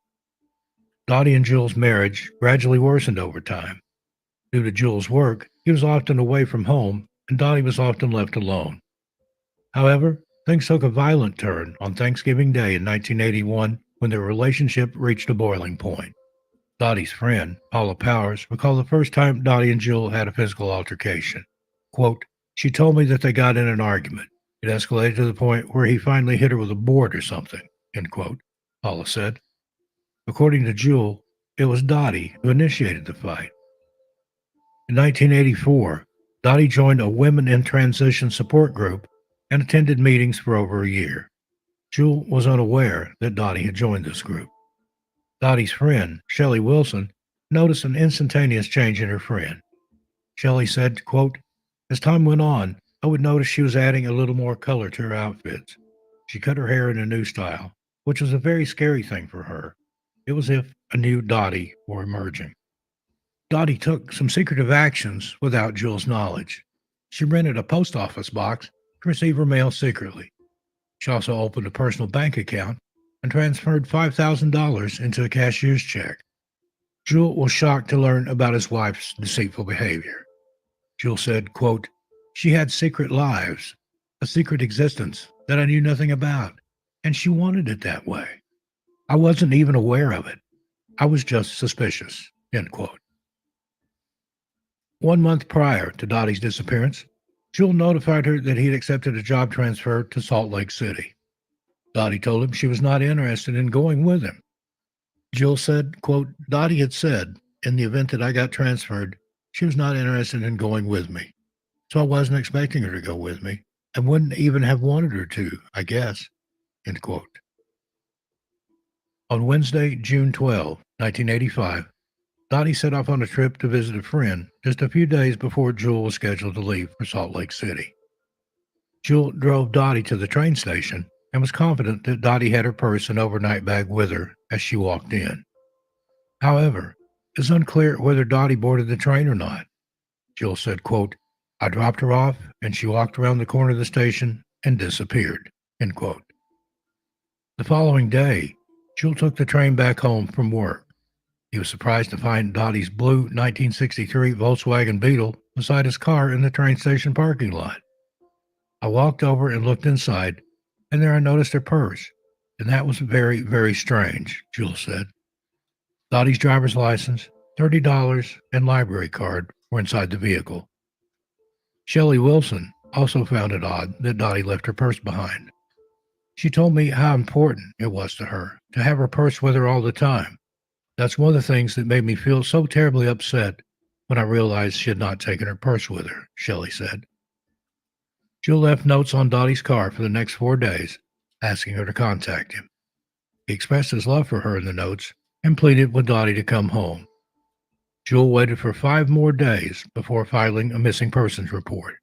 Dottie and Jewel's marriage gradually worsened over time. Due to Jewel's work, he was often away from home, and Dottie was often left alone. However, things took a violent turn on Thanksgiving Day in 1981 when their relationship reached a boiling point. Dottie's friend, Paula Powers, recalled the first time Dottie and Jewel had a physical altercation. Quote, she told me that they got in an argument. It escalated to the point where he finally hit her with a board or something, end quote, Paula said. According to Jewel, it was Dottie who initiated the fight. In 1984, Dottie joined a Women in Transition support group and attended meetings for over a year. Jewel was unaware that Dottie had joined this group. Dottie's friend, Shelley Wilson, noticed an instantaneous change in her friend. Shelley said, quote, as time went on, I would notice she was adding a little more color to her outfits. She cut her hair in a new style, which was a very scary thing for her. It was as if a new Dottie were emerging. Dottie took some secretive actions without Jewel's knowledge. She rented a post office box to receive her mail secretly. She also opened a personal bank account and transferred $5,000 into a cashier's check. Jewel was shocked to learn about his wife's deceitful behavior. Jewel said, quote, she had secret lives, a secret existence that I knew nothing about, and she wanted it that way. I wasn't even aware of it. I was just suspicious, end quote. 1 month prior to Dottie's disappearance, Jewel notified her that he had accepted a job transfer to Salt Lake City. Dottie told him she was not interested in going with him. Jewel said, quote, Dottie had said, in the event that I got transferred, she was not interested in going with me. So I wasn't expecting her to go with me, and wouldn't even have wanted her to, I guess, end quote. On Wednesday, June 12, 1985, Dottie set off on a trip to visit a friend just a few days before Jewel was scheduled to leave for Salt Lake City. Jewel drove Dottie to the train station and was confident that Dottie had her purse and overnight bag with her as she walked in. However, it's unclear whether Dottie boarded the train or not. Jewel said, quote, I dropped her off and she walked around the corner of the station and disappeared, end quote. The following day, Jewel took the train back home from work. He was surprised to find Dottie's blue 1963 Volkswagen Beetle beside his car in the train station parking lot. I walked over and looked inside, and there I noticed her purse, and that was very, very strange, Jewel said. Dottie's driver's license, $30, and library card were inside the vehicle. Shelley Wilson also found it odd that Dottie left her purse behind. She told me how important it was to her to have her purse with her all the time. That's one of the things that made me feel so terribly upset when I realized she had not taken her purse with her, Shelley said. Jewel left notes on Dottie's car for the next 4 days, asking her to contact him. He expressed his love for her in the notes and pleaded with Dottie to come home. Jewel waited for 5 more days before filing a missing persons report.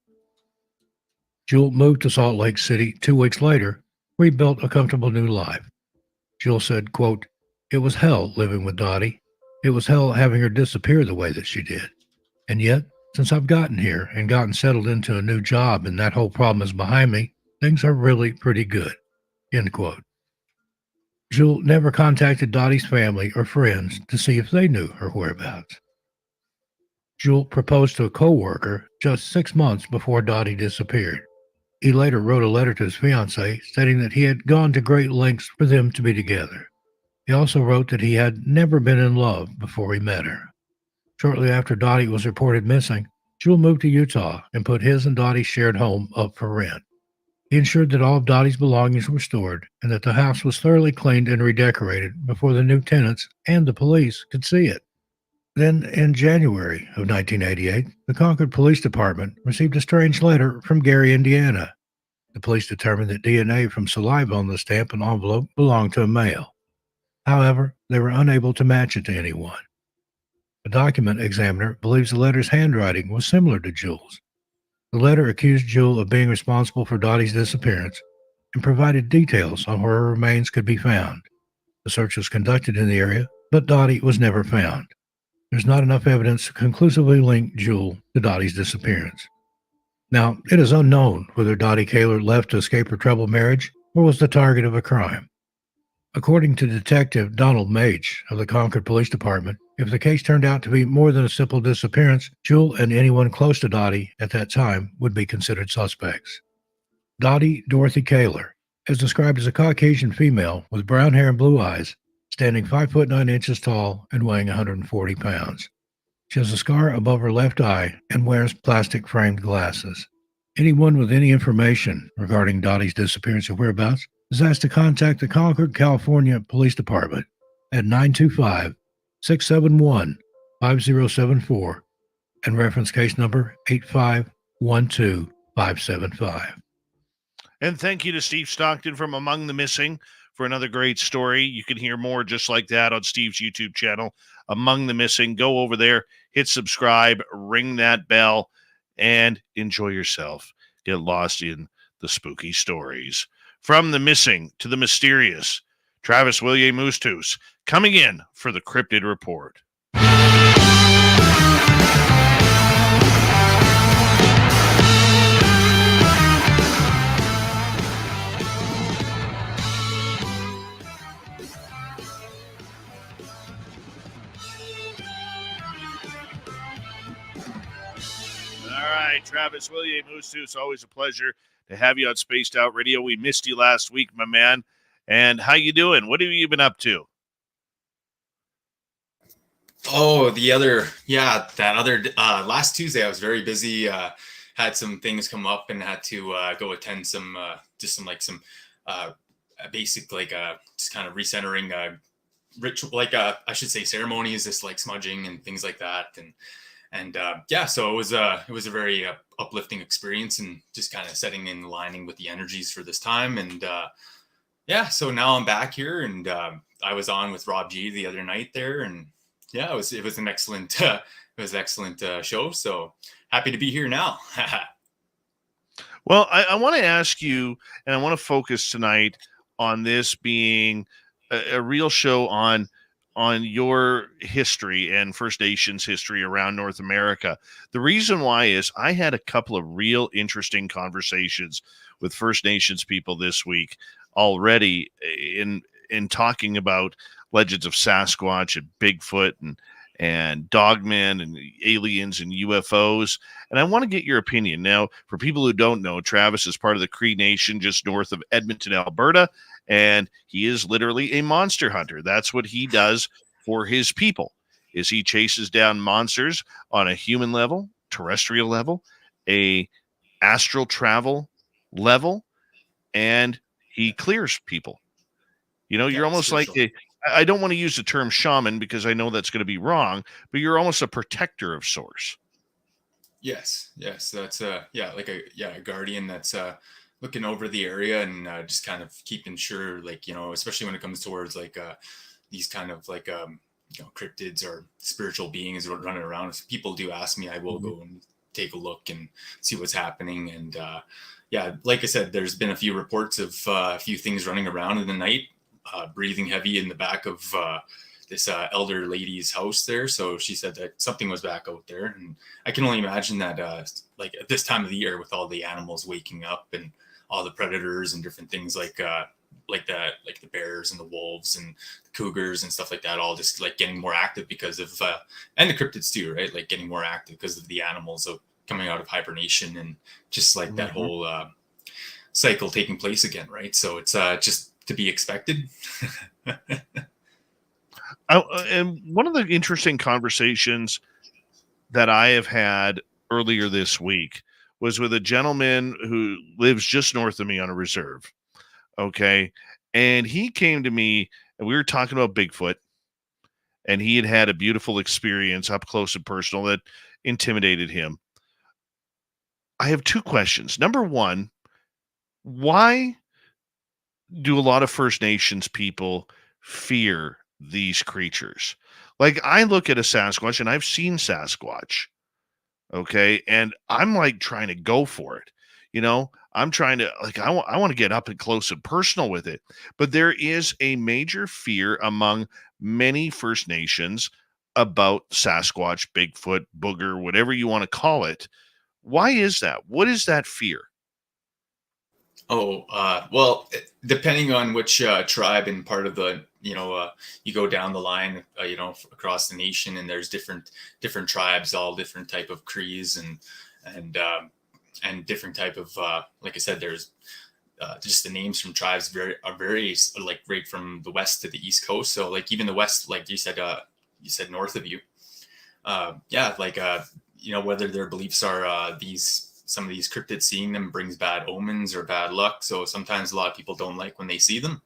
Jewel moved to Salt Lake City 2 weeks later, where he built a comfortable new life. Jewel said, quote, it was hell living with Dottie. It was hell having her disappear the way that she did. And yet, since I've gotten here and gotten settled into a new job and that whole problem is behind me, things are really pretty good, end quote. Jewel never contacted Dottie's family or friends to see if they knew her whereabouts. Jewel proposed to a co-worker just 6 months before Dottie disappeared. He later wrote a letter to his fiancée stating that he had gone to great lengths for them to be together. He also wrote that he had never been in love before he met her. Shortly after Dottie was reported missing, Jewel moved to Utah and put his and Dottie's shared home up for rent. He ensured that all of Dottie's belongings were stored and that the house was thoroughly cleaned and redecorated before the new tenants and the police could see it. Then, in January of 1988, the Concord Police Department received a strange letter from Gary, Indiana. The police determined that DNA from saliva on the stamp and envelope belonged to a male. However, they were unable to match it to anyone. A document examiner believes the letter's handwriting was similar to Jewel's. The letter accused Jewel of being responsible for Dottie's disappearance and provided details on where her remains could be found. A search was conducted in the area, but Dottie was never found. There's not enough evidence to conclusively link Jewel to Dottie's disappearance. Now, it is unknown whether Dottie Kaler left to escape her troubled marriage or was the target of a crime. According to Detective Donald Mage of the Concord Police Department, if the case turned out to be more than a simple disappearance, Jewel and anyone close to Dottie at that time would be considered suspects. Dottie Dorothy Kaler is described as a Caucasian female with brown hair and blue eyes, standing 5 foot 9 inches tall and weighing 140 pounds. She has a scar above her left eye and wears plastic-framed glasses. Anyone with any information regarding Dottie's disappearance or whereabouts is asked to contact the Concord, California Police Department at 925-671-5074 and reference case number 8512575. And thank you to Steve Stockton from Among the Missing for another great story. You can hear more just like that on Steve's YouTube channel, Among the Missing. Go over there, hit subscribe, ring that bell, and enjoy yourself. Get lost in the spooky stories. From the missing to the mysterious, Travis William-Moostus coming in for the Cryptid Report. All right, Travis William-Moostus, always a pleasure to have you on Spaced Out Radio. We missed you last week, my man. And how you doing? What have you been up to? Oh, that other last Tuesday I was very busy. Had some things come up and had to go attend some basic just kind of recentering ritual, I should say ceremonies, just like smudging and things like that. So it was a very uplifting experience and just kind of setting in aligning with the energies for this time. And so now I'm back here, and I was on with Rob G the other night there, and it was an excellent show. So happy to be here now. Well, I want to ask you, and I want to focus tonight on this being a real show on your history and First Nations history around North America. The reason why is I had a couple of real interesting conversations with First Nations people this week already in talking about legends of Sasquatch and Bigfoot and dogmen and aliens and UFOs. And I want to get your opinion. Now, for people who don't know, Travis is part of the Cree Nation just north of Edmonton, Alberta, and he is literally a monster hunter. That's what he does for his people, is he chases down monsters on a human level, terrestrial level, a astral travel level, and he clears people. You're almost like I don't want to use the term shaman because I know that's going to be wrong, but you're almost a protector of source. Yes, that's a guardian that's looking over the area and just kind of keeping sure, especially when it comes towards these kind of cryptids or spiritual beings running around. If people do ask me, I will go and take a look and see what's happening. And like I said, there's been a few reports of a few things running around in the night, breathing heavy in the back of this elder lady's house there. So she said that something was back out there, and I can only imagine that at this time of the year with all the animals waking up and all the predators and different things like the bears and the wolves and the cougars and stuff like that, all just getting more active because of and the cryptids too, right? Getting more active because of the animals coming out of hibernation and just that whole cycle taking place again, right? So it's just to be expected. And one of the interesting conversations that I have had earlier this week was with a gentleman who lives just north of me on a reserve. Okay. And he came to me and we were talking about Bigfoot, and he had a beautiful experience up close and personal that intimidated him. I have two questions. Number one, why do a lot of First Nations people fear these creatures? I look at a Sasquatch, and I've seen Sasquatch. Okay. And I'm trying to go for it. I'm trying to I want to get up and close and personal with it. But there is a major fear among many First Nations about Sasquatch, Bigfoot, booger, whatever you want to call it. Why is that? What is that fear? Well, depending on which tribe and part of the, you go down the line, across the nation, and there's different tribes, all different type of Crees and different type of, like I said, there's just the names from tribes are very right from the west to the east coast. So even the west, you said north of you, whether their beliefs are some of these cryptids, seeing them brings bad omens or bad luck. So sometimes a lot of people don't like when they see them,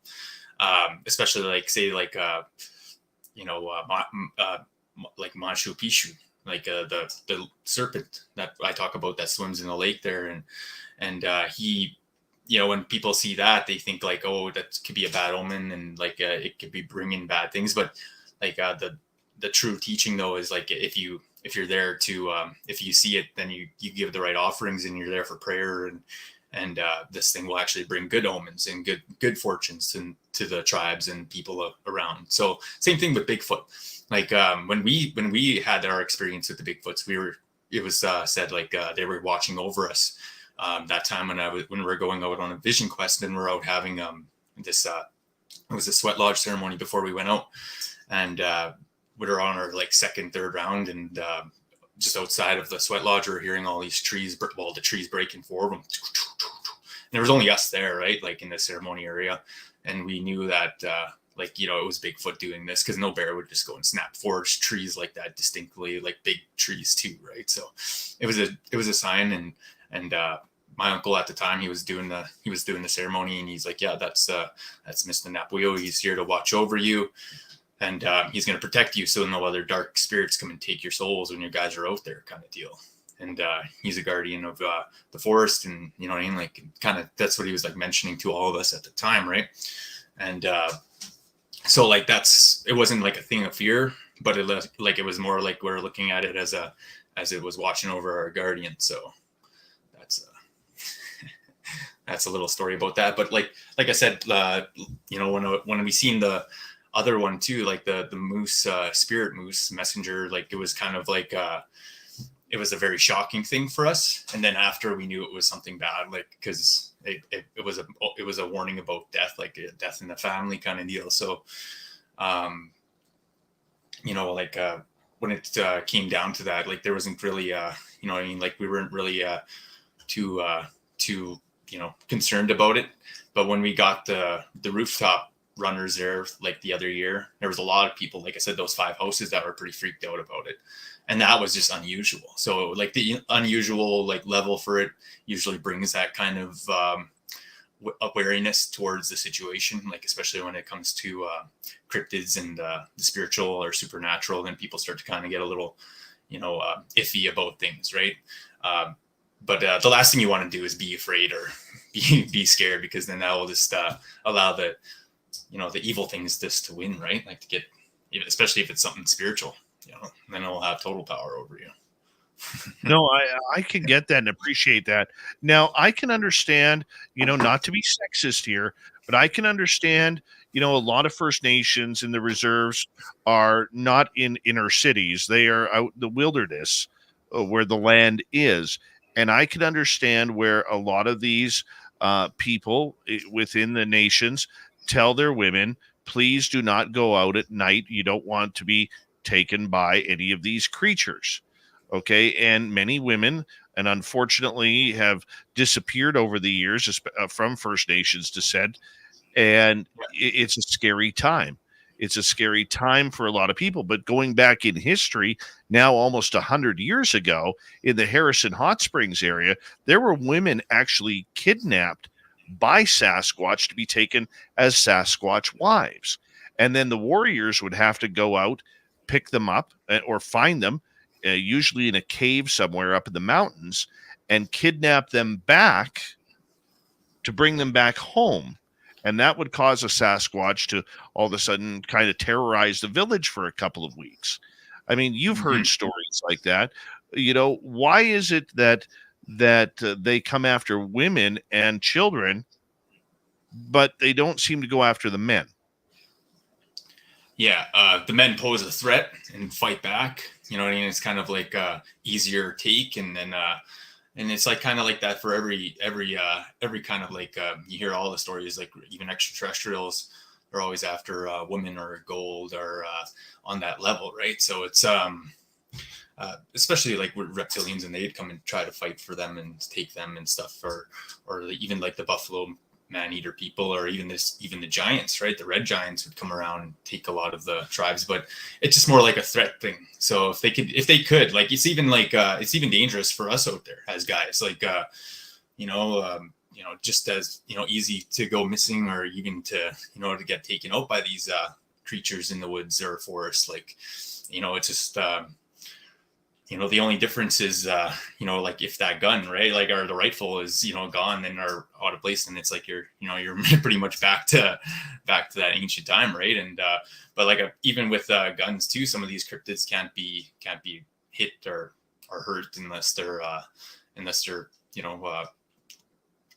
especially Machu Picchu, the serpent that I talk about that swims in the lake there, and he when people see that, they think like, oh, that could be a bad omen, and like it could be bringing bad things. But like the true teaching though is like, if you're there to if you see it, then you give the right offerings, and you're there for prayer, and this thing will actually bring good omens and good fortunes to the tribes and people around. So same thing with Bigfoot. Like when we had our experience with the Bigfoots, it was said like they were watching over us. That time when we were going out on a vision quest, and we're out having this it was a sweat lodge ceremony before we went out, and we were on our like second, third round, and just outside of the sweat lodge, we were hearing all these trees, the trees breaking forward. And there was only us there, right? Like in the ceremony area, and we knew that like, it was Bigfoot doing this, because no bear would just go and snap forest trees like that distinctly, like big trees too, right? So it was a sign, and my uncle at the time, he was doing the ceremony, and he's like, yeah, that's Mr. Napuyo. He's here to watch over you, and he's going to protect you, so no other dark spirits come and take your souls when you guys are out there, kind of deal. And he's a guardian of the forest, and you know what I mean, like kind of that's what he was like mentioning to all of us at the time, right? And so like it wasn't like a thing of fear, but it was more like we're looking at it as it was watching over our guardian. So that's a little story about that. But like I said, when we seen the other one too, like the moose, spirit moose messenger, like it was kind of like it was a very shocking thing for us. And then after we knew it was something bad, like because it was a warning about death, like a death in the family kind of deal. So when it came down to that, like there wasn't really like we weren't really too concerned about it. But when we got the rooftop runners there, like the other year, there was a lot of people, like I said, those 5 houses that were pretty freaked out about it. And that was just unusual. So like the unusual like level for it usually brings that kind of awareness towards the situation, like especially when it comes to cryptids and the spiritual or supernatural, then people start to kind of get a little iffy about things, right? But the last thing you want to do is be afraid or be scared, because then that will just allow the evil things just to win, right? Like to get, especially if it's something spiritual, then it'll have total power over you. No, I can get that and appreciate that. Now, I can understand, not to be sexist here, but I can understand, a lot of First Nations in the reserves are not in inner cities. They are out in the wilderness where the land is. And I can understand where a lot of these people within the nations tell their women, please do not go out at night. You don't want to be taken by any of these creatures. Okay. And many women, and unfortunately, have disappeared over the years from First Nations descent. And it's a scary time. It's a scary time for a lot of people. But going back in history, now almost 100 years ago, in the Harrison Hot Springs area, there were women actually kidnapped by Sasquatch to be taken as Sasquatch wives. And then the warriors would have to go out, pick them up, or find them, usually in a cave somewhere up in the mountains, and kidnap them back to bring them back home. And that would cause a Sasquatch to all of a sudden kind of terrorize the village for a couple of weeks. I mean, you've heard stories like that. Why is it that they come after women and children, but they don't seem to go after the men? Yeah, the men pose a threat and fight back. You know what I mean? It's kind of like easier take, and then and it's like kind of like that for every kind of like you hear all the stories, like even extraterrestrials are always after women or gold or on that level, right? So it's especially like with reptilians, and they'd come and try to fight for them and take them and stuff, or even like the buffalo man-eater people, or even the giants, right? The red giants would come around and take a lot of the tribes, but it's just more like a threat thing. So if they could, like, it's even like it's even dangerous for us out there as guys, like just as easy to go missing, or even to to get taken out by these creatures in the woods or forest. Like it's just the only difference is, like if that gun, right, like, or the rifle is, gone and are out of place, and it's like you're pretty much back to that ancient time, right? And but like even with guns too, some of these cryptids can't be hit or hurt unless they're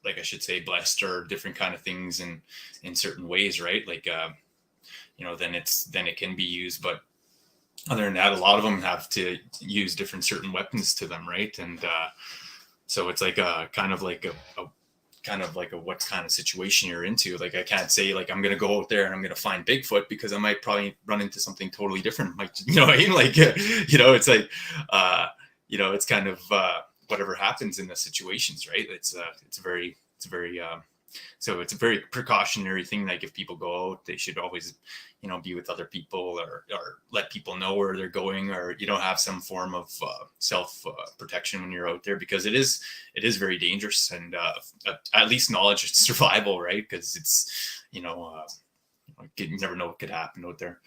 like I should say blessed or different kind of things in certain ways, right? Like then it can be used, but other than that, a lot of them have to use different certain weapons to them, right? And so it's like a kind of like a what kind of situation you're into. Like I can't say like I'm gonna go out there and I'm gonna find Bigfoot, because I might probably run into something totally different. Like what I mean? Like it's like it's kind of whatever happens in the situations, right? It's very so it's a very precautionary thing. Like if people go out, they should always, be with other people or let people know where they're going, or, have some form of self protection when you're out there, because it is very dangerous, and at least knowledge of survival, right? Because it's, you never know what could happen out there.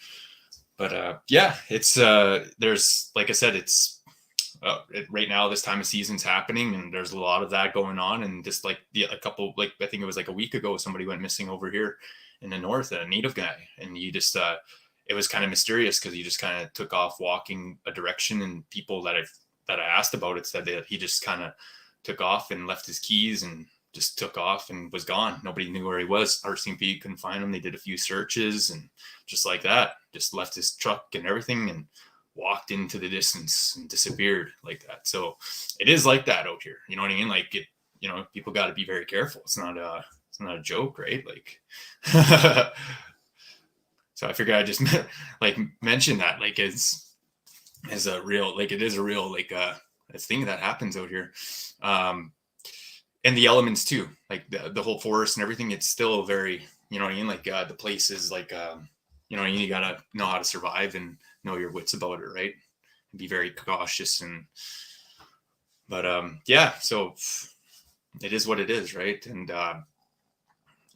But it's there's, like I said, it's right now this time of season's happening, and there's a lot of that going on. And just like a couple, like I think it was like a week ago, somebody went missing over here in the north, a native guy, and he just it was kind of mysterious because he just kind of took off walking a direction, and people that I asked about it said that he just kind of took off and left his keys and just took off and was gone. Nobody knew where he was. RCMP couldn't find him. They did a few searches, and just like that, just left his truck and everything and walked into the distance and disappeared like that. So it is like that out here. You know what I mean? Like it, people got to be very careful. It's not a joke, right? Like, so I figured I just like mention that, like it's a real, like it is a real, like a thing that happens out here. And the elements too, like the whole forest and everything, it's still very, you know what I mean? Like the place is like, you gotta know how to survive and know your wits about it, right? And be very cautious. But so it is what it is, right? And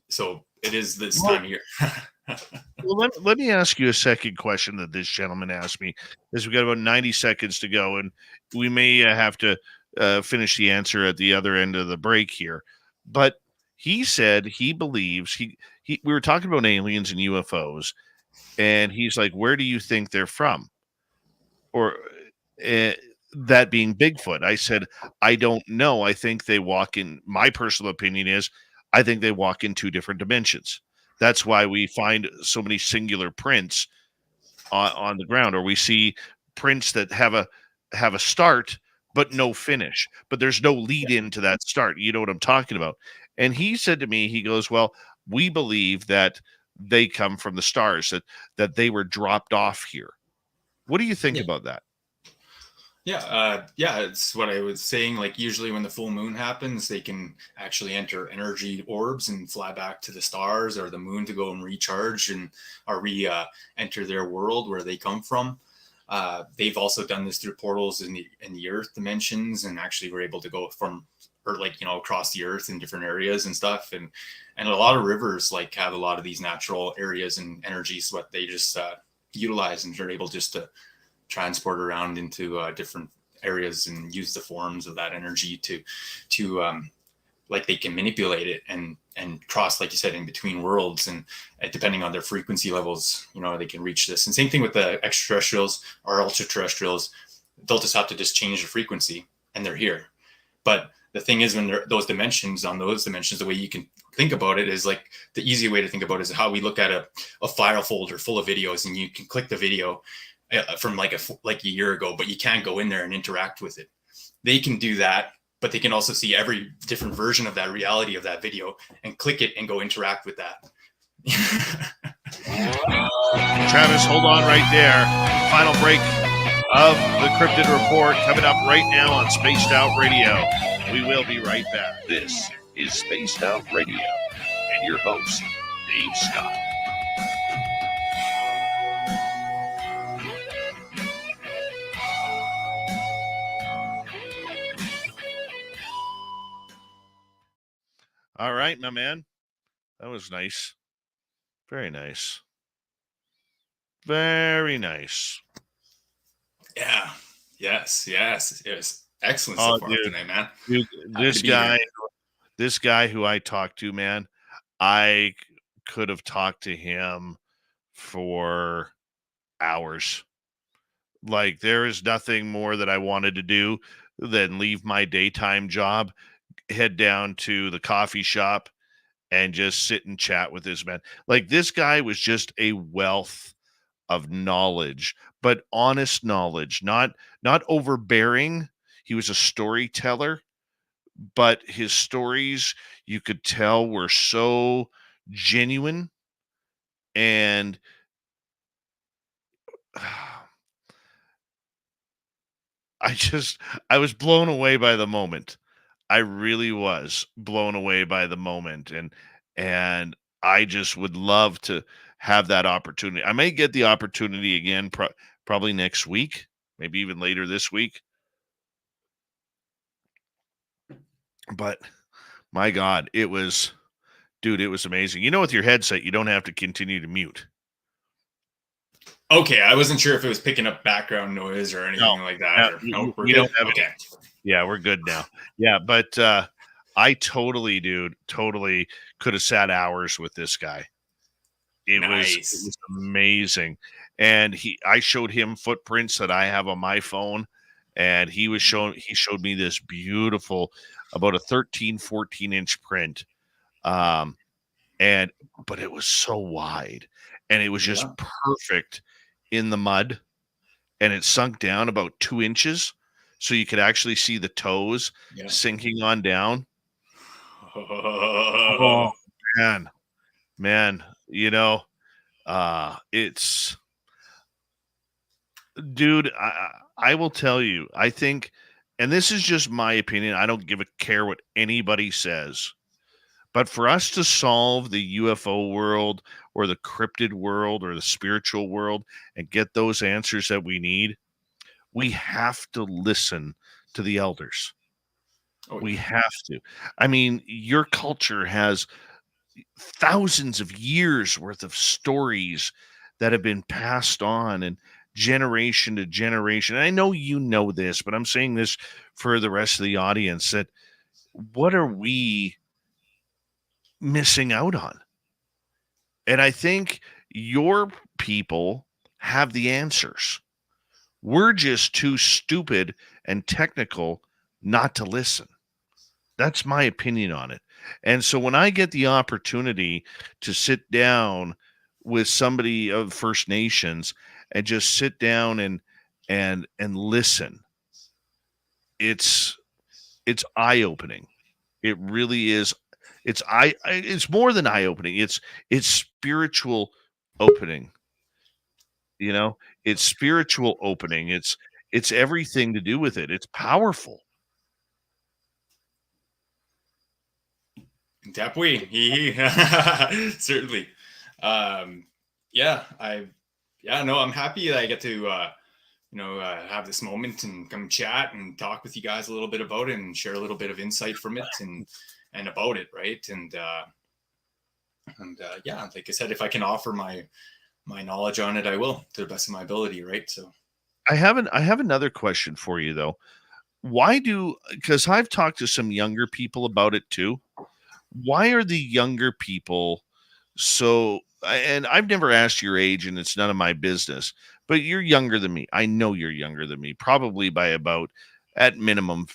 so it is this time of year. Well, let me ask you a second question that this gentleman asked me, as we got about 90 seconds to go, and we may have to finish the answer at the other end of the break here. But he said he believes we were talking about aliens and UFOs, and he's like, where do you think they're from? Or that being Bigfoot. I said, I don't know. I think they walk in, my personal opinion is, I think they walk in two different dimensions. That's why we find so many singular prints on the ground, or we see prints that have a start but no finish, but there's no lead into that start. You know what I'm talking about? And he said to me, he goes, well, we believe that they come from the stars, that they were dropped off here. What do you think about that? Yeah, it's what I was saying. Like usually when the full moon happens, they can actually enter energy orbs and fly back to the stars or the moon to go and recharge and enter their world where they come from. They've also done this through portals in the Earth dimensions, and actually were able to go from, or like across the Earth in different areas and stuff. And a lot of rivers like have a lot of these natural areas and energies what they just utilize, and they're able just to transport around into different areas and use the forms of that energy to like they can manipulate it and cross, like you said, in between worlds, and depending on their frequency levels, they can reach this. And same thing with the extraterrestrials or ultra terrestrials, they'll just have to change the frequency and they're here. But the thing is, when those dimensions, the way you can think about it is like the easy way to think about it is how we look at a file folder full of videos, and you can click the video from like a year ago, but you can't go in there and interact with it. They can do that, but they can also see every different version of that reality of that video and click it and go interact with that. Travis, hold on right there. Final break of the Crypted Report coming up right now on Spaced Out Radio. We will be right back. This is Spaced Out Radio and your host, Dave Scott. All right, my man. That was nice. Very nice. Very nice. Yeah. Yes. It was excellent so Oh, far dude, tonight, man. dude, Happy to be here. this guy who I talked to, man, I could have talked to him for hours. Like, there is nothing more that I wanted to do than leave my daytime job, head down to the coffee shop, and just sit and chat with this man. Like, this guy was just a wealth of knowledge, but honest knowledge, not overbearing. He was a storyteller, but his stories, you could tell, were so genuine. And I was blown away by the moment. I really was blown away by the moment, and I just would love to have that opportunity. I may get the opportunity again, probably next week, maybe even later this week. But my God, dude, it was amazing. You know, with your headset, you don't have to continue to mute. Okay, I wasn't sure if it was picking up background noise or No, anything like that. Or no, we're we don't good. have Okay. Yeah, we're good now. Yeah, but I totally, dude, totally could have sat hours with this guy. It Nice. was amazing. And I showed him footprints that I have on my phone, and he showed me this beautiful, about a 13, 14-inch print. But it was so wide, and it was just Yeah. perfect in the mud, and it sunk down about 2 inches, so you could actually see the toes Yeah. sinking on down. Oh, man, it's dude, I will tell you, I think, and this is just my opinion, I don't give a care what anybody says, but for us to solve the UFO world or the cryptid world or the spiritual world and get those answers that we need, we have to listen to the elders. Oh, We yeah. have to. I mean, your culture has thousands of years worth of stories that have been passed on and generation to generation. And I know you know this, but I'm saying this for the rest of the audience, that what are we missing out on? And I think your people have the answers. We're just too stupid and technical not to listen. That's my opinion on it. And so when I get the opportunity to sit down with somebody of First Nations and just sit down and listen, it's eye-opening. It really is. It's more than eye-opening. It's spiritual opening, you know? It's spiritual opening. It's everything to do with it. It's powerful. Tapwe. Certainly. Um, yeah, no, I'm happy that I get to, have this moment and come chat and talk with you guys a little bit about it and share a little bit of insight from it and about it. Right. Yeah, like I said, if I can offer my knowledge on it, I will, to the best of my ability. Right. So I have another question for you though. Because I've talked to some younger people about it too. Why are the younger people and I've never asked your age and it's none of my business, but you're younger than me. I know you're younger than me, probably by about, at minimum,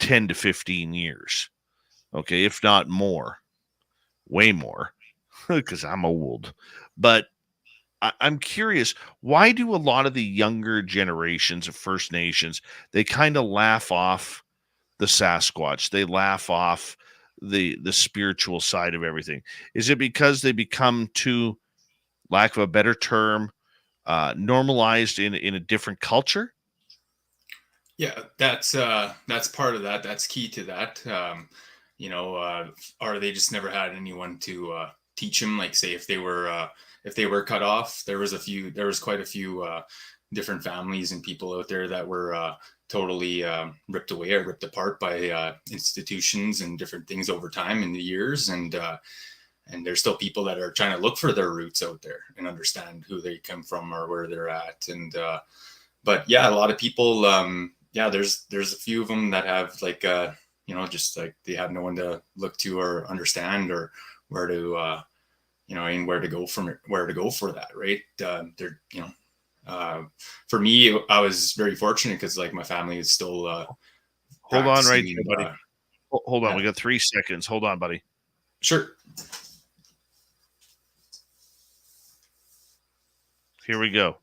10 to 15 years. Okay, if not more, way more, because I'm old. But I'm curious, why do a lot of the younger generations of First Nations, they kind of laugh off the Sasquatch? They laugh off the spiritual side of everything. Is it because they become too, lack of a better term, normalized in a different culture? yeah, that's part of that. That's key to that. Or they just never had anyone to teach them. Like, say, if they were cut off, there was quite a few different families and people out there that were totally ripped away or ripped apart by institutions and different things over time in the years. And there's still people that are trying to look for their roots out there and understand who they come from or where they're at. but yeah, a lot of people, there's a few of them that have like, just like they have no one to look to or understand or where to, and where to go for that. Right. They're, for me, I was very fortunate because like my family is still, hold on right there, buddy. Hold on. Yeah. We got 3 seconds. Hold on, buddy. Sure. Here we go.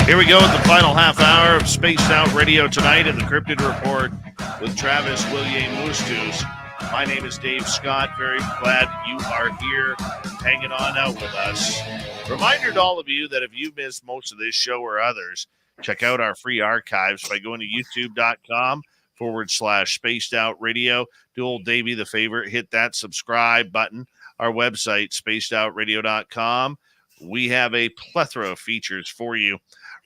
Here we go at the final half hour of Spaced Out Radio tonight in the Crypted Report with Travis William-Mustus. My name is Dave Scott. Very glad you are here hanging on out with us. Reminder to all of you that if you missed most of this show or others, check out our free archives by going to youtube.com/Spaced Out Radio. Do old Davey the favor, hit that subscribe button. Our website, spacedoutradio.com. We have a plethora of features for you.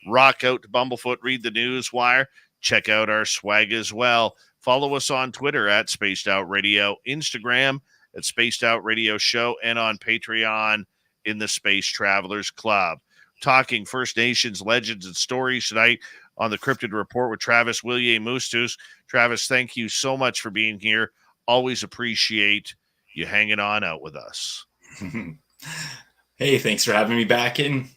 Rock out to Bumblefoot, read the news wire, check out our swag as well. Follow us on Twitter at Spaced Out Radio, Instagram at Spaced Out Radio Show, and on Patreon in the Space Travelers Club. Talking First Nations legends and stories tonight on the Cryptid Report with Travis William-Mustus. Travis, thank you so much for being here. Always appreciate you hanging on out with us. Hey, thanks for having me back in.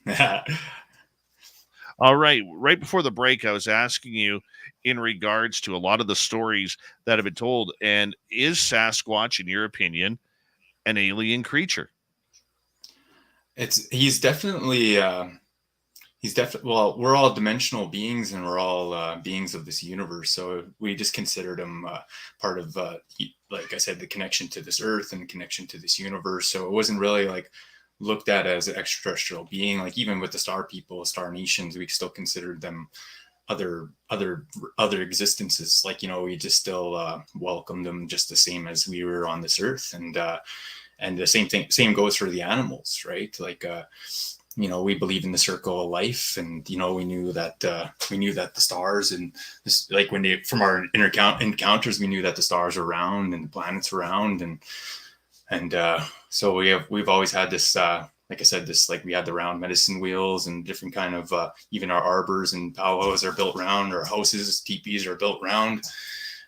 All right. Right before the break, I was asking you in regards to a lot of the stories that have been told. And is Sasquatch, in your opinion, an alien creature? He's definitely, well, we're all dimensional beings and we're all beings of this universe. So we just considered him part of, like I said, the connection to this earth and the connection to this universe. So it wasn't really like looked at as an extraterrestrial being. Like even with the star people, star nations, we still considered them other existences. Like, we just still welcomed them just the same as we were on this earth. And the same goes for the animals, right? Like, we believe in the circle of life, and we knew that the stars and this, like from our encounters, we knew that the stars are round and the planets are round, and so we've always had this, like I said, like we had the round medicine wheels and different kind of, even our arbors and powwows are built round, our houses, teepees are built round.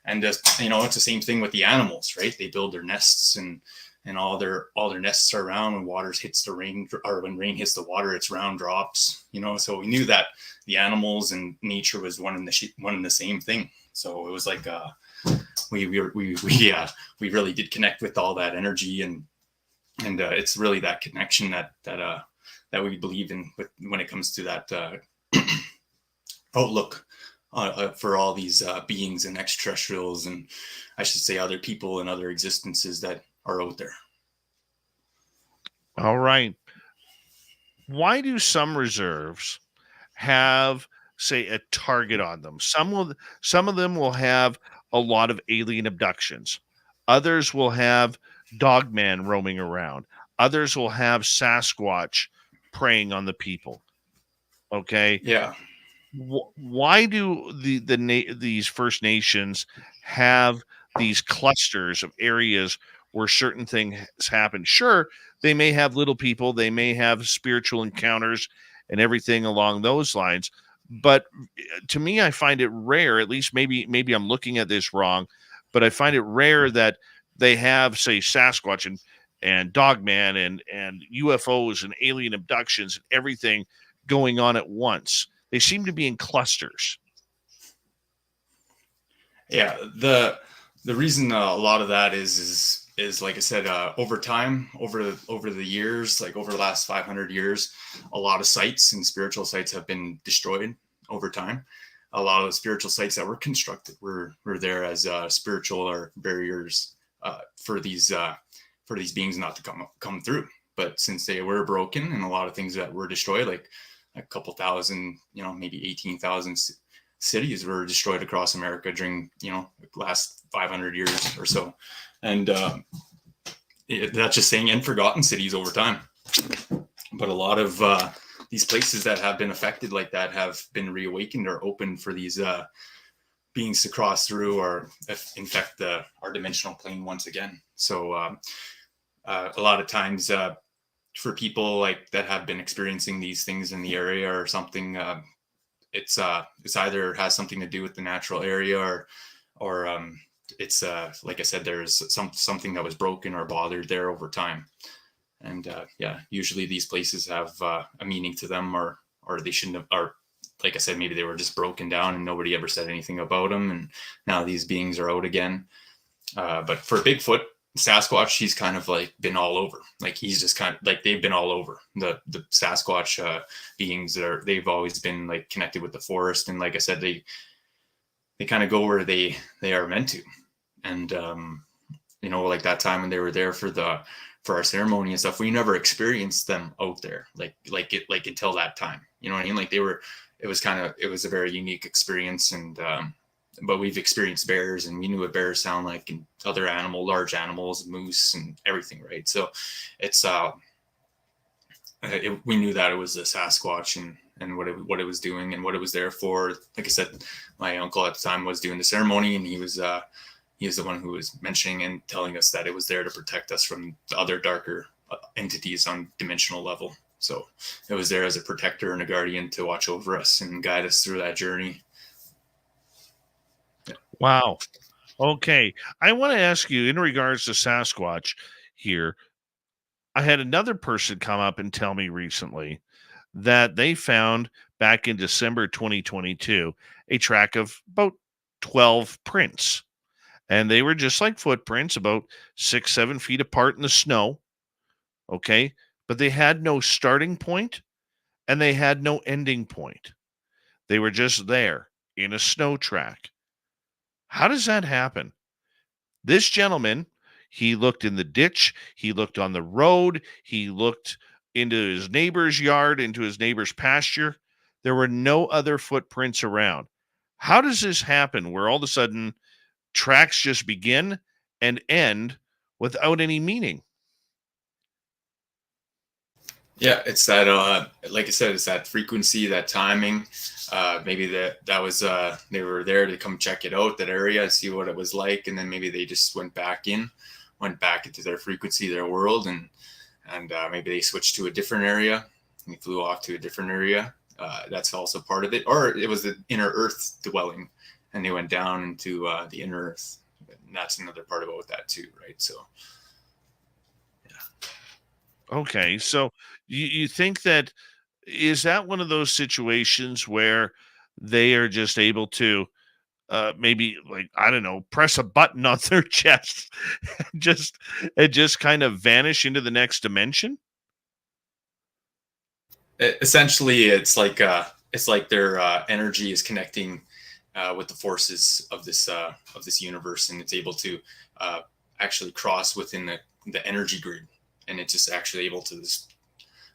And, it's the same thing with the animals, right? They build their nests and all their nests are round. When water hits the rain, or when rain hits the water, it's round drops, so we knew that the animals and nature was one and the same thing. So it was like, we really did connect with all that energy, and it's really that connection that we believe in when it comes to that outlook for all these beings and extraterrestrials, and I should say other people and other existences that are out there. All right. Why do some reserves have, say, a target on them? Some of them will have a lot of alien abductions. Others will have Dogman roaming around. Others will have Sasquatch preying on the people. Okay. Yeah. Why do these First Nations have these clusters of areas where certain things happen? Sure, they may have little people, they may have spiritual encounters and everything along those lines. But to me, I find it rare, at least maybe I'm looking at this wrong, but I find it rare that they have, say, Sasquatch and Dogman and UFOs and alien abductions and everything going on at once. They seem to be in clusters. Yeah, the reason a lot of that is like I said, over time, over the years, like over the last 500 years, a lot of sites and spiritual sites have been destroyed over time. A lot of the spiritual sites that were constructed were there as spiritual or barriers for these beings not to come through. But since they were broken, and a lot of things that were destroyed, like a couple thousand, maybe 18,000 cities were destroyed across America during, the last 500 years or so. And that's just saying, and forgotten cities over time. But a lot of these places that have been affected like that have been reawakened or open for these beings to cross through or infect our dimensional plane once again. So a lot of times for people like that have been experiencing these things in the area or something, it's either has something to do with the natural area or it's like I said, there's something that was broken or bothered there over time. And usually these places have a meaning to them, or they shouldn't have, or like I said, maybe they were just broken down and nobody ever said anything about them, and now these beings are out again. But for Bigfoot, Sasquatch, he's kind of like been all over. Like he's just kind of like, they've been all over. The Sasquatch beings they've always been like connected with the forest, and like I said, they kind of go where they are meant to. And like that time when they were there for our ceremony and stuff, we never experienced them out there like until that time. You know what I mean? Like it was a very unique experience. And but we've experienced bears, and we knew what bears sound like, and other large animals, moose and everything, right? So it's we knew that it was a Sasquatch and what it was doing and what it was there for. Like I said, my uncle at the time was doing the ceremony, and he was the one who was mentioning and telling us that it was there to protect us from the other darker entities on dimensional level. So it was there as a protector and a guardian to watch over us and guide us through that journey. Yeah. Wow. Okay. I want to ask you in regards to Sasquatch here. I had another person come up and tell me recently that they found back in December 2022 a track of about 12 prints. And they were just like footprints, about 6-7 feet apart in the snow. Okay. But they had no starting point and they had no ending point. They were just there in a snow track. How does that happen? This gentleman, he looked in the ditch, he looked on the road, he looked into his neighbor's yard, into his neighbor's pasture. There were no other footprints around. How does this happen where all of a sudden tracks just begin and end without any meaning? Yeah, it's that like I said, it's that frequency, that timing. Maybe that was they were there to come check it out, that area, see what it was like, and then maybe they just went back into their frequency, their world, and maybe they switched to a different area and they flew off to a different area. That's also part of it. Or it was the inner earth dwelling, and they went down into the inner earth. And that's another part about that too, right? So Okay, so you think that is that one of those situations where they are just able to maybe, like, I don't know, press a button on their chest and just kind of vanish into the next dimension? essentially it's like their energy is connecting with the forces of this universe, and it's able to actually cross within the energy grid, and it's just actually able to just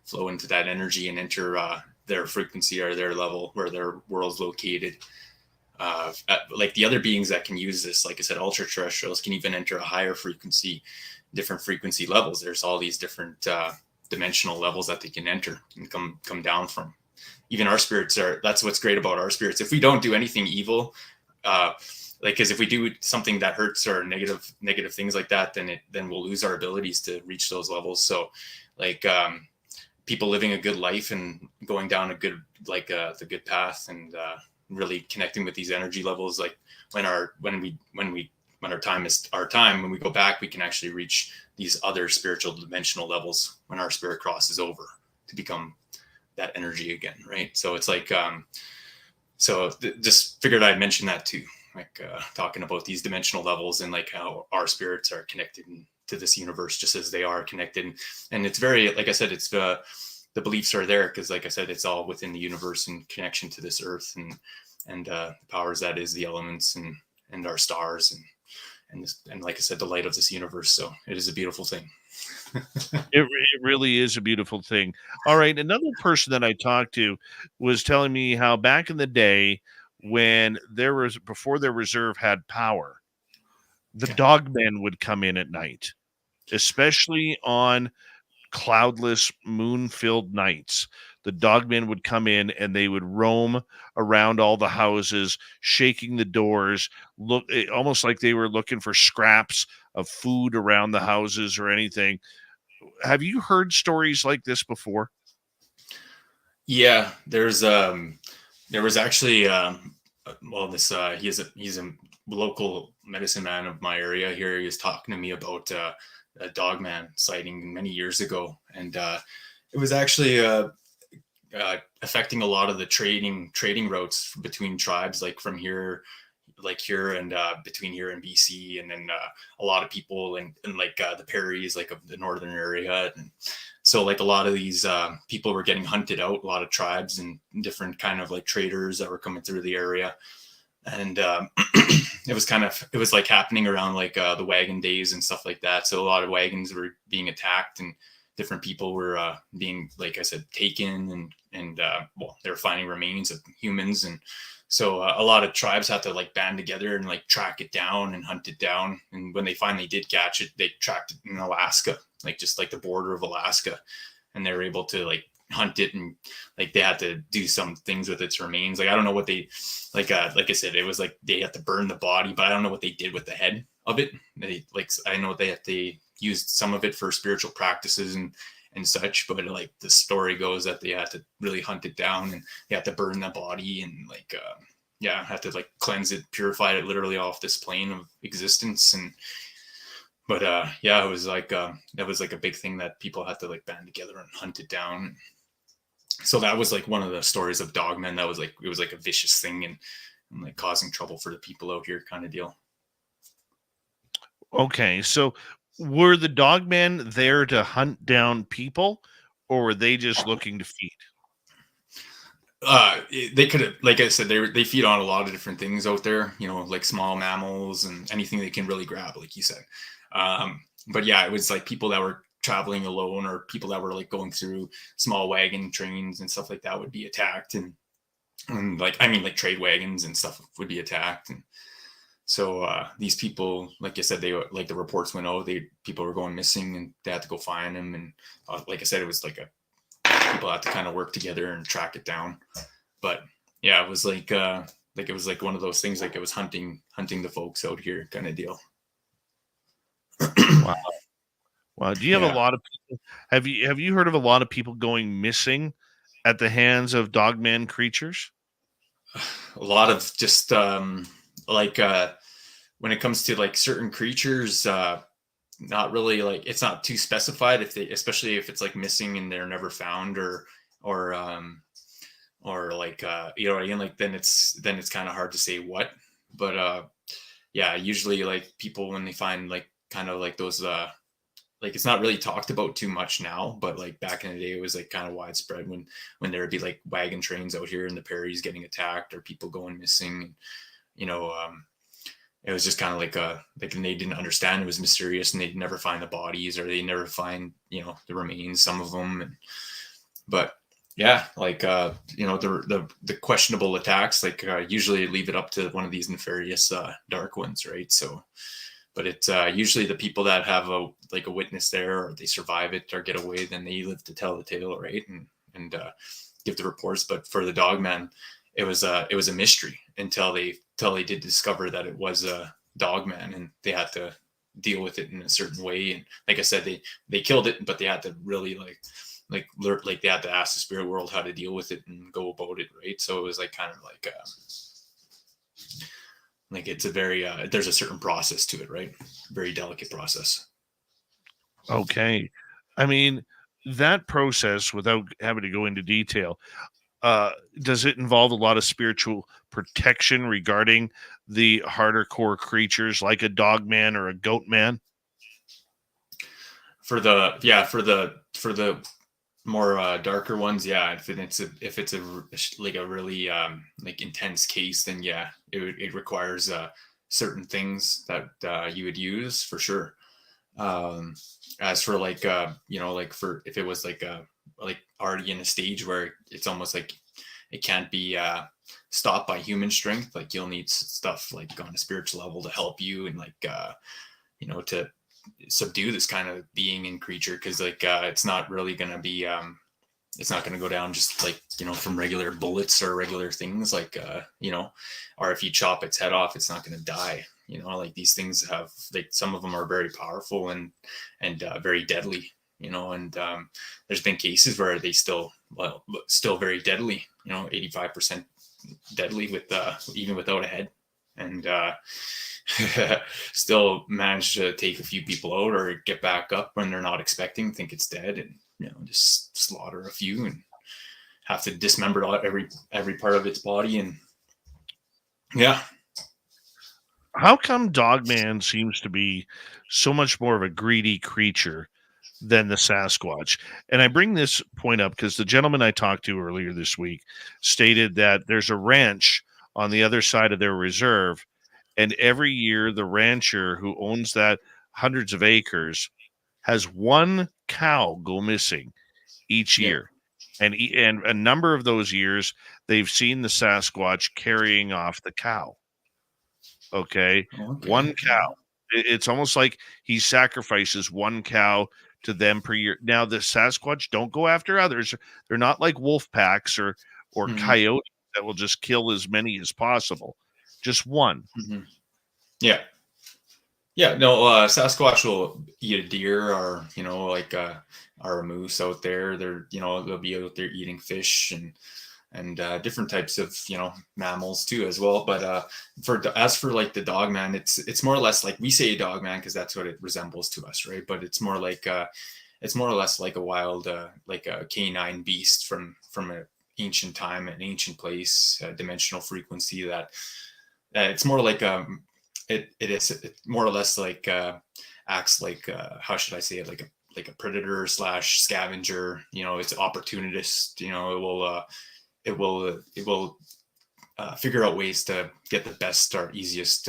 flow into that energy and enter their frequency or their level where their world's located. Like the other beings that can use this, like I said, ultra terrestrials can even enter a higher frequency, different frequency levels. There's all these different dimensional levels that they can enter and come down from. Even our spirits that's what's great about our spirits. If we don't do anything evil, because if we do something that hurts or negative things like that, then we'll lose our abilities to reach those levels. So like people living a good life and going down the good path and really connecting with these energy levels, like when our time is our time, when we go back, we can actually reach these other spiritual dimensional levels when our spirit crosses over to become that energy again, right? So it's like just figured I'd mention that too, like talking about these dimensional levels and like how our spirits are connected to this universe just as they are connected. And it's very, like I said, it's the beliefs are there because, like I said, it's all within the universe and connection to this earth and the powers that is, the elements and our stars and like I said, the light of this universe. So it is a beautiful thing. It really is a beautiful thing. All right. Another person that I talked to was telling me how back in the day when before their reserve had power, the dogmen would come in at night, especially on cloudless, moon-filled nights. the dogmen would come in and they would roam around all the houses, shaking the doors, almost like they were looking for scraps of food around the houses or anything. Have you heard stories like this before? Yeah, there was actually this he's a local medicine man of my area here. He was talking to me about a dogman sighting many years ago, and it was actually affecting a lot of the trading routes between tribes, like from here, like here and between here and BC, and then a lot of people in like the prairies, like of the northern area. And so like a lot of these people were getting hunted out, a lot of tribes and different kind of like traders that were coming through the area. And it was like happening around like the wagon days and stuff like that. So a lot of wagons were being attacked, and different people were being, like I said, taken, and they were finding remains of humans. And so a lot of tribes had to like band together and like track it down and hunt it down. And when they finally did catch it, they tracked it in Alaska, like just like the border of Alaska, and they were able to like hunt it, and like they had to do some things with its remains. Like I don't know what they like I said, it was like they had to burn the body, but I don't know what they did with the head of it. I know they used some of it for spiritual practices and such, but like the story goes that they had to really hunt it down, and they had to burn the body, and like had to like cleanse it, purify it literally off this plane of existence. And but it was like that was like a big thing that people had to like band together and hunt it down. So that was like one of the stories of dogmen. That was like, it was like a vicious thing, and like causing trouble for the people out here, kind of deal. Okay, so were the dogmen there to hunt down people, or were they just looking to feed? They could have, like I said, they feed on a lot of different things out there, you know, like small mammals and anything they can really grab, like you said. But yeah, it was like people that were traveling alone, or people that were like going through small wagon trains and stuff like that would be attacked, and like, I mean, like trade wagons and stuff would be attacked. And so these people, like I said, they like, the reports went out, people were going missing, and they had to go find them. And like I said, it was like people had to kind of work together and track it down. But yeah, it was like it was like one of those things, like it was hunting the folks out here, kind of deal. Wow. Wow. Do you have a lot of people? Have you heard of a lot of people going missing at the hands of dogman creatures? A lot of just like when it comes to like certain creatures, not really, like it's not too specified, especially if it's like missing and they're never found, or like you know what I mean, like then it's kind of hard to say what. But yeah, usually like people, when they find like kind of like those like, it's not really talked about too much now, but like back in the day, it was like kind of widespread when there would be like wagon trains out here in the prairies getting attacked, or people going missing. And, you know, it was just kind of like and they didn't understand, it was mysterious, and they'd never find the bodies, or they never find, you know, the remains, some of them. But yeah, like you know, the questionable attacks, like usually leave it up to one of these nefarious dark ones, right? So, but it's usually the people that have a witness there, or they survive it or get away, then they live to tell the tale, right? And give the reports. But for the dogman, it was a mystery until they did discover that it was a dogman, and they had to deal with it in a certain way. And like I said, they killed it, but they had to really like they had to ask the spirit world how to deal with it and go about it, right? So it was like kind of like it's a very there's a certain process to it, right? Very delicate process. Okay. I mean, that process, without having to go into detail, does it involve a lot of spiritual protection regarding the harder core creatures like a dog man or a goat man? For the more darker ones, yeah. If it's a really like intense case, then yeah, it requires certain things that you would use for sure. As for like you know, like for if it was like already in a stage where it's almost like it can't be stopped by human strength, like you'll need stuff like on a spiritual level to help you, and like you know, to subdue this kind of being and creature, because like it's not really going to be it's not going to go down just like, from regular bullets or regular things like, or if you chop its head off, it's not going to die. Like these things have, like, some of them are very powerful and very deadly, and there's been cases where they still very deadly, 85% deadly with even without a head, and still manage to take a few people out or get back up when they're not expecting, think it's dead, and just slaughter a few and have to dismember every part of its body. And yeah. How come Dogman seems to be so much more of a greedy creature than the Sasquatch? And I bring this point up because the gentleman I talked to earlier this week stated that there's a ranch on the other side of their reserve, and every year the rancher who owns that hundreds of acres has one cow go missing each year. And a number of those years, they've seen the Sasquatch carrying off the cow. Okay. One cow. It's almost like he sacrifices one cow to them per year. Now, the Sasquatch don't go after others. They're not like wolf packs or coyotes that will just kill as many as possible. Just one. Yeah. Yeah, no, Sasquatch will eat a deer or, like or a moose out there. They'll be out there eating fish and different types of, mammals too as well. But as for like the Dogman, it's more or less like, we say Dogman because that's what it resembles to us, right? But it's more like it's more or less like a wild like a canine beast from an ancient time, an ancient place, dimensional frequency that it's more like it more or less like acts like how should I say it, like a predator / scavenger. It's opportunist. It will figure out ways to get the best or easiest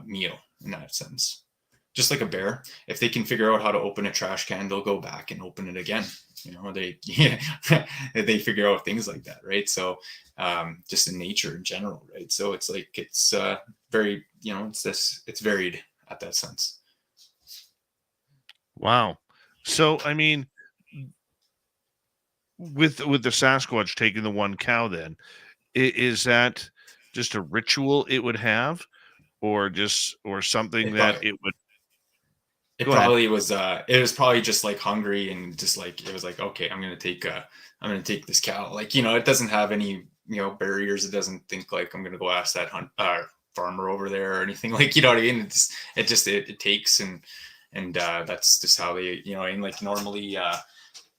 meal in that sense. Just like a bear, if they can figure out how to open a trash can, they'll go back and open it again. They figure out things like that, right? So just in nature in general, right? So it's like it's very, it's varied at that sense. Wow. So I mean, with the Sasquatch taking the one cow, then is that just a ritual it would have, or something that it would? It probably was. It was probably just like hungry and just like it was like, okay, I'm gonna take this cow. Like, it doesn't have any barriers. It doesn't think like I'm gonna go ask that farmer over there or anything. Like, you know what I mean? It takes and that's just how they and like normally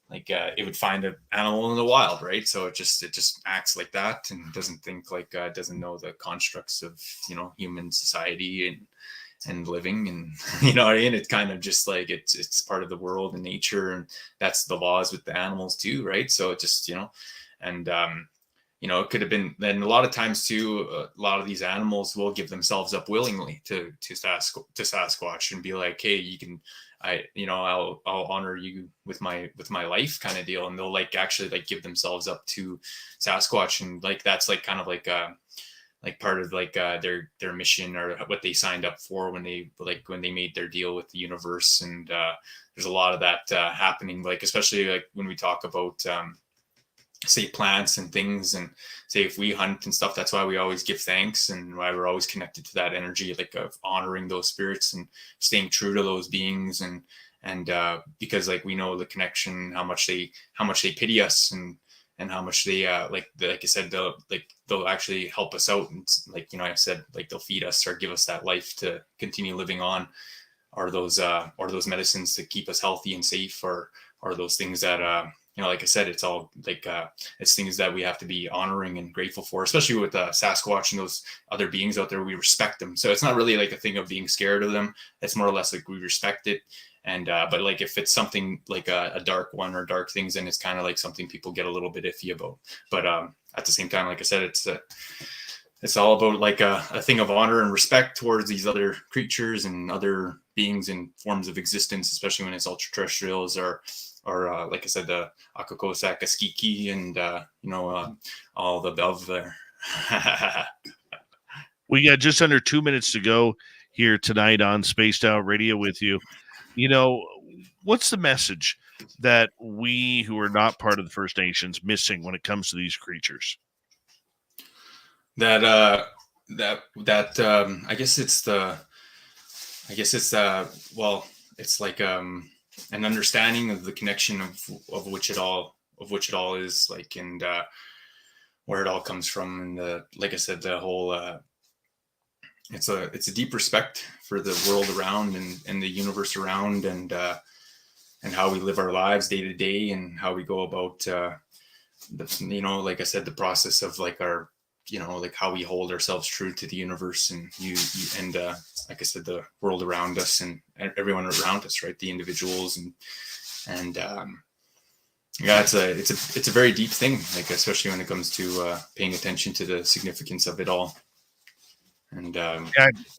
it would find an animal in the wild, right? So it just acts like that and doesn't think like doesn't know the constructs of human society and living, and what I mean? It's kind of just like it's part of the world and nature, and that's the laws with the animals too, right? So it just and it could have been. Then a lot of times too, a lot of these animals will give themselves up willingly to Sasquatch and be like, hey, you can, I'll honor you with my life, kind of deal, and they'll like actually like give themselves up to Sasquatch, and like that's like kind of like part of like their mission or what they signed up for when they made their deal with the universe. And there's a lot of that happening, like especially like when we talk about say plants and things, and say if we hunt and stuff, that's why we always give thanks and why we're always connected to that energy, like of honoring those spirits and staying true to those beings, and because like we know the connection, how much they pity us, and how much they like I said, they'll actually help us out, and like I said, like they'll feed us or give us that life to continue living on, or those medicines to keep us healthy and safe, or those things that like I said, it's all like it's things that we have to be honoring and grateful for, especially with Sasquatch and those other beings out there. We respect them, so it's not really like a thing of being scared of them. It's more or less like we respect it. And but like if it's something like a dark one or dark things, then it's kind of like something people get a little bit iffy about. But at the same time, like I said, it's all about like a thing of honor and respect towards these other creatures and other beings and forms of existence, especially when it's ultra-terrestrials or like I said, the Akakosak, Askiki, and all the above there. We got just under 2 minutes to go here tonight on Spaced Out Radio with you. What's the message that we who are not part of the First Nations missing when it comes to these creatures? That I guess it's well, it's like an understanding of the connection of which it all is like, and where it all comes from, and like I said, the whole it's a deep respect for the world around and the universe around, and how we live our lives day to day, and how we go about like I said, the process of like our, like how we hold ourselves true to the universe, and like I said, the world around us and everyone around us, right? The individuals and yeah, it's a very deep thing, like especially when it comes to paying attention to the significance of it all. And yeah,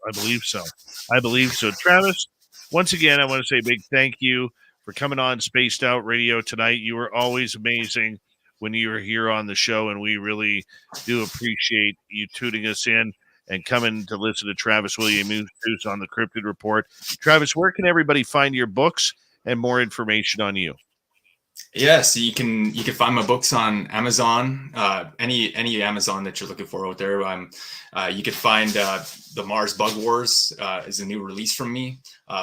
I believe so. Travis, once again, I want to say a big thank you for coming on Spaced Out Radio tonight. You were always amazing when you were here on the show, and we really do appreciate you tuning us in and coming to listen to Travis William Moose on the Crypted Report. Travis, where can everybody find your books and more information on you? Yeah, so you can find my books on Amazon, any Amazon that you're looking for out there. You can find The Mars Bug Wars is a new release from me.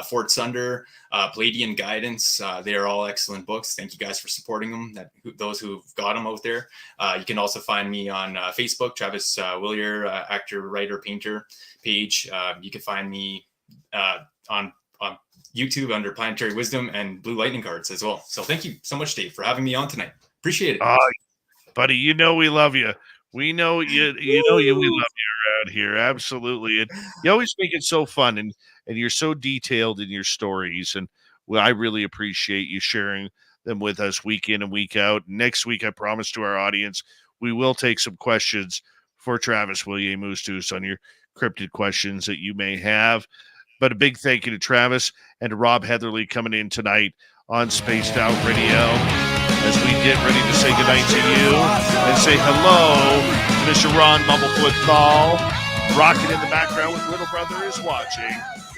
Fort Sunder, Palladian Guidance. They are all excellent books. Thank you guys for supporting them. Those who've got them out there. You can also find me on Facebook, Travis Willier, actor, writer, painter page. You can find me on YouTube under Planetary Wisdom and Blue Lightning Cards as well. So thank you so much, Dave, for having me on tonight. Appreciate it. Buddy, we love you. We know you. We love you around here. Absolutely. And you always make it so fun, and you're so detailed in your stories. And I really appreciate you sharing them with us week in and week out. Next week, I promise to our audience, we will take some questions for Travis William Moose on your cryptid questions that you may have. But a big thank you to Travis and to Rob Heatherly coming in tonight on Spaced Out Radio as we get ready to say goodnight to you and say hello to Mr. Ron Bumblefoot Call, rocking in the background with Little Brother is Watching.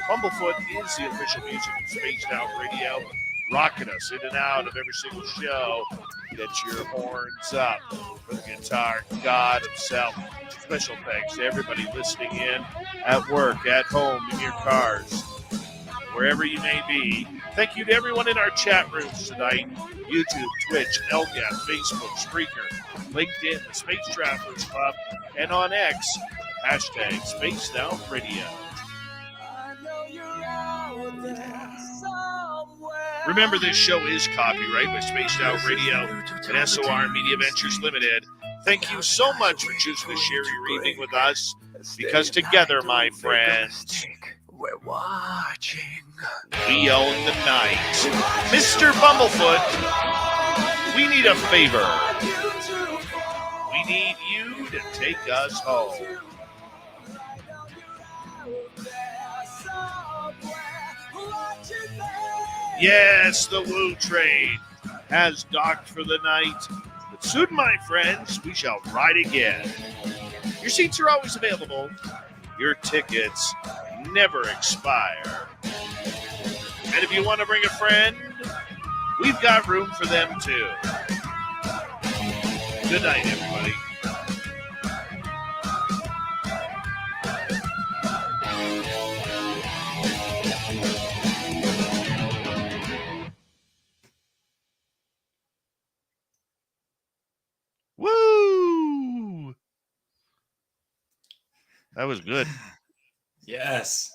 Bumblefoot is the official music of Spaced Out Radio, rocking us in and out of every single show. Get your horns up for the guitar god himself. Special thanks to everybody listening in at work, at home, in your cars, wherever you may be. Thank you to everyone in our chat rooms tonight. YouTube, Twitch, LGAP, Facebook, Spreaker, LinkedIn, the Space Travelers Club, and on X, hashtag Spaced Out Radio. Remember, this show is copyright by Spaced Out Radio and SOR Media Ventures Limited. Thank you so much for choosing to share your evening with us, because together, my friends, we're watching. We own the night. Mr. Bumblefoot, we need a favor. We need you to take us home. Yes, the Woo train has docked for the night. But soon, my friends, we shall ride again. Your seats are always available. Your tickets never expire. And if you want to bring a friend, we've got room for them too. Good night, everybody. Woo! That was good. Yes.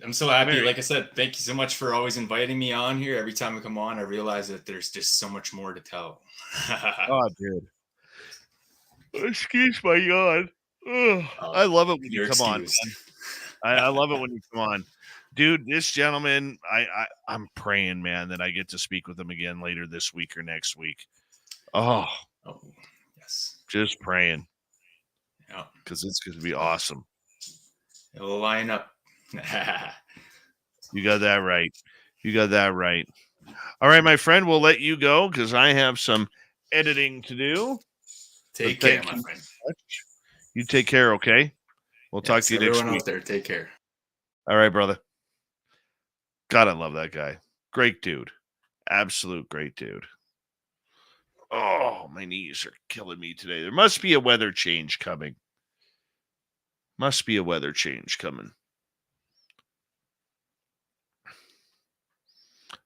I'm so happy. Like I said, thank you so much for always inviting me on here. Every time I come on, I realize that there's just so much more to tell. Oh, dude. Excuse my yawn. I love it when you come on. I love it when you come on. Dude, this gentleman, I'm praying, man, that I get to speak with him again later this week or next week. Oh, yes. Just praying. Yeah. Because it's going to be awesome. It'll line up. You got that right. All right, my friend, we'll let you go because I have some editing to do. Take care, my friend. You take care, okay? We'll talk to you next week. Everyone out there, take care. All right, brother. God, I love that guy. Great dude. Absolute great dude. Oh, my knees are killing me today. There must be a weather change coming. Must be a weather change coming.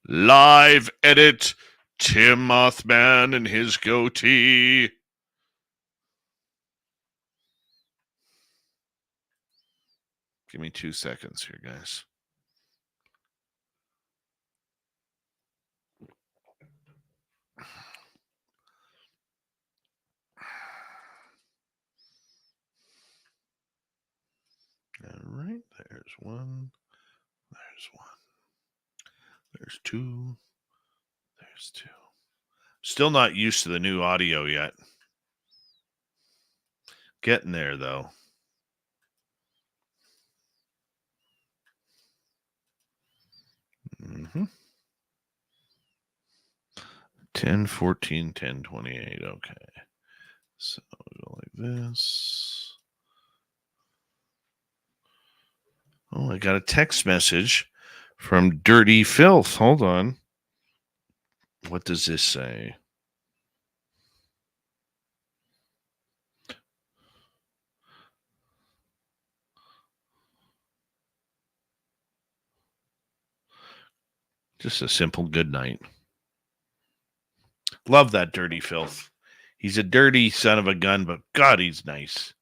Live edit Tim Mothman and his goatee. Give me 2 seconds here, guys. All right, there's one. There's one. There's two. There's two. Still not used to the new audio yet. Getting there, though. Mm-hmm. 10, 14, 10, 28. Okay. So we'll go like this. Oh, I got a text message from Dirty Filth. Hold on. What does this say? Just a simple good night. Love that Dirty Filth. He's a dirty son of a gun, but God, he's nice.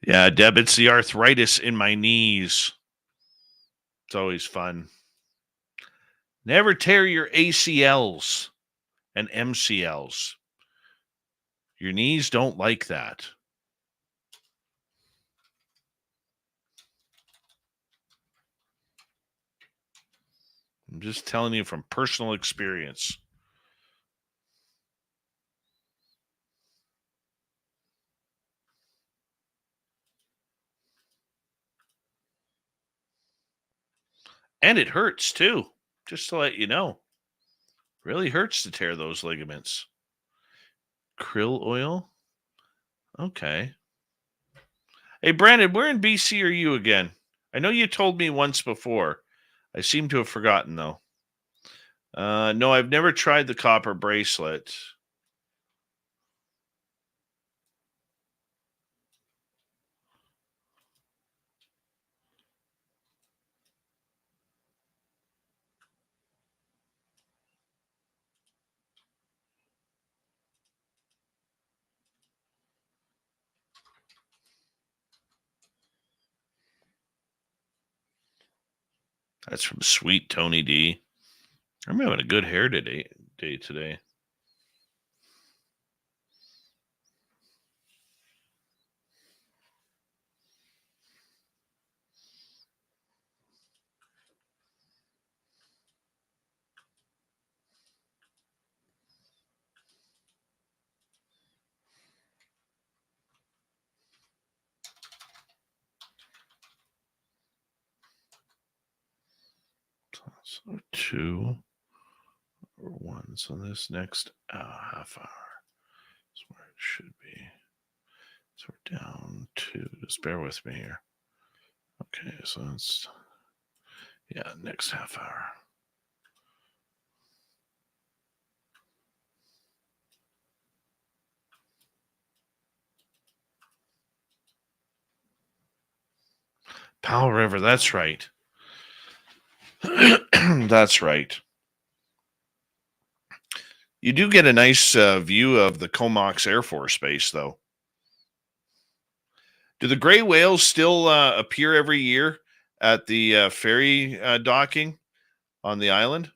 Yeah, Deb, it's the arthritis in my knees. It's always fun. Never tear your ACLs and MCLs. Your knees don't like that. I'm just telling you from personal experience. And it hurts too, just to let you know. Really hurts to tear those ligaments. Krill oil? Okay. Hey, Brandon, where in BC are you again? I know you told me once before. I seem to have forgotten, though. No, I've never tried the copper bracelet. That's from Sweet Tony D. I'm having a good hair day today. So 2 or 1. So this next half hour is where it should be. So we're down to, just bear with me here. Okay, so it's, yeah, next half hour. Powell River, that's right. That's right. You do get a nice view of the Comox Air Force Base, though. Do the gray whales still appear every year at the ferry docking on the island?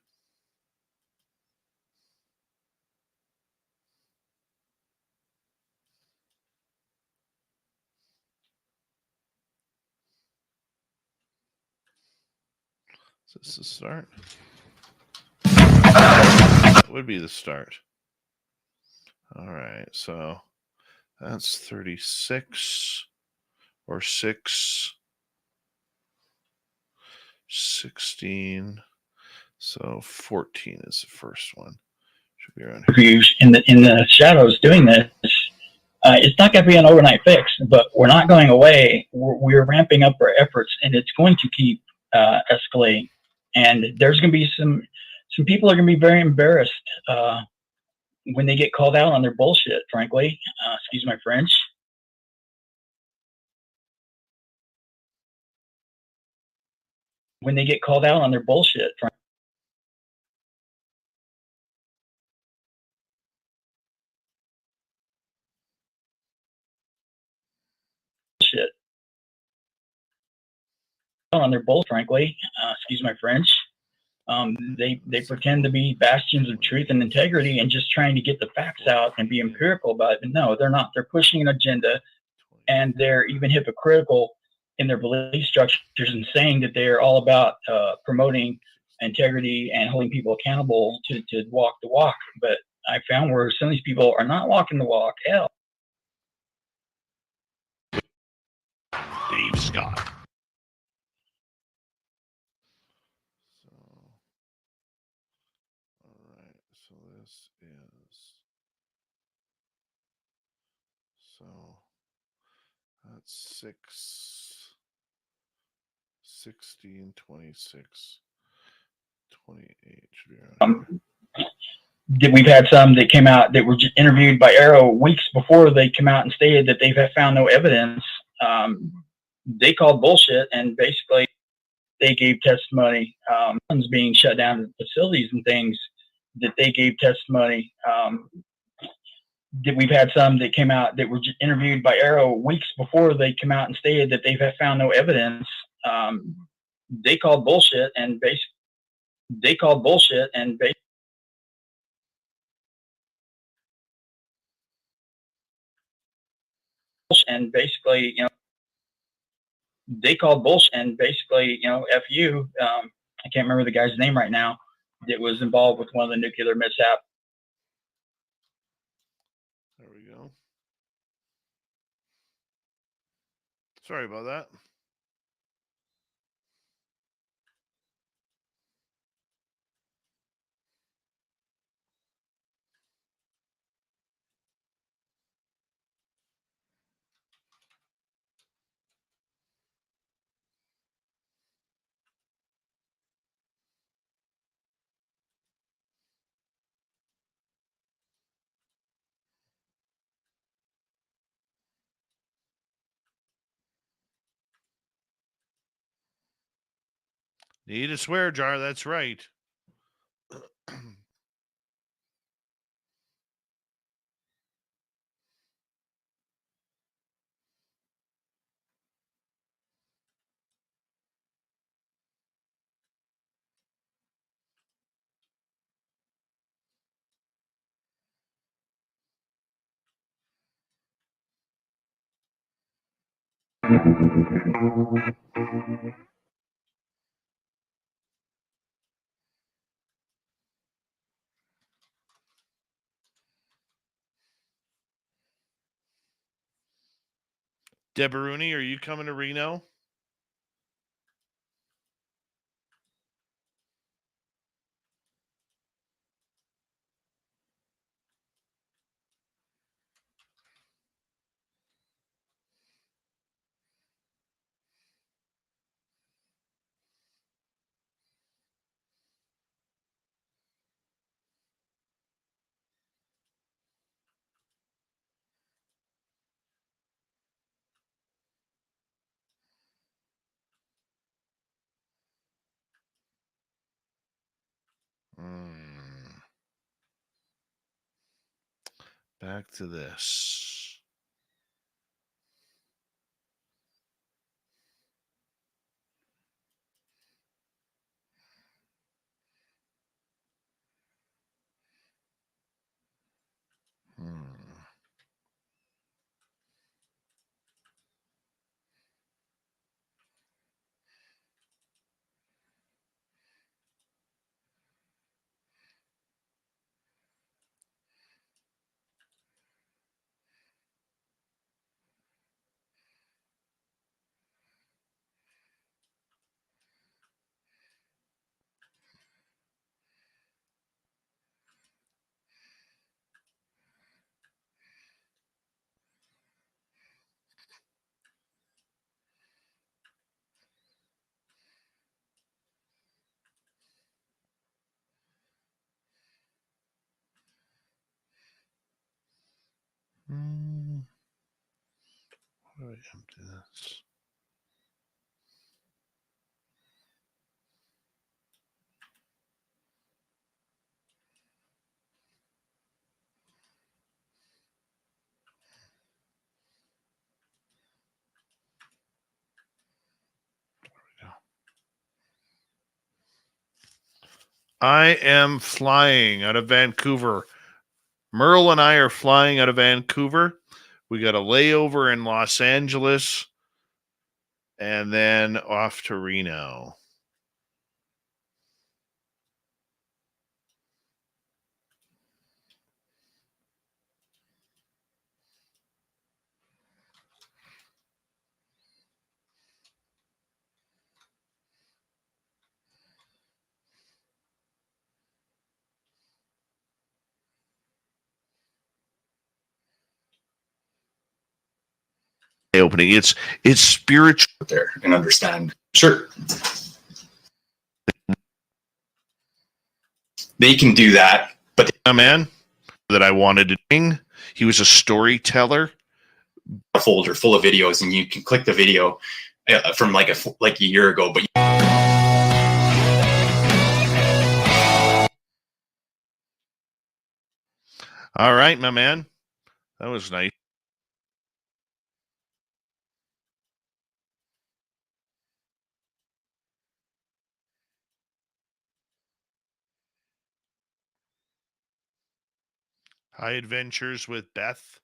Is this the start? That would be the start. All right, so That's 36 or 6, 16. So 14 is the first one. Should be around here. In the shadows doing this. It's not going to be an overnight fix, but we're not going away. We're ramping up our efforts, and it's going to keep escalating. And there's going to be some people are going to be very embarrassed when they get called out on their bullshit. Frankly, excuse my French. When they get called out on their bullshit. Bullshit. On their bull, frankly, excuse my French. They pretend to be bastions of truth and integrity and just trying to get the facts out and be empirical about it. But no, they're not. They're pushing an agenda, and they're even hypocritical in their belief structures and saying that they're all about promoting integrity and holding people accountable to walk the walk. But I found where some of these people are not walking the walk. Hell. Dave Scott. So, all right. So this is, so that's 6, 16, 26, 28 should be around here. We've had some that came out that were interviewed by AARO weeks before they came out and stated that they've found no evidence. They called bullshit, and basically they gave testimony. Being shut down at facilities and things that they gave testimony. We've had some that came out that were interviewed by AARO weeks before they came out and stated that they've found no evidence. They called bullshit, and basically they called bullshit, and basically, you know, they called bullshit, and basically, you know, F you. I can't remember the guy's name right now that was involved with one of the nuclear mishap. There we go. Sorry about that. Need a swear jar. That's right. Debaruni, are you coming to Reno? Back to this. How do I empty this? I am flying out of Vancouver. Merle and I are flying out of Vancouver. We got a layover in Los Angeles and then off to Reno. Opening. It's spiritual there and understand. Sure. They can do that, but a man that I wanted to bring. He was a storyteller. A folder full of videos, and you can click the video from like a year ago, but all right, my man. That was nice. High Adventures with Beth.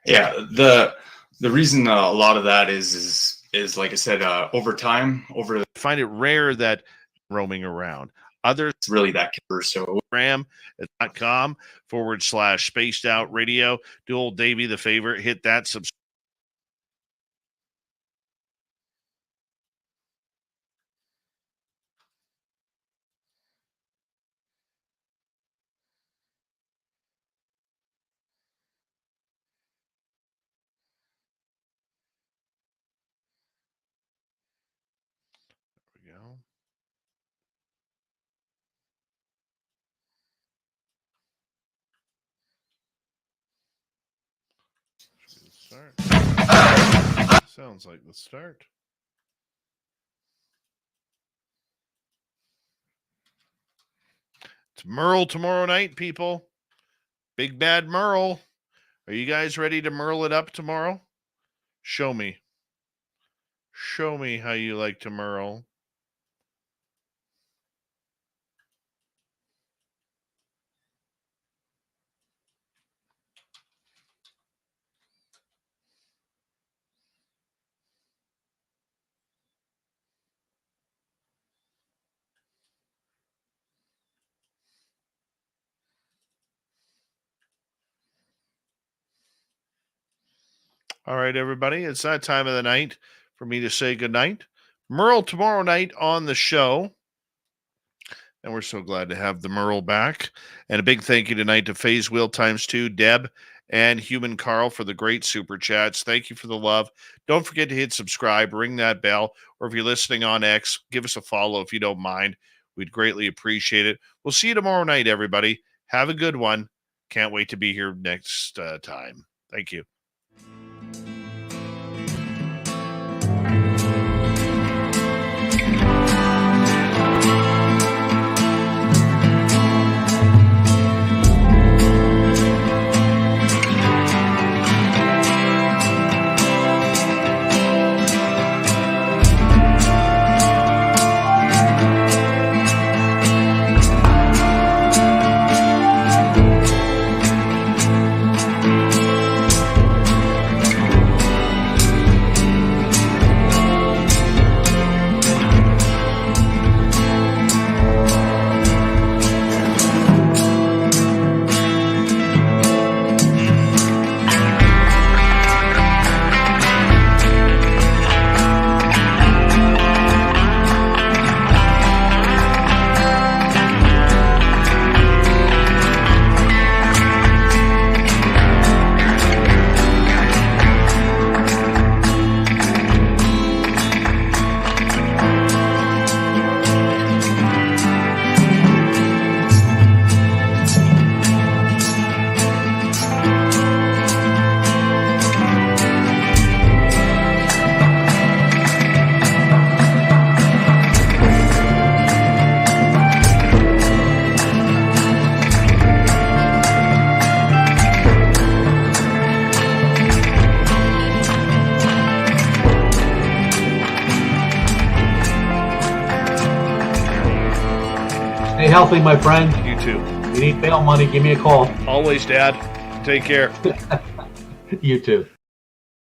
yeah, the reason a lot of that is like I said, over time, I find it rare that roaming around. Others really that so ram.com/spaced out radio. Do old Davey the favor, hit that subscribe. There we go. Start. Sounds like the start. It's Merle tomorrow night, people. Big bad Merle. Are you guys ready to Merle it up tomorrow? Show me. Show me how you like to Merle. All right, everybody. It's that time of the night for me to say goodnight. Merle tomorrow night on the show. And we're so glad to have the Merle back. And a big thank you tonight to Phase Wheel ×2, Deb, and Human Carl for the great super chats. Thank you for the love. Don't forget to hit subscribe, ring that bell, or if you're listening on X, give us a follow if you don't mind. We'd greatly appreciate it. We'll see you tomorrow night, everybody. Have a good one. Can't wait to be here next time. Thank you. healthy, my friend. You too. If you need bail money, give me a call. Always, Dad. Take care. You too.